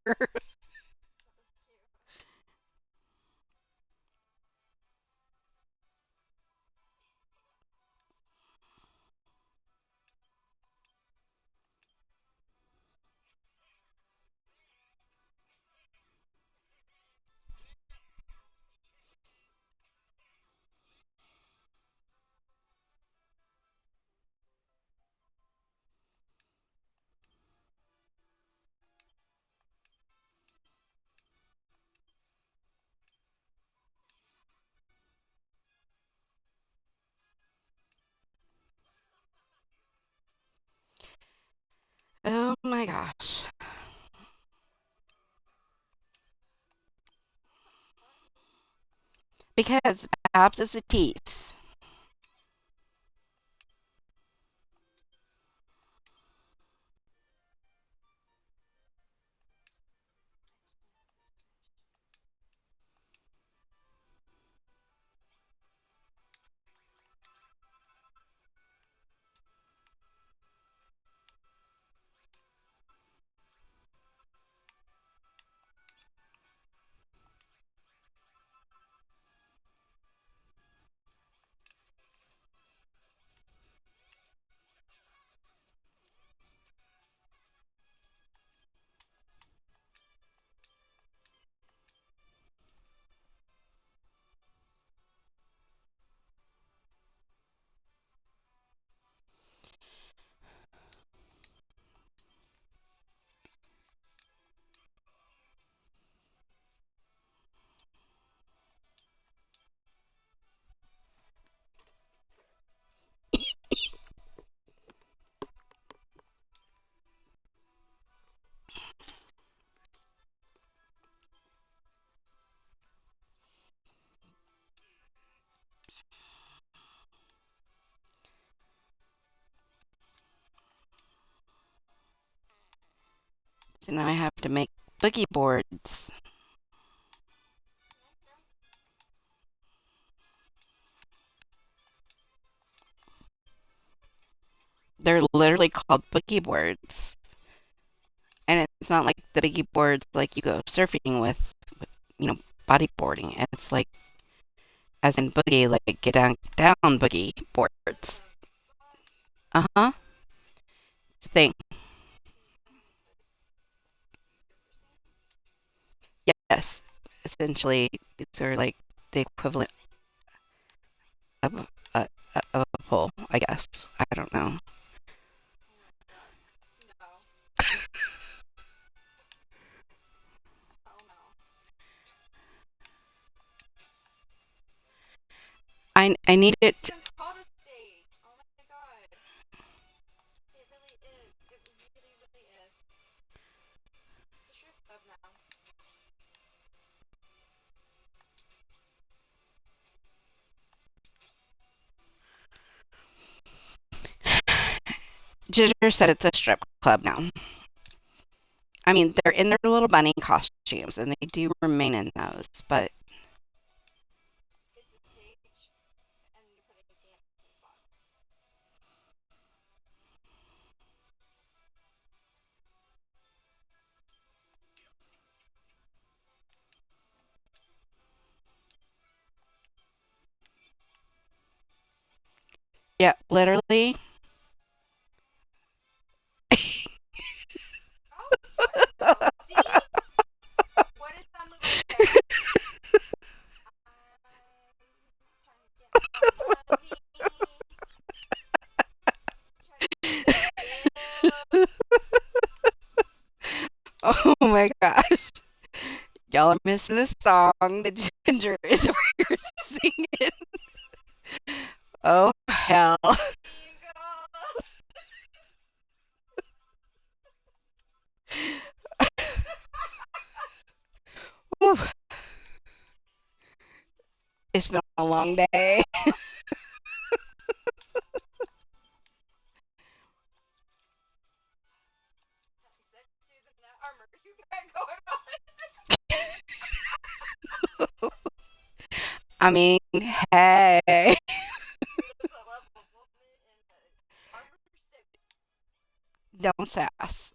Oh my gosh. Because Babs is a tease. So now I have to make boogie boards. They're literally called boogie boards. And it's not like the boogie boards like you go surfing with you know, bodyboarding. And it's like, as in boogie, like get down, down boogie boards. Uh huh. Thing. Yes. Essentially, these are like the equivalent of of a pole, I guess. I don't know. No. Hell no. I need It's it. even called a stage. Oh my god. It really is. It really, really is. It's a strip club now. Jitter said it's a strip club now. I mean, they're in their little bunny costumes, and they do remain in those. But It's a stage, and you're putting dancing spots. yeah, literally. Oh, oh, see? What is that move right there? I'm trying to get my money. Trying to pay the bills. Oh my gosh. Y'all are missing the song that Ginger is over here singing. Oh, hell. Mean girls. Whew. It's been a long day. Send to the armor you got going on. I mean, hey. That's a level of woman in the armor suit. Don't sass.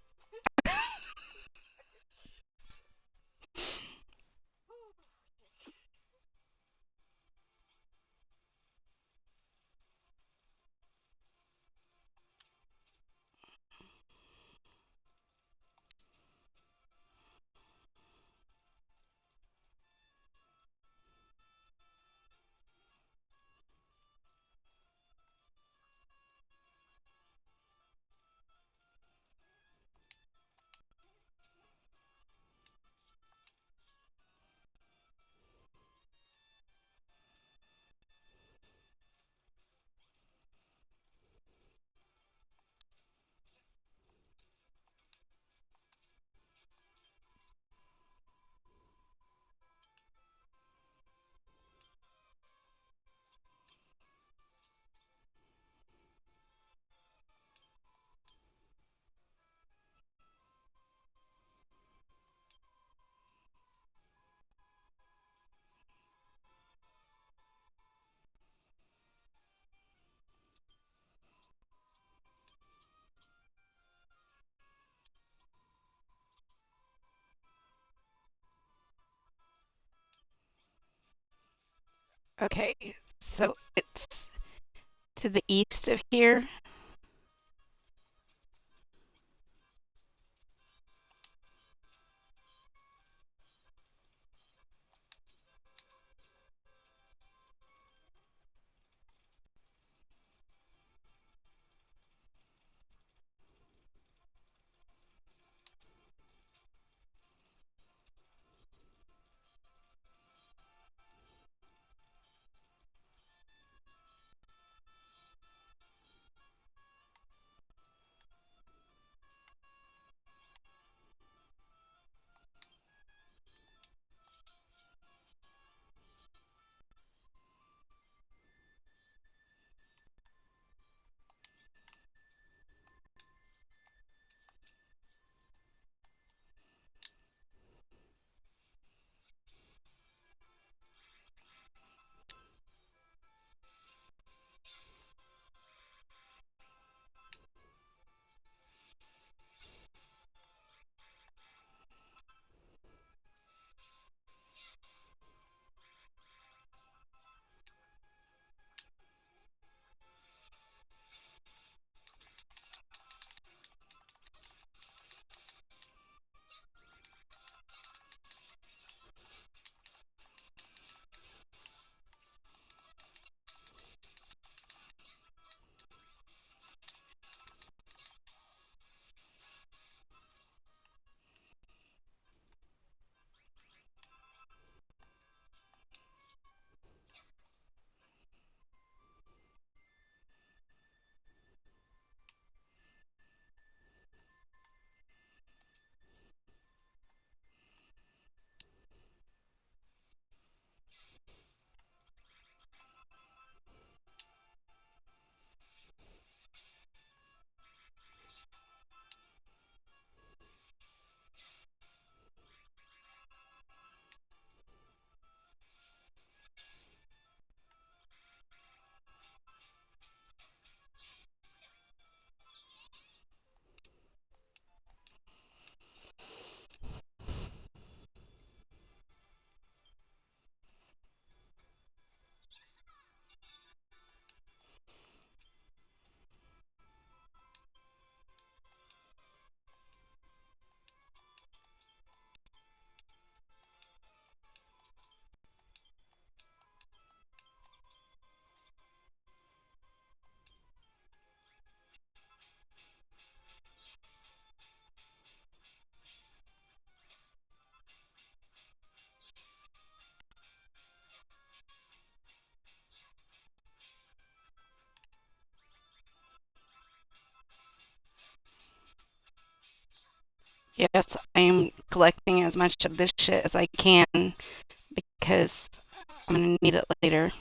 Okay, so it's to the east of here. Yes, I am collecting as much of this shit as I can because I'm gonna need it later.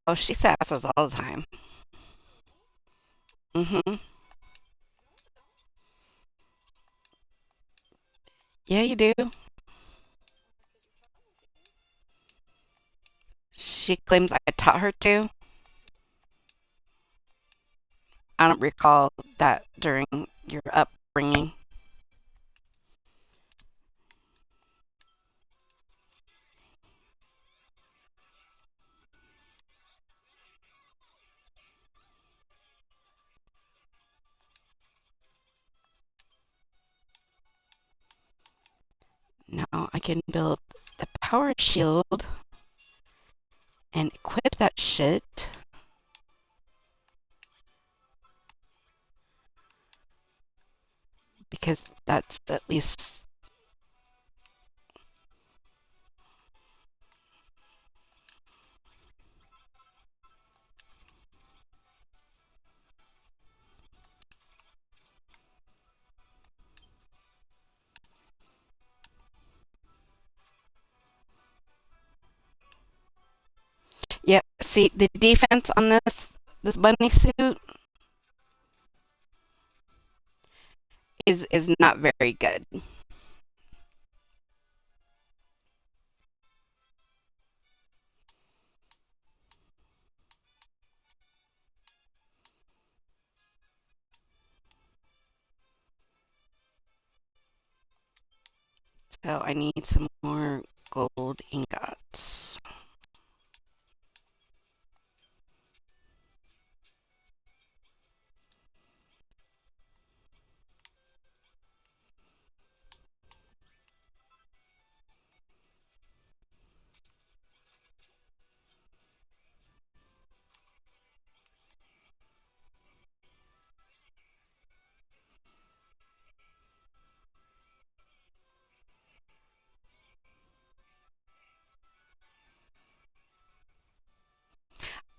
Oh, she sasses all the time. Hmm. Yeah, you do. She claims I taught her to. I don't recall that during your upbringing. Now I can build the power shield and equip that shit because that's at least. Yeah, see the defense on this bunny suit is not very good. So I need some more gold ingots.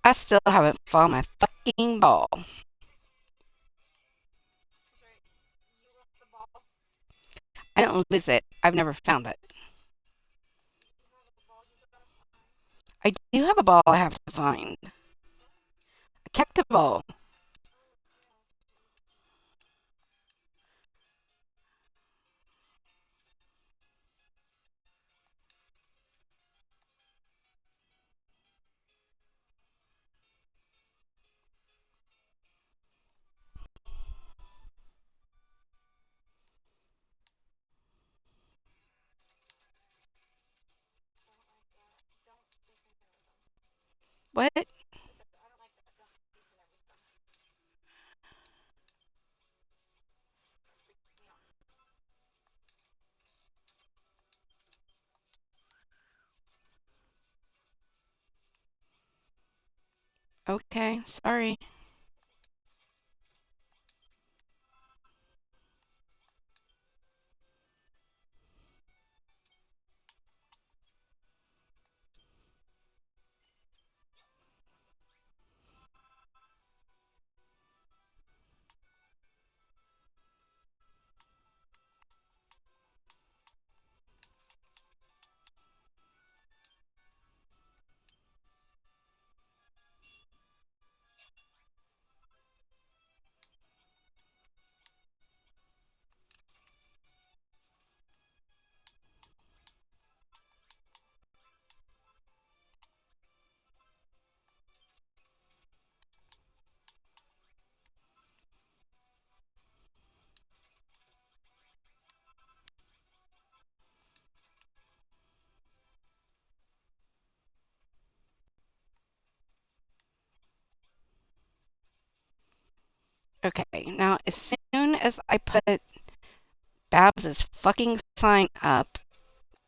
I still haven't found my fucking ball. Sorry, you lost the ball. I don't lose it. I've never found it. You have a ball you gotta find. I do have a ball I have to find. A cactus ball. Oh, yeah. I don't like that. Don't sleep in there with them. What? I said, I don't like that. Don't sleep in there with them. That freaks me out. Okay, sorry. Okay, now as soon as I put Babs's fucking sign up,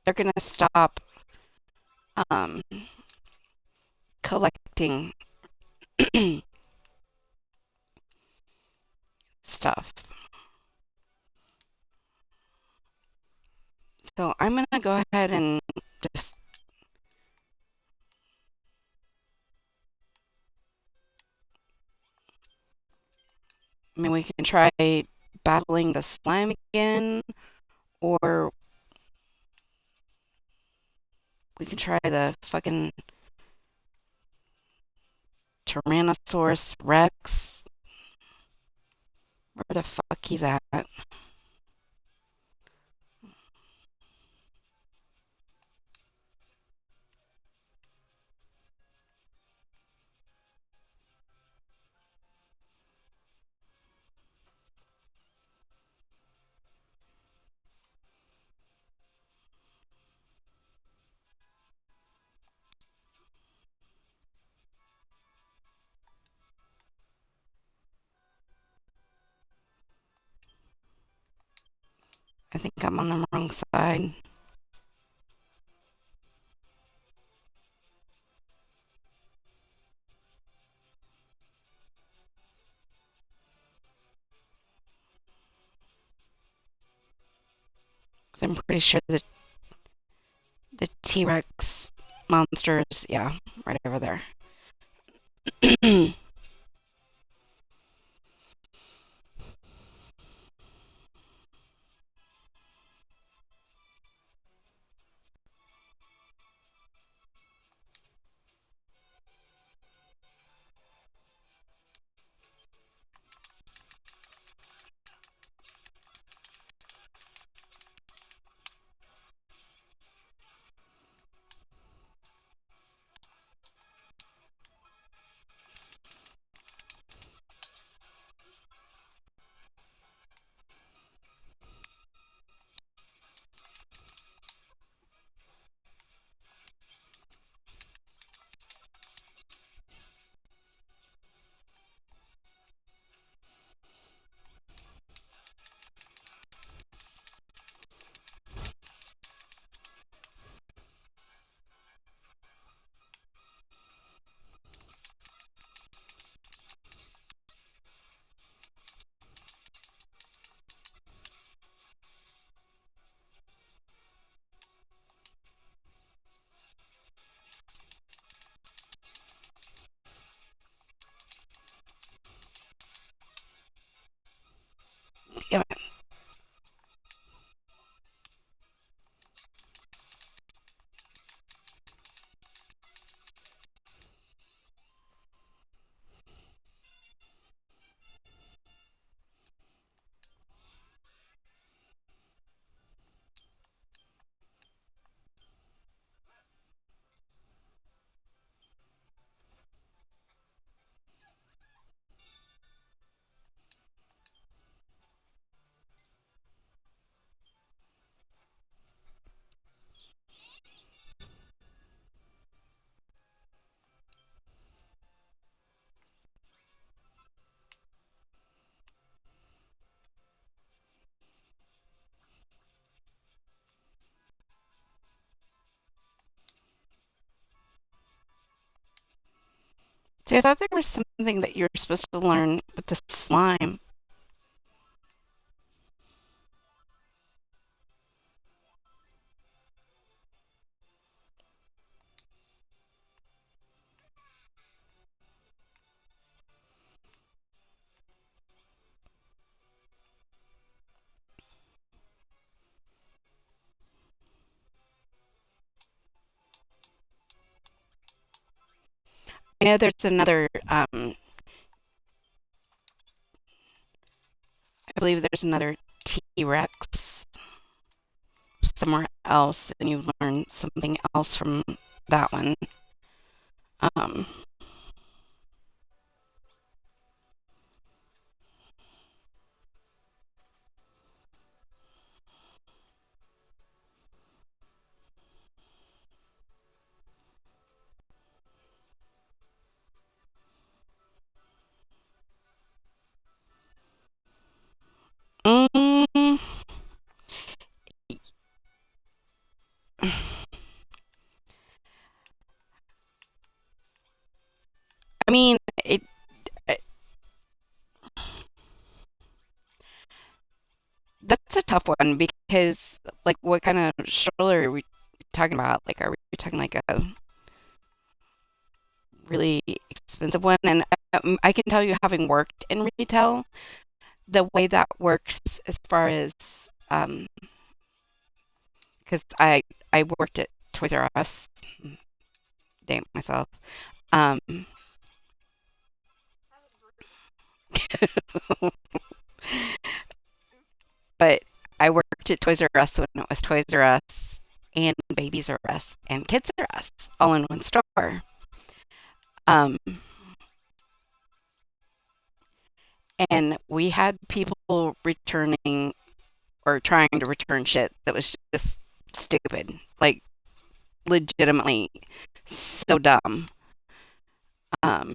they're gonna stop um collecting stuff. So I'm gonna go ahead and just. I mean, we can try battling the slime again, or We can try the fucking Tyrannosaurus Rex. Where the fuck he's at? I think I'm on the wrong side. 'Cause I'm pretty sure the T Rex monsters, yeah, right over there. Yeah, see, I thought there was something that you were supposed to learn with the slime. I know there's another, I believe there's another T Rex somewhere else, and you learn something else from that one. Um, mm, I mean, it, that's a tough one because, like, what kind of stroller are we talking about? Like, are we talking like a really expensive one? And I can tell you, having worked in retail, the way that works as far as, because I worked at Toys R Us. Date myself. Um, That was rude. but I worked at Toys R Us when it was Toys R Us and Babies R Us and Kids R Us all in one store. Um, and we had people returning or trying to return shit that was just stupid, like legitimately so dumb. Um,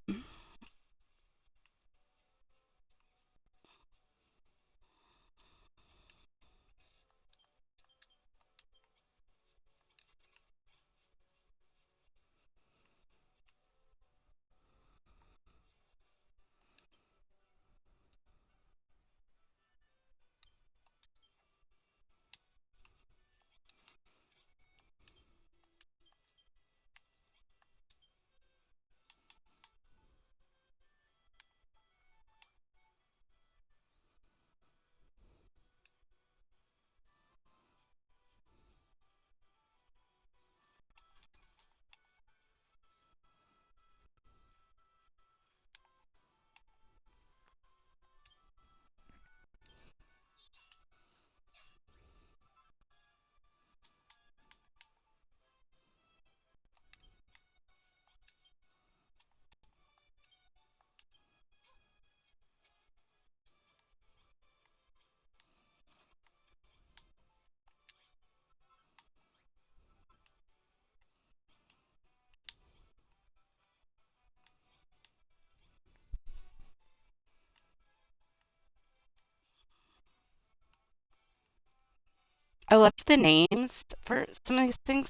I left the names for some of these things.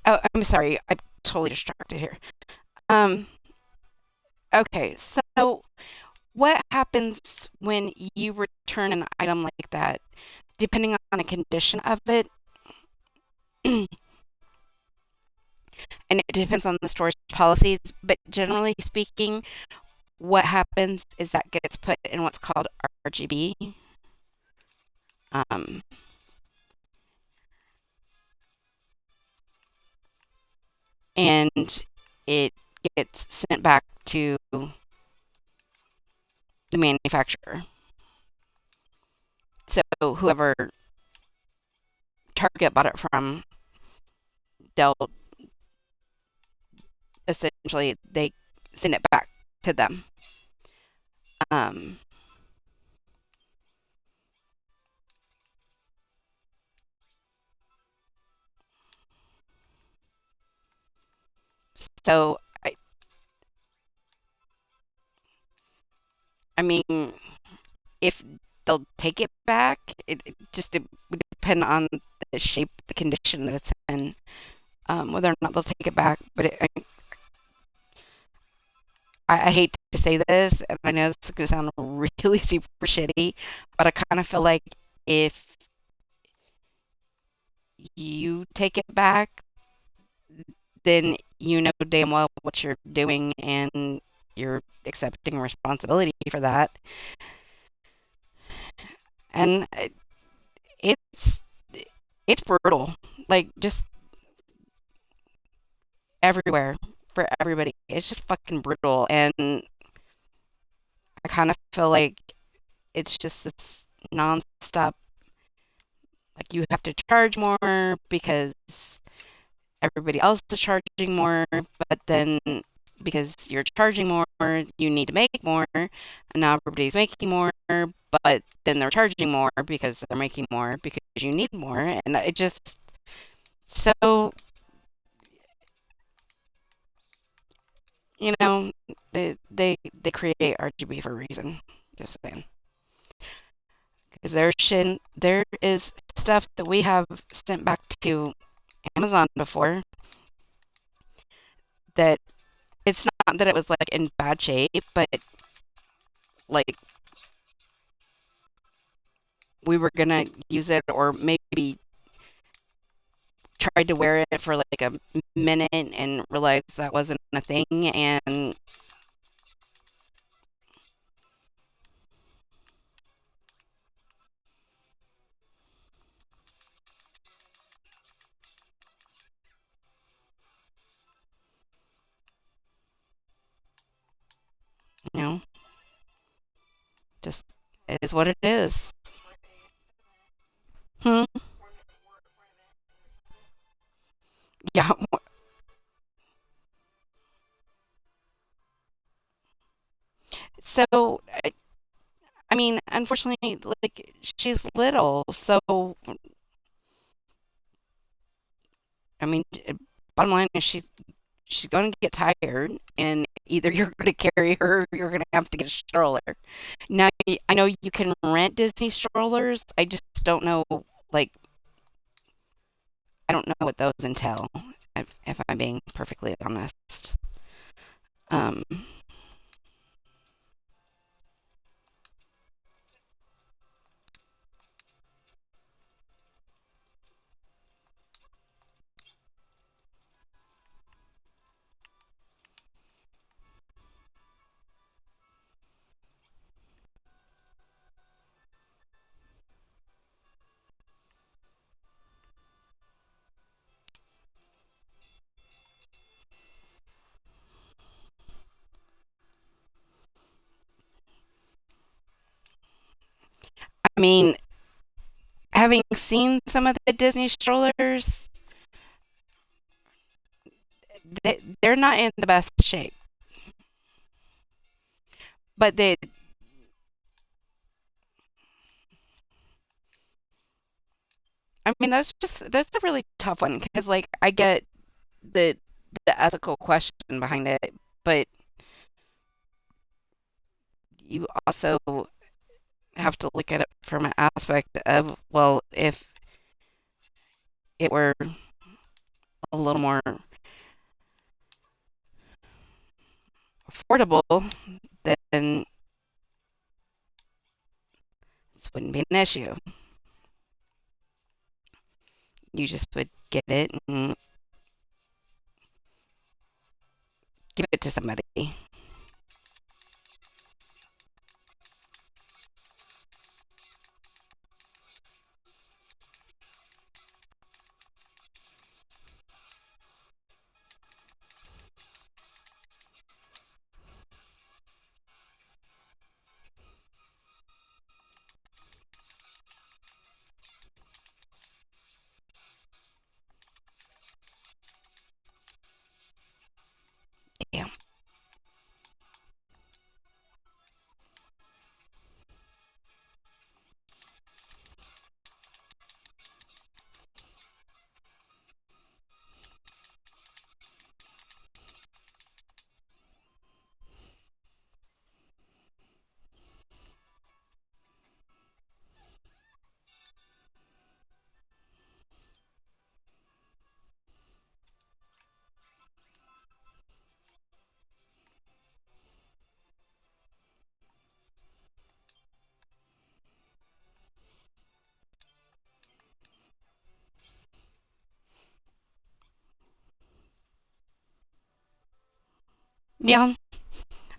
Oh, I'm sorry, I'm totally distracted here. Um, okay, so what happens when you return an item like that? Depending on the condition of it, and it depends on the store's policies, but generally speaking, what happens is that gets put in what's called RGB. Um, and it gets sent back to the manufacturer. So whoever Target bought it from, they'll essentially they send it back to them. Um, so I mean, if they'll take it back, it just it would depend on the shape, the condition that it's in, whether or not they'll take it back. But I hate to say this, and I know this is going to sound really super shitty, but I kind of feel like if you take it back, then you know damn well what you're doing and you're accepting responsibility for that. And it's it's brutal, like just everywhere for everybody. It's just fucking brutal, and I kind of feel like it's just this nonstop. Like you have to charge more because everybody else is charging more, but then because you're charging more, you need to make more, and now everybody's making more, but then they're charging more because they're making more because you need more, and it just so you know they create RGB for a reason. Just saying, because there is stuff that we have sent back to Amazon before that it's not that it was like in bad shape, but like we were gonna use it or maybe tried to wear it for like a minute and realized that wasn't a thing and You know, just it is what it is. Hmm. Yeah. So, I mean, unfortunately, like she's little, so I mean, bottom line is she's going to get tired, and either you're going to carry her, or you're going to have to get a stroller. Now, I know you can rent Disney strollers. I just don't know, like, I don't know what those entail, if I'm being perfectly honest. Um, I mean, having seen some of the Disney strollers, they're not in the best shape. But I mean, that's a really tough one because, like, I get the the ethical question behind it, but you also have to look at it from an aspect of, well, if it were a little more affordable, then this wouldn't be an issue. You just would get it and give it to somebody. Yeah. Yeah.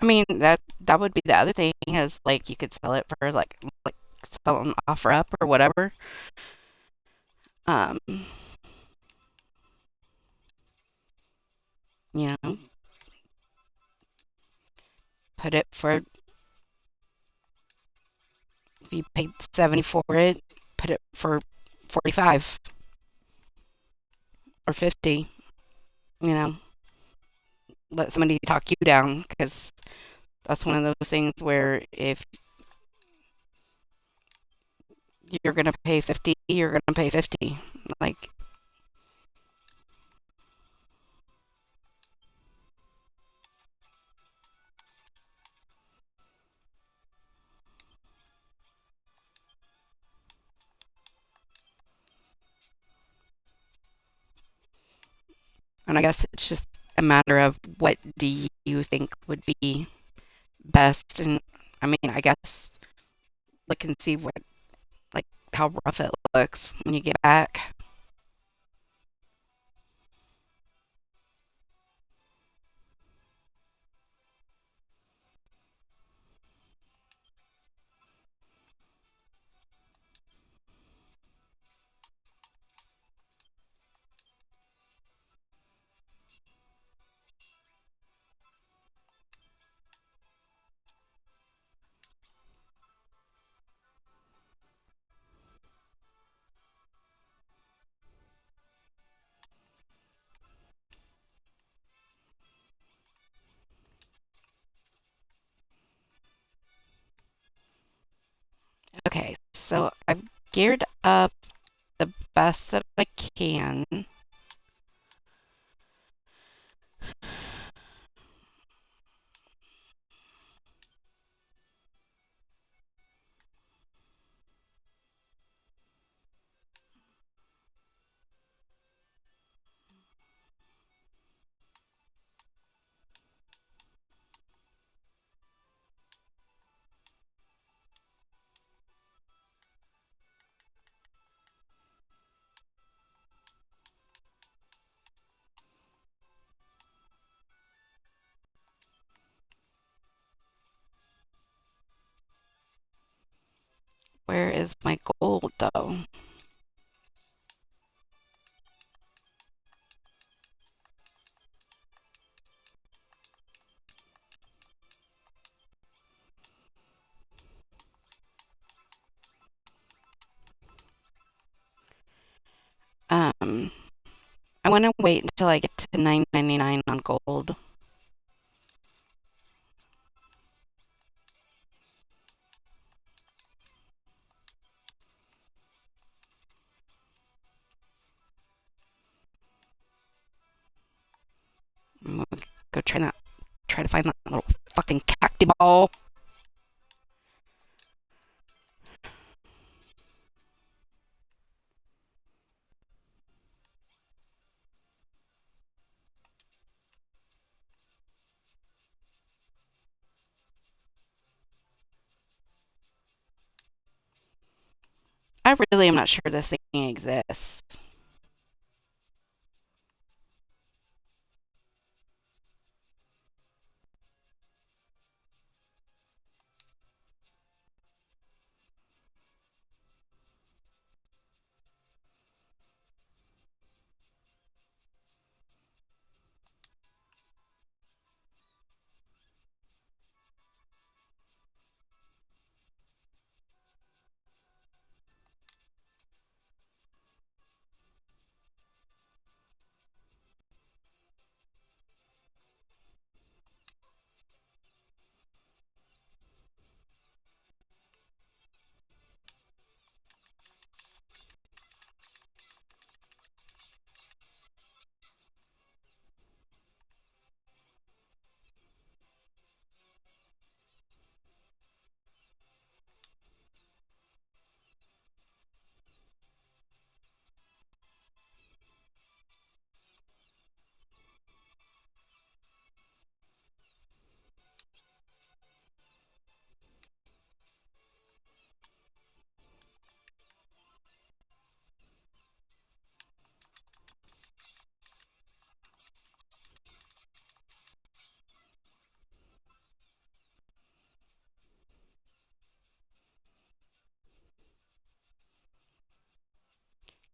I mean, that would be the other thing is like you could sell it for like sell an offer up or whatever. Um, you know, put it for if you paid 70 for it, put it for 45 or 50, you know, let somebody talk you down because that's one of those things where if you're going to pay 50, you're going to pay 50. Like, and I guess it's just a matter of what do you think would be best. And I mean, I guess look and see what, like, how rough it looks when you get back. Okay, so I've geared up the best that I can. Where is my gold though? Um, I want to wait until I get to 9.99 on gold. I'm gonna go try to find that little fucking cacti ball. I really am not sure this thing exists.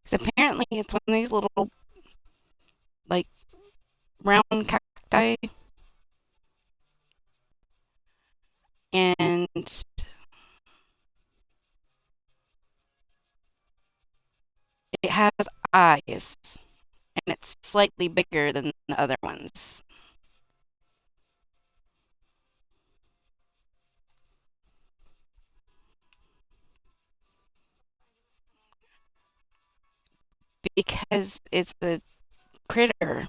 Because apparently it's one of these little, like, round cacti, and it has eyes, and it's slightly bigger than the other ones. Because it's a critter.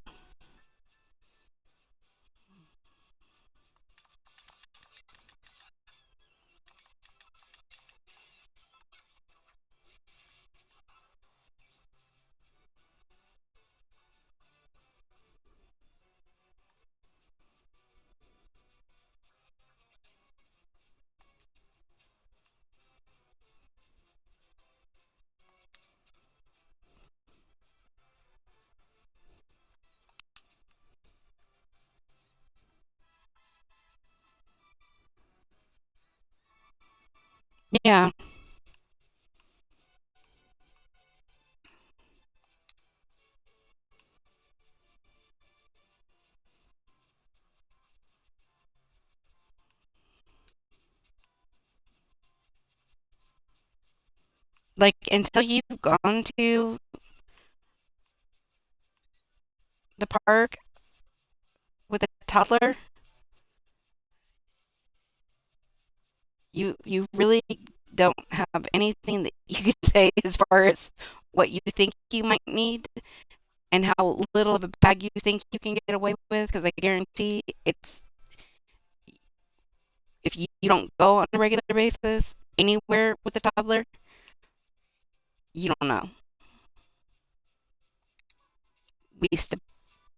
Yeah, like until you've gone to the park with a toddler, you really don't have anything that you can say as far as what you think you might need and how little of a bag you think you can get away with. Because I guarantee it's if you don't go on a regular basis anywhere with a toddler, you don't know. We used to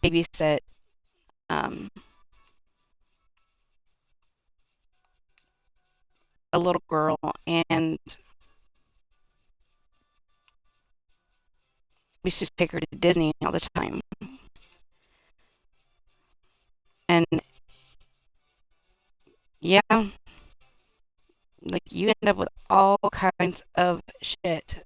babysit um, a little girl, and we used to take her to Disney all the time. And yeah, like you end up with all kinds of shit.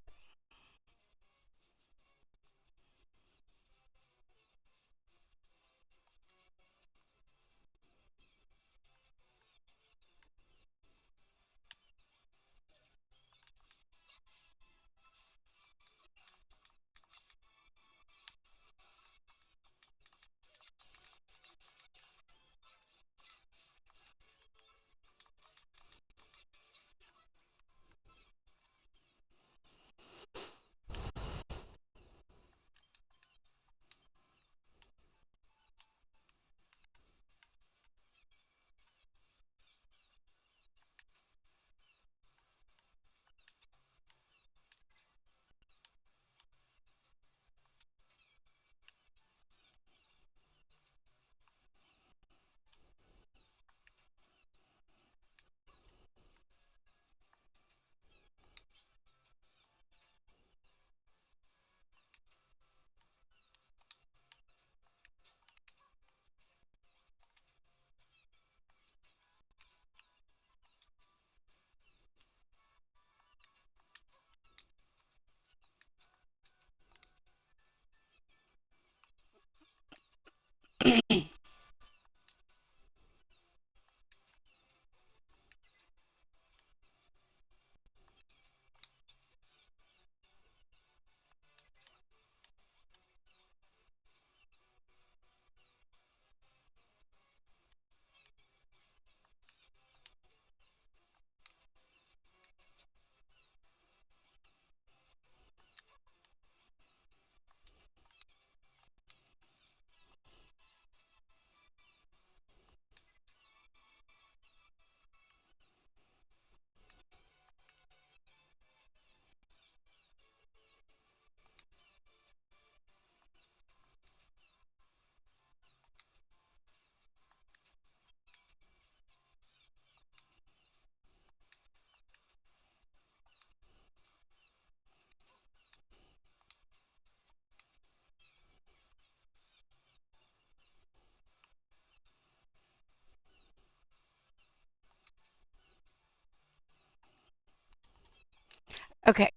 Okay.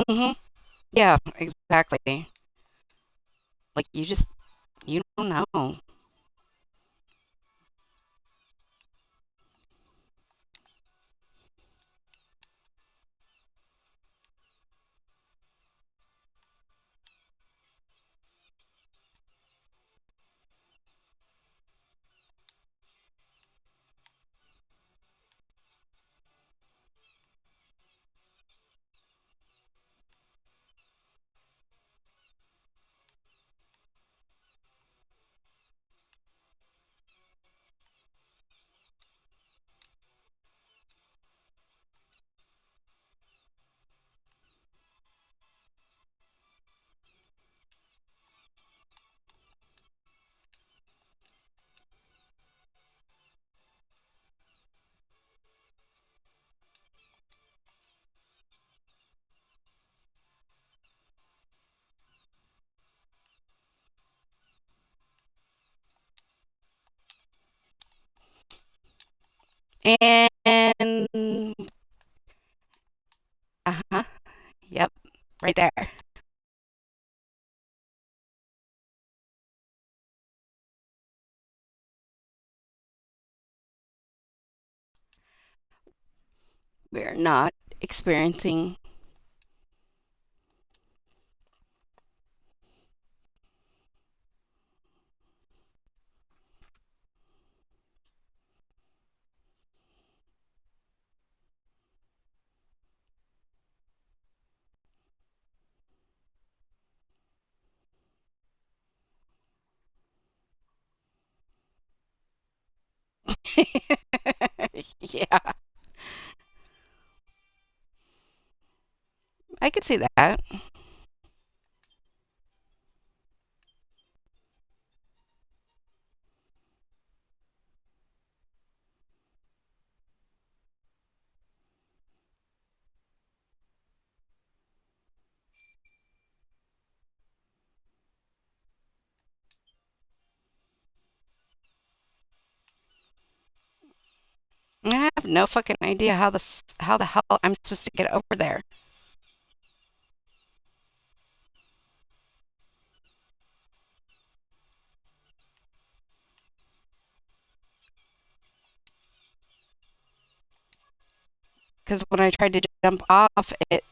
Hmm. Yeah, exactly. Like you don't know. And uh-huh. Yep, right there. We're not experiencing I could see that. I have no fucking idea how the hell I'm supposed to get over there. Because when I tried to jump off, it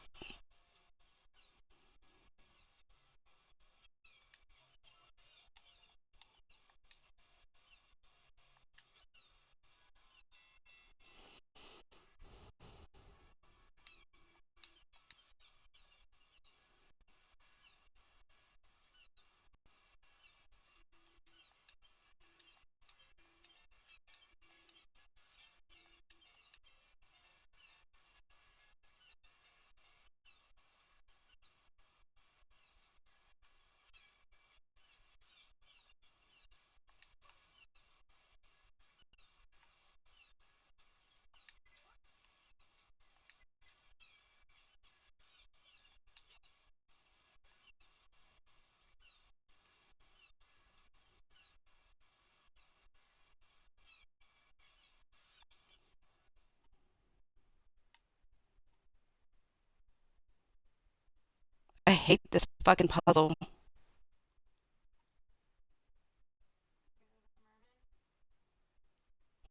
I hate this fucking puzzle.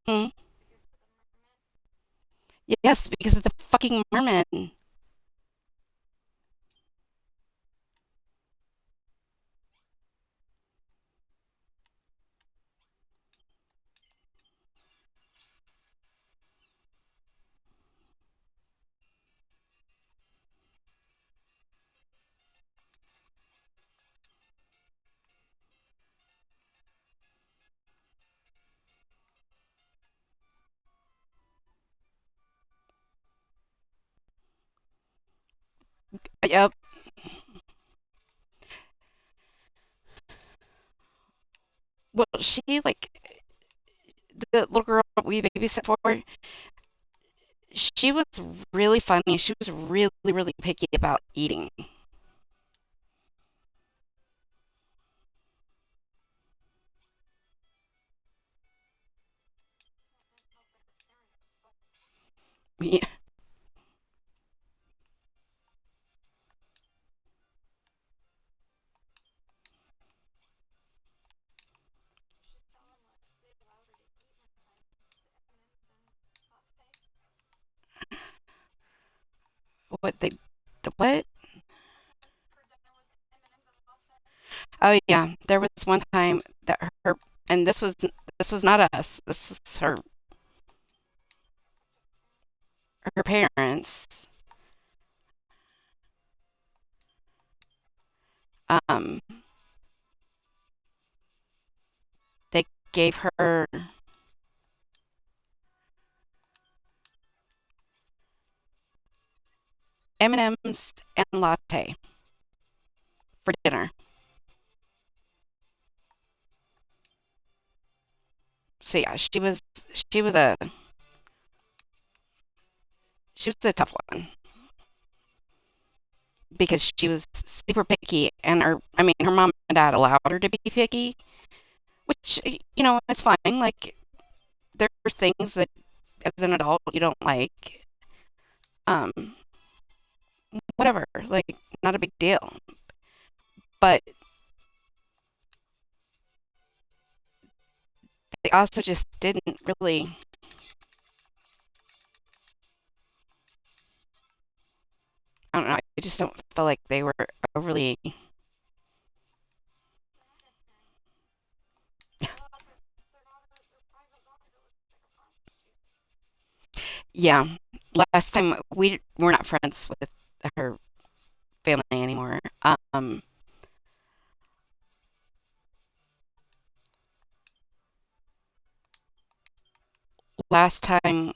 Hmm? Yes, because of the fucking merman. Yep. Well, she like the little girl we babysit for. She was really funny. She was really, really picky about eating. Yeah. What they? The what? Oh yeah. There was one time that her and this was not us. This was her parents. Um, they gave her M&Ms and latte for dinner. So yeah, she was a she was a tough one because she was super picky, and her mom and dad allowed her to be picky, which it's fine. Like there's things that as an adult you don't like, um, whatever, like not a big deal. But they also just didn't really. I don't know. I just don't feel like they were overly. Yeah. Last time we're not friends with her family anymore. Last time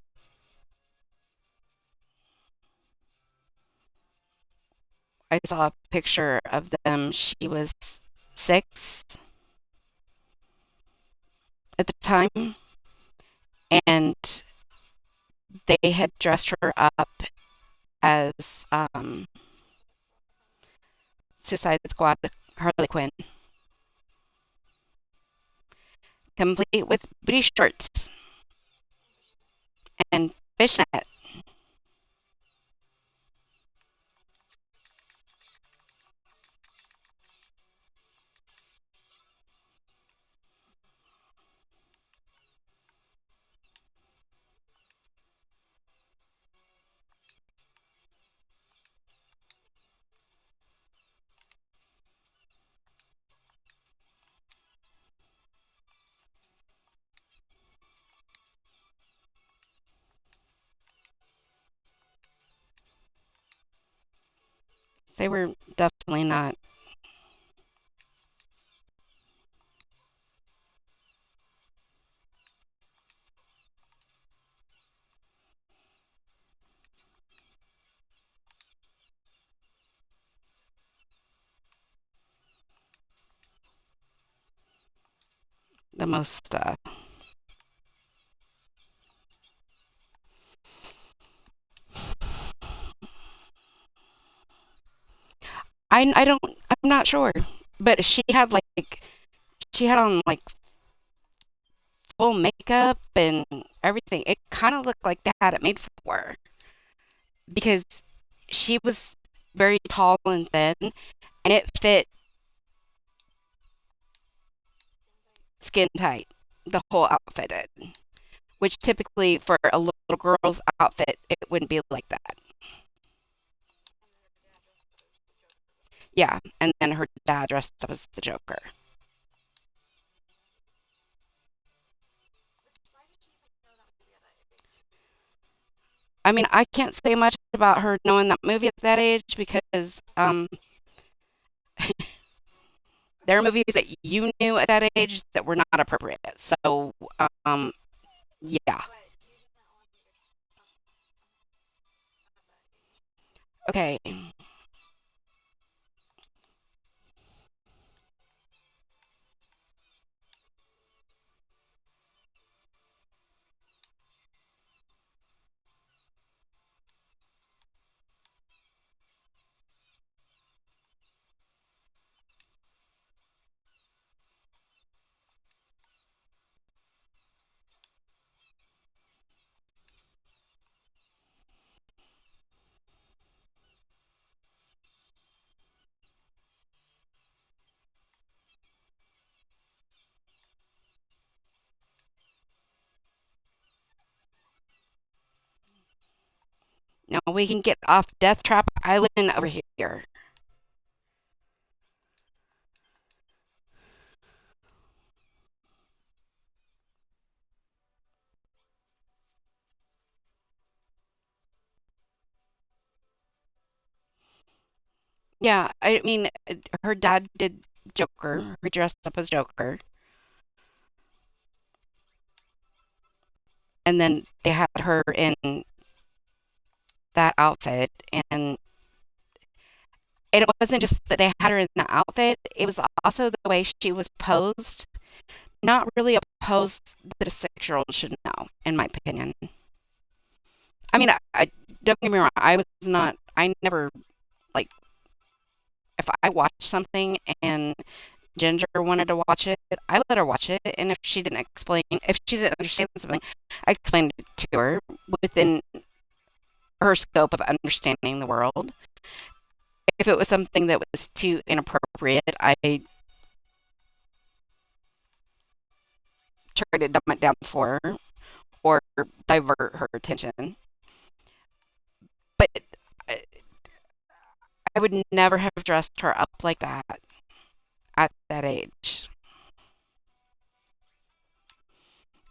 I saw a picture of them. She was 6 at the time, and they had dressed her up as Suicide Squad Harley Quinn, complete with booty shorts and fishnet. They were definitely not the most. I don't. I'm not sure, but she had on like full makeup and everything. It kind of looked like they had it made for her because she was very tall and thin, and it fit skin tight. The whole outfit did, which typically for a little girl's outfit, it wouldn't be like that. Yeah, and then her dad dressed up as the Joker. I mean, I can't say much about her knowing that movie at that age because there are movies that you knew at that age that were not appropriate. So, um, yeah. Okay. Now we can get off Death Trap Island over here. Yeah, I mean, her dad did Joker. He dressed up as Joker, and then they had her in that outfit, and it wasn't just that they had her in the outfit; it was also the way she was posed. Not really a pose that a 6-year-old should know, in my opinion. I mean, I don't get me wrong. I was not. I never like if I watched something and Ginger wanted to watch it, I let her watch it. And if she didn't understand something, I explained it to her within her scope of understanding the world. If it was something that was too inappropriate, I tried to dumb it down for her or divert her attention. But I I would never have dressed her up like that at that age.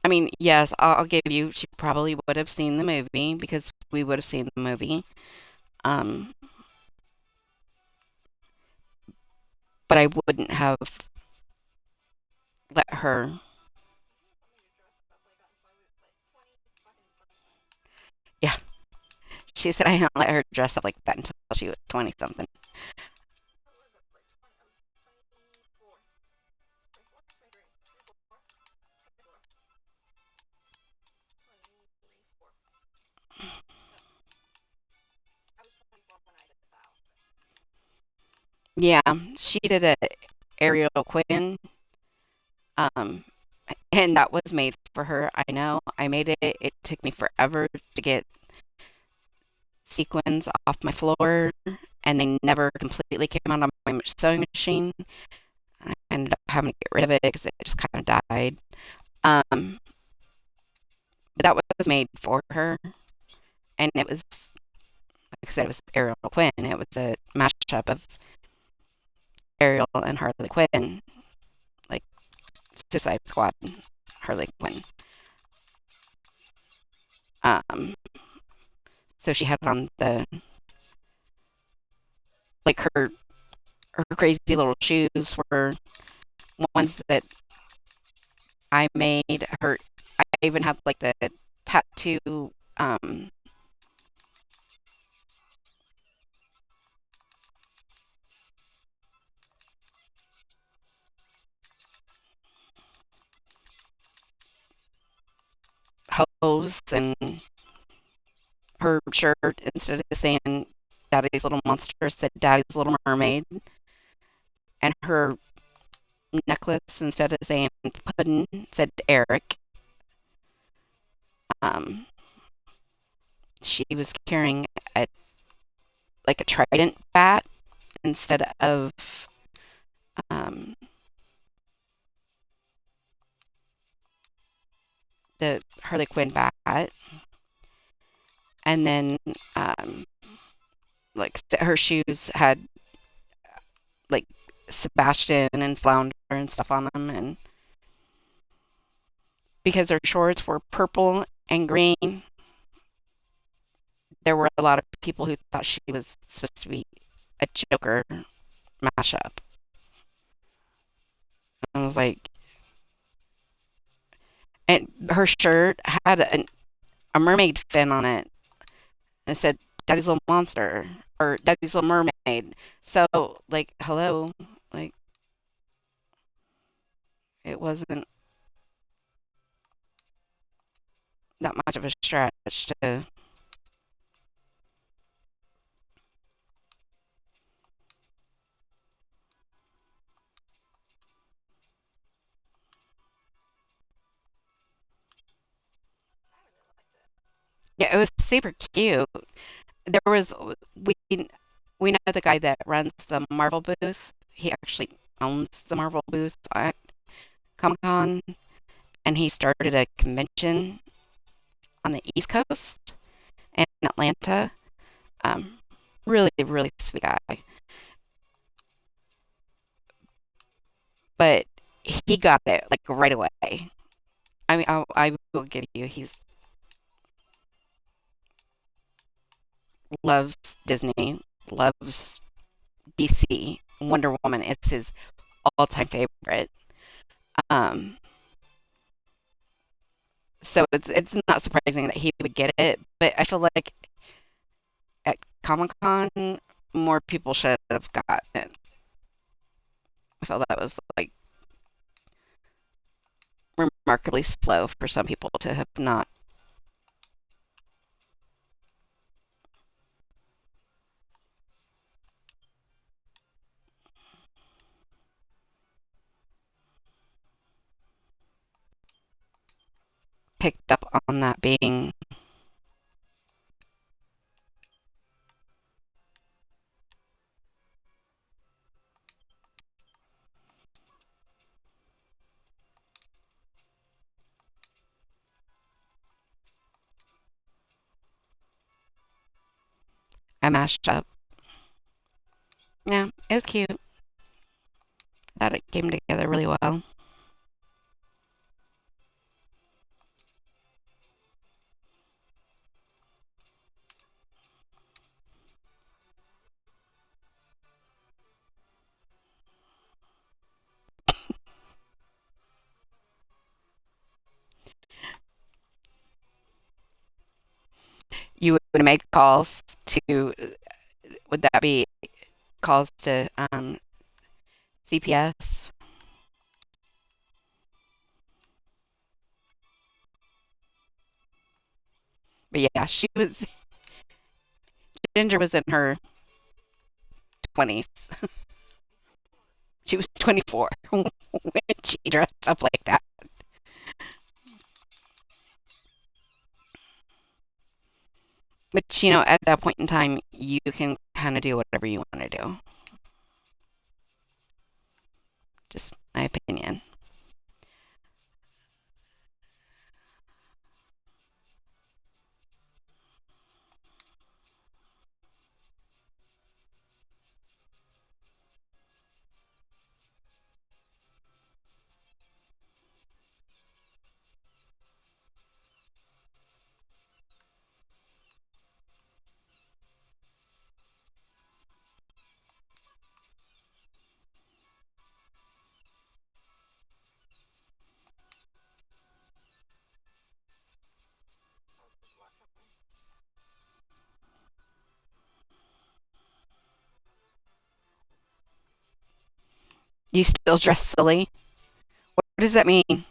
I mean, yes, I'll give you, she probably would have seen the movie because we would have seen the movie. Um, but I wouldn't have let her. Yeah, she said I didn't let her dress up like that until she was 20 something. What was it? Like 20, I was 24. 24? 23. 24? 24. 24. No, I was 24 when I did that outfit. Yeah, she did a Ariel Quinn, um, and that was made for her. I know. I made it. It took me forever to get sequins off my floor, and they never completely came out of my sewing machine. I ended up having to get rid of it because it just kind of died. Um, but that was made for her, and it was, like I said, it was Ariel Quinn. It was a mashup of Ariel and Harley Quinn, like Suicide Squad, Harley Quinn. Um, so she had on the like her crazy little shoes were ones that I made. Her I even had like the tattoo hose, and her shirt, instead of saying Daddy's Little Monster, said Daddy's Little Mermaid, and her necklace, instead of saying Puddin', said Eric. Um, she was carrying a like a trident bat instead of um, the Harley Quinn bat, and then um, like her shoes had like Sebastian and Flounder and stuff on them, and because her shorts were purple and green, there were a lot of people who thought she was supposed to be a Joker mashup. I was like, and her shirt had a mermaid fin on it, and it said "Daddy's Little Monster" or "Daddy's Little Mermaid." So, like, hello, like, it wasn't that much of a stretch to I really liked it. yeah, it was super cute. There was we we know the guy that runs the Marvel booth. He actually owns the Marvel booth at Comic Con, and he started a convention on the East Coast in Atlanta. Um, really, really sweet guy, but he got it like right away. I mean, I will give you, he's loves Disney, loves DC. Wonder Woman is his all-time favorite. Um, so it's not surprising that he would get it, but I feel like at Comic Con more people should have got it. I felt that was like remarkably slow for some people to have not picked up on that being a mashup. Yeah, it was cute. Thought it came together really well. You would make calls to, would that be calls to CPS. But yeah, Ginger was in her 20s. She was 24 when she dressed up like that. But at that point in time, you can kind of do whatever you want to do. Just my opinion. You still dress silly. What does that mean?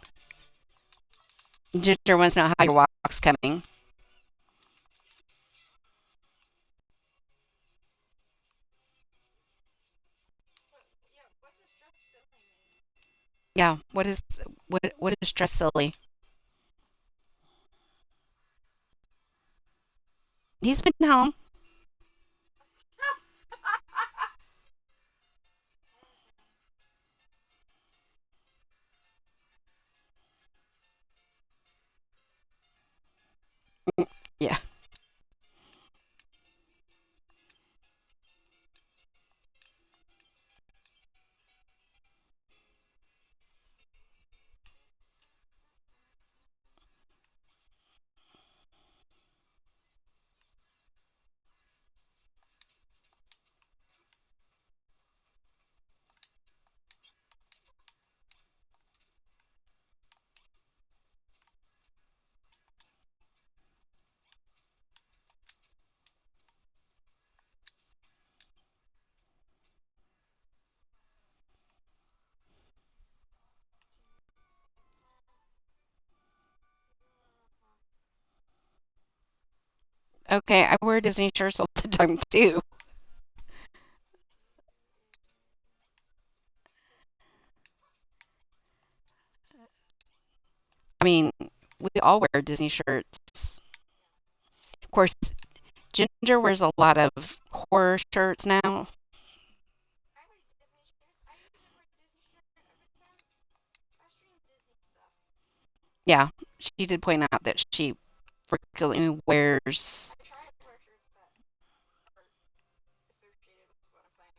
Ginger wants to know how your walk's coming. Yeah, what does dress silly mean? Yeah, what is dress silly? He's been home. Yeah. Okay, I wear Disney shirts all the time too. I mean, we all wear Disney shirts. Of course, Ginger wears a lot of horror shirts now. I wear Disney shirts. I usually wear Disney shirt every time I stream Disney stuff. Yeah, she did point out that she frequently wears. I try to wear shirts that are associated with what I'm playing.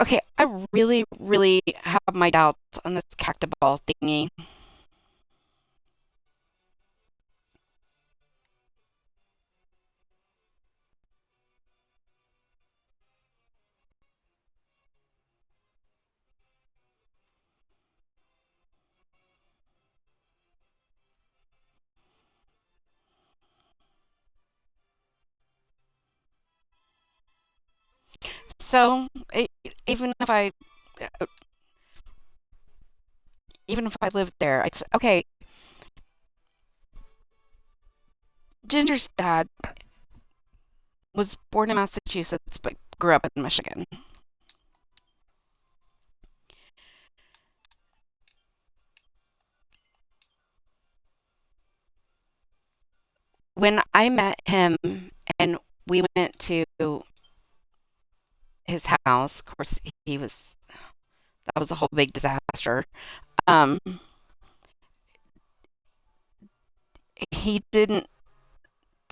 Okay, I really, really have my doubts on this cactoball thingy. So e- even if I even if I lived there, I'd say, okay, Ginger's dad was born in Massachusetts but grew up in Michigan. When I met him and we went to his house, of course, he was that was a whole big disaster. Um, he didn't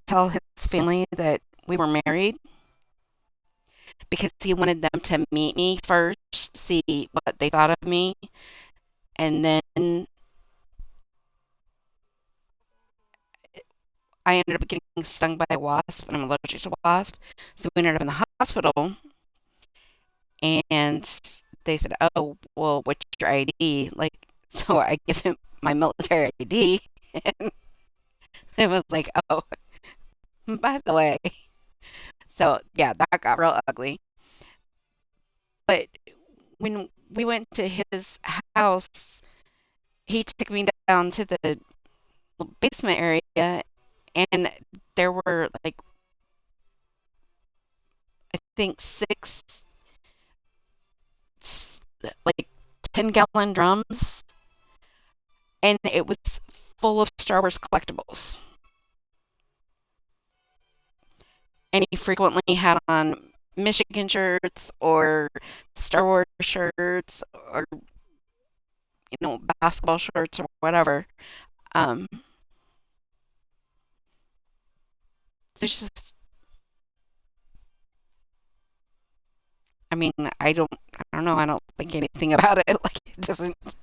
tell his family that we were married because he wanted them to meet me first, see what they thought of me, and then I ended up getting stung by a wasp, and I'm allergic to wasps. So we ended up in the hospital, and they said, "Oh, well, what's your ID?" Like, so I give him my military ID, and it was like, "Oh, by the way." So yeah, that got real ugly. But when we went to his house, he took me down to the basement area, and there were like I think like 10-gallon drums, and it was full of Star Wars collectibles. And he frequently had on Michigan shirts or Star Wars shirts or basketball shirts or whatever. Um, there's just, I mean, I don't know. I don't think anything about it. Like it doesn't.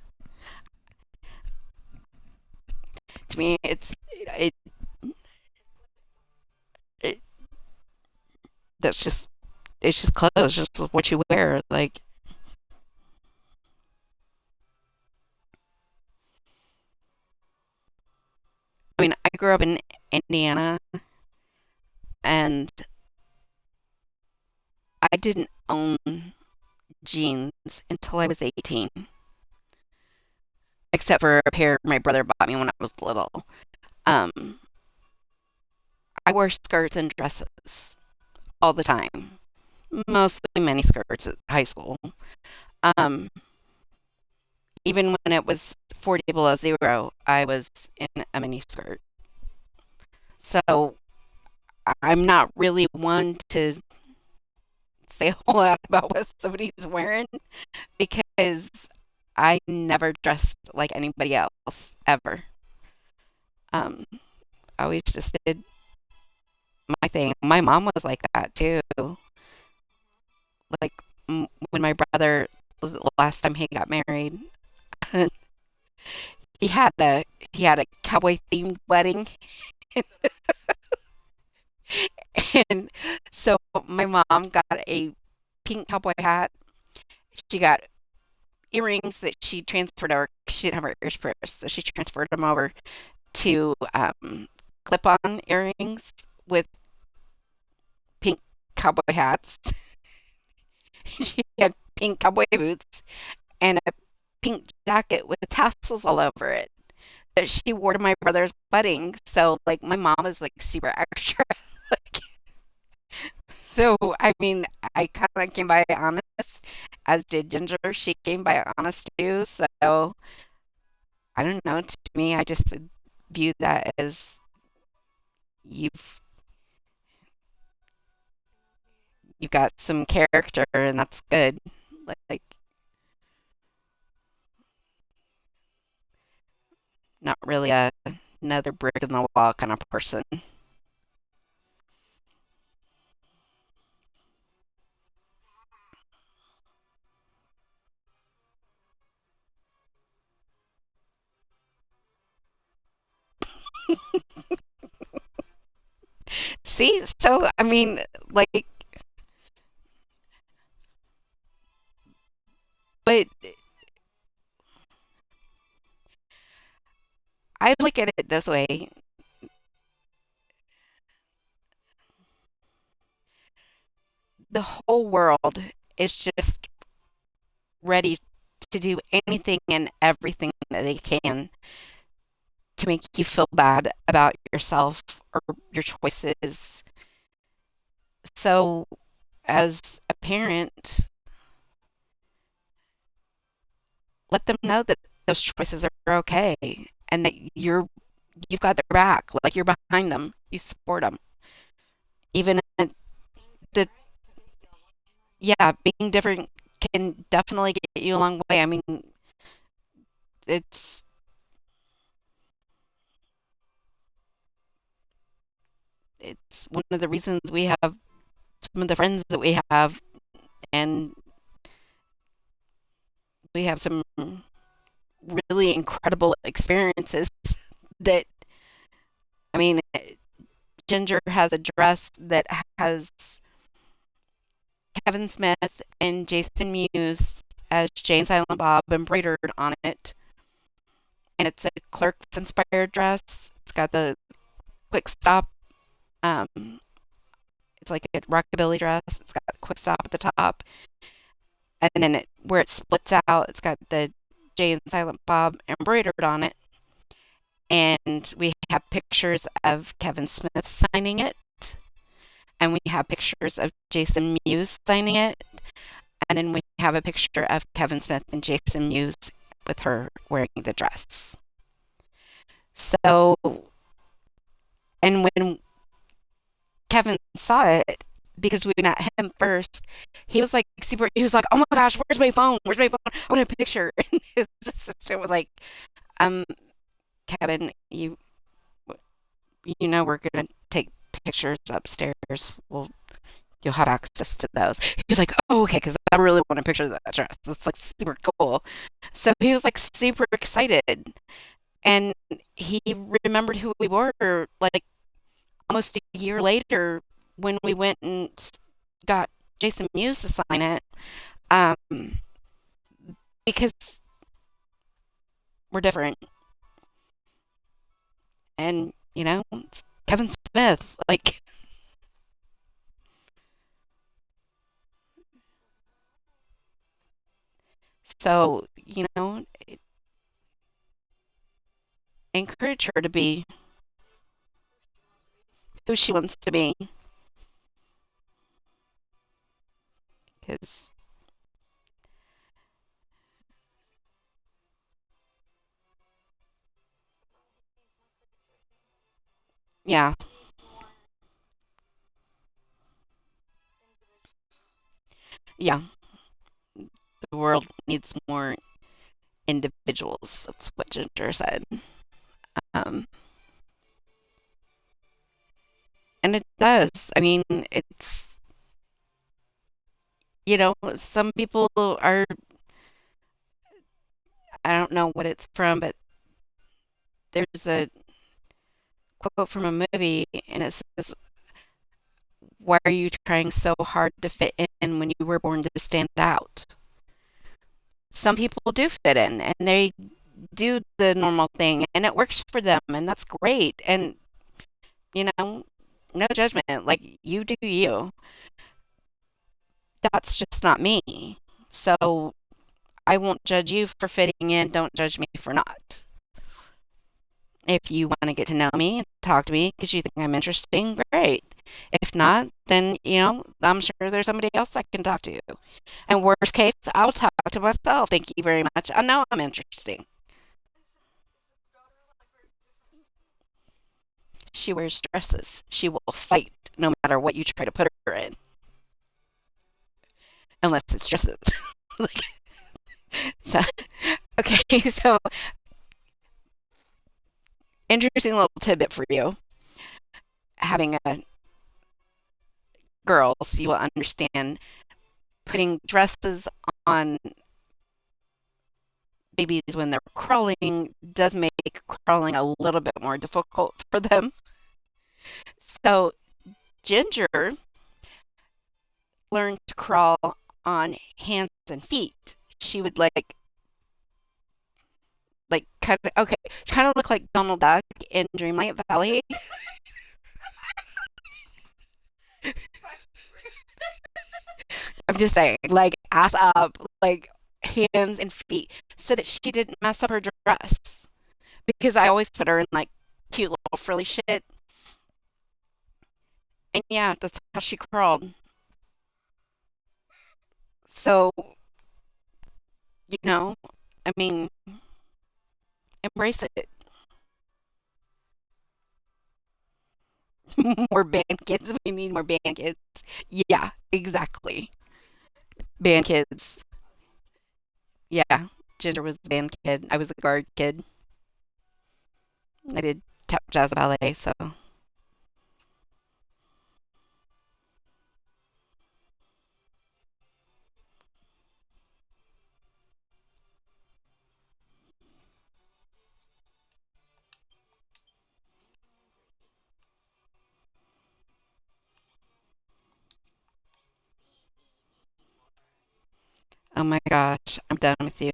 To me, it that's just it's just clothes, just what you wear. Like I mean, I grew up in Indiana, and I didn't own jeans until I was 18, except for a pair my brother bought me when I was little. Um, I wore skirts and dresses all the time, mostly mini skirts at high school. Um, Even when it was 40 below zero, I was in a mini skirt. So I'm not really one to say a whole lot about what somebody's wearing because I never dressed like anybody else ever. Um, I always just did my thing. My mom was like that too. Like when my brother, the last time he got married, he had a he had a cowboy themed wedding, and so my mom got a pink cowboy hat. She got earrings that she transferred over. She didn't have her ears pierced, so she transferred them over to clip-on earrings with pink cowboy hats. She had pink cowboy boots and a pink jacket with tassels all over it that she wore to my brother's wedding. So like my mom is like super extra. Like, so I mean, I kind of came by honest, as did Ginger. She came by honest too. So I don't know. To me, I just view that as you've you've got some character, and that's good. Like not really another brick in the wall kind of person. See, so I mean, like, but I look at it this way: the whole world is just ready to do anything and everything that they can to make you feel bad about yourself or your choices. So, as a parent, let them know that those choices are okay and that you've got their back, like you're behind them, you support them. Even at the yeah, being different can definitely get you a long way. I mean, it's it's one of the reasons we have some of the friends that we have, and we have some really incredible experiences that I mean, Ginger has a dress that has Kevin Smith and Jason Mewes as Jane Silent Bob embroidered on it, and it's a Clerks inspired dress. It's got the quick stop. Um, it's like a rockabilly dress. It's got a quick stop at the top, and then where it splits out, it's got the Jane Silent Bob embroidered on it. And we have pictures of Kevin Smith signing it, and we have pictures of Jason Mewes signing it, and then we have a picture of Kevin Smith and Jason Mewes with her wearing the dress. So, and when Kevin saw it, because we met him first, he was like super. He was like, "Oh my gosh, where's my phone? Where's my phone? I want a picture." And his assistant was like, "Um, Kevin, you know we're gonna take pictures upstairs. You'll have access to those." He was like, "Oh, okay," because I really want a picture of that dress. It's like super cool. So he was like super excited, and he remembered who we were like almost a year later when we went and got Jason Mewes to sign it, um, because we're different, and it's Kevin Smith, like. So, encourage her to be who she wants to be. Because, yeah, yeah, the world needs more individuals. That's what Ginger said. Um, and it does. I mean, some people are, I don't know what it's from, but there's a quote from a movie, and it says, "Why are you trying so hard to fit in when you were born to stand out?" Some people do fit in, and they do the normal thing, and it works for them, and that's great. And, no judgment. Like, you do you. That's just not me. So I won't judge you for fitting in. Don't judge me for not. If you want to get to know me and talk to me because you think I'm interesting, great. If not, then, I'm sure there's somebody else I can talk to. And worst case, I'll talk to myself. Thank you very much. I know I'm interesting. She wears dresses. She will fight no matter what you try to put her in, unless it's dresses. Like, so, okay, so interesting little tidbit for you. Having a girls, you will understand putting dresses on babies when they're crawling does make crawling a little bit more difficult for them. So Ginger learned to crawl on hands and feet. She would kind of look like Donald Duck in Dreamlight Valley. I'm just saying, like ass up, like hands and feet, so that she didn't mess up her dress. Because I always put her in like cute little frilly shit. And yeah, that's how she crawled. So, you know, I mean, embrace it. More band kids. We need more band kids. Yeah, exactly. Band kids. Yeah. Ginger was a band kid. I was a guard kid. I did tap jazz ballet, so Oh my gosh, I'm done with you.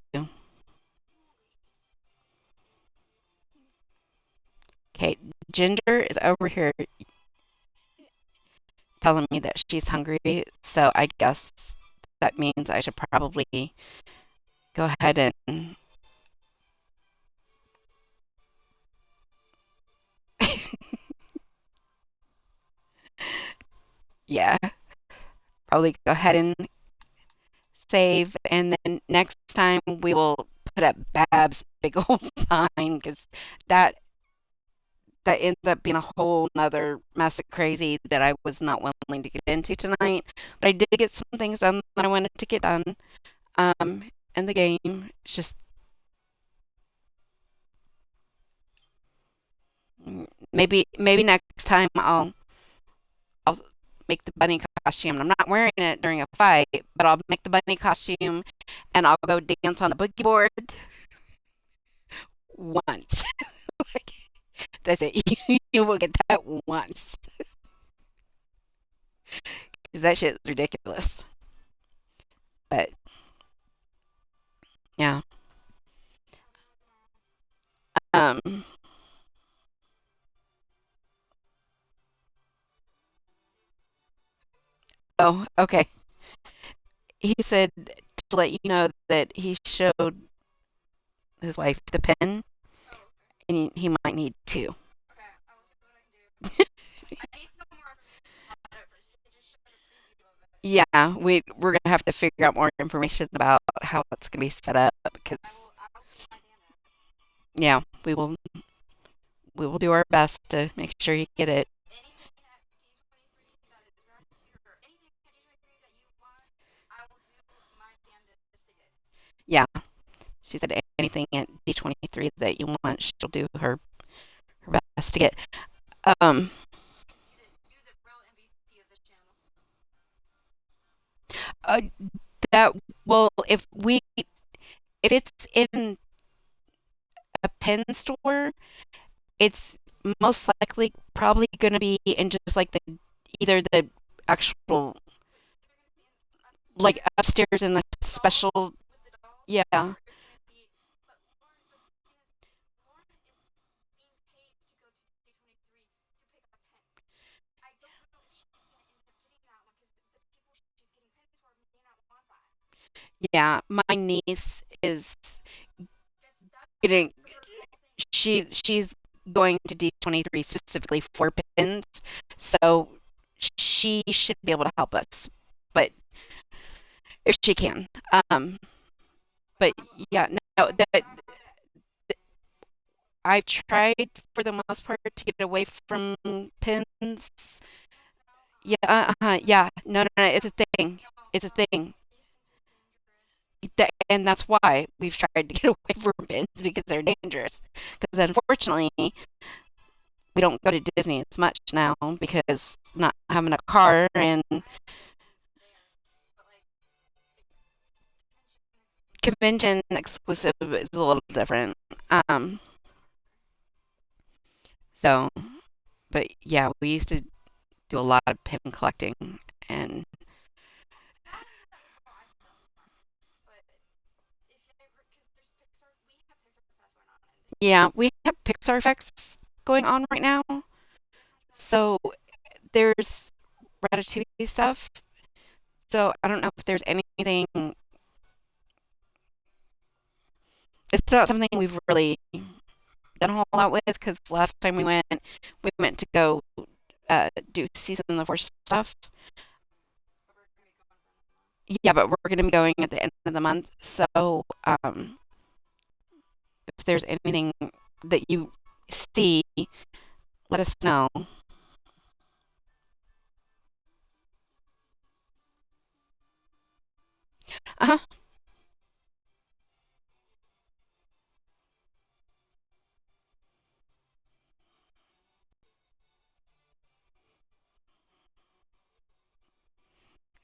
Okay, Ginger is over here telling me that she's hungry, so I guess that means I should probably go ahead and yeah, probably go ahead and save, and then next time we will put up Bab's big old sign because that that ends up being a whole nother mess of crazy that I was not willing to get into tonight. But I did get some things done that I wanted to get done. In the game, it's just maybe next time I'll make the bunny costume. I'm not wearing it during a fight, but I'll make the bunny costume and I'll go dance on the boogie board once. Like, that's it. You will get that once. Because that shit is ridiculous. But yeah. Um. Oh, okay. He said to let you know that he showed his wife the pen, Oh, okay. and he might need two. Okay, I will see what I can do. I need to know more information about it first. They just showed a preview of it. Yeah, we're gonna have to figure out more information about how it's gonna be set up because I will do my damnedest. yeah, we will do our best to make sure you get it. Anything at D23 that is relevant to you, or anything at D23 that you want, I will do my damnedest to get. Yeah, she said anything at D23 that you want, she'll do her best to get. Um, You the real MVP of this channel. uh, that well, if it's in a pen store, it's most likely probably going to be in just like the either the actual It's either gonna be in like upstairs upstairs in the with the dolls, special with the dolls, yeah. or it's gonna be. But Lauren, but the thing is, Lauren is being paid to go to D23 to pick up pens. I don't know if she's gonna end up getting that one because the people she's getting pens for may not want that. Yeah, my niece is That's getting her whole thing. she's going to D23 specifically for pins. So she should be able to help us. But if she can. But yeah, no, that I've tried for the most part to get away from pins. No, Yeah, yeah. No, no, no. It's a thing. no, It's a no. thing. These pens are dangerous. And that's why we've tried to get away from pins because they're dangerous. Because unfortunately, we don't go to Disney as much now because not having a car and I have pens there, but like convention exclusive is a little different. Um, so, but yeah, we used to do a lot of pin collecting and sadly that I've done that. But if you ever, because there's Pixar, we have Pixar Fest going on, and yeah, we have Pixar effects going on right now. So there's Ratatouille stuff. So I don't know if there's anything. It's not something we've really done a whole lot with because last time we went to go do season of the force stuff. we're gonna be going to them in a month. Yeah, but we're going to be going at the end of the month. So if there's anything that you see, let us know. Uh-huh.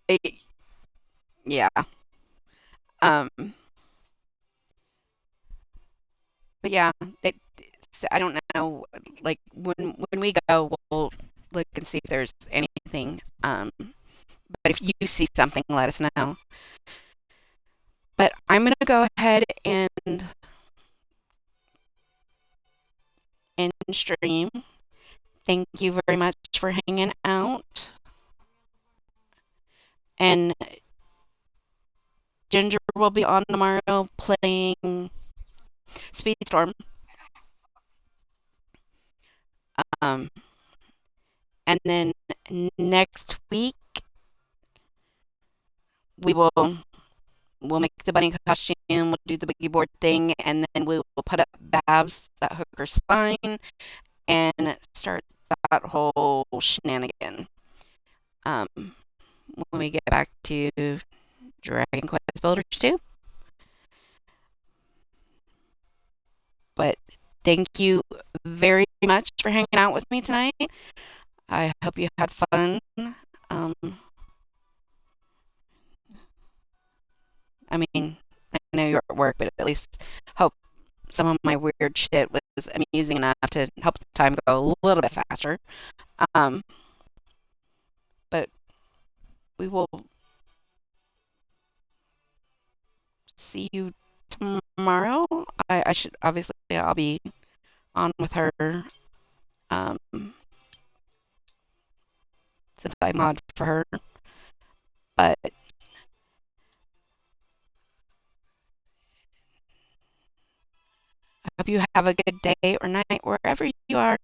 It- yeah. Um, but yeah, it, I don't know. Like when we go, we'll look and see if there's anything. But if you see something, let us know. I'm going to go ahead and end stream. Thank you very much for hanging out. And Ginger will be on tomorrow playing Speedstorm. Um, and then next week we we'll make the bunny costume. We'll do the boogie board thing, and then we will put up Babs that hooker sign and start that whole shenanigan. Um, when we get back to Dragon Quest Builders 2. But thank you very much for hanging out with me tonight. I hope you had fun. Um, I mean, I know you're at work, but at least hope some of my weird shit was amusing enough to help the time go a little bit faster. Um, but we will see you tomorrow. I should obviously I'll be on with her um, since I mod for her. But I hope you have a good day or night wherever you are.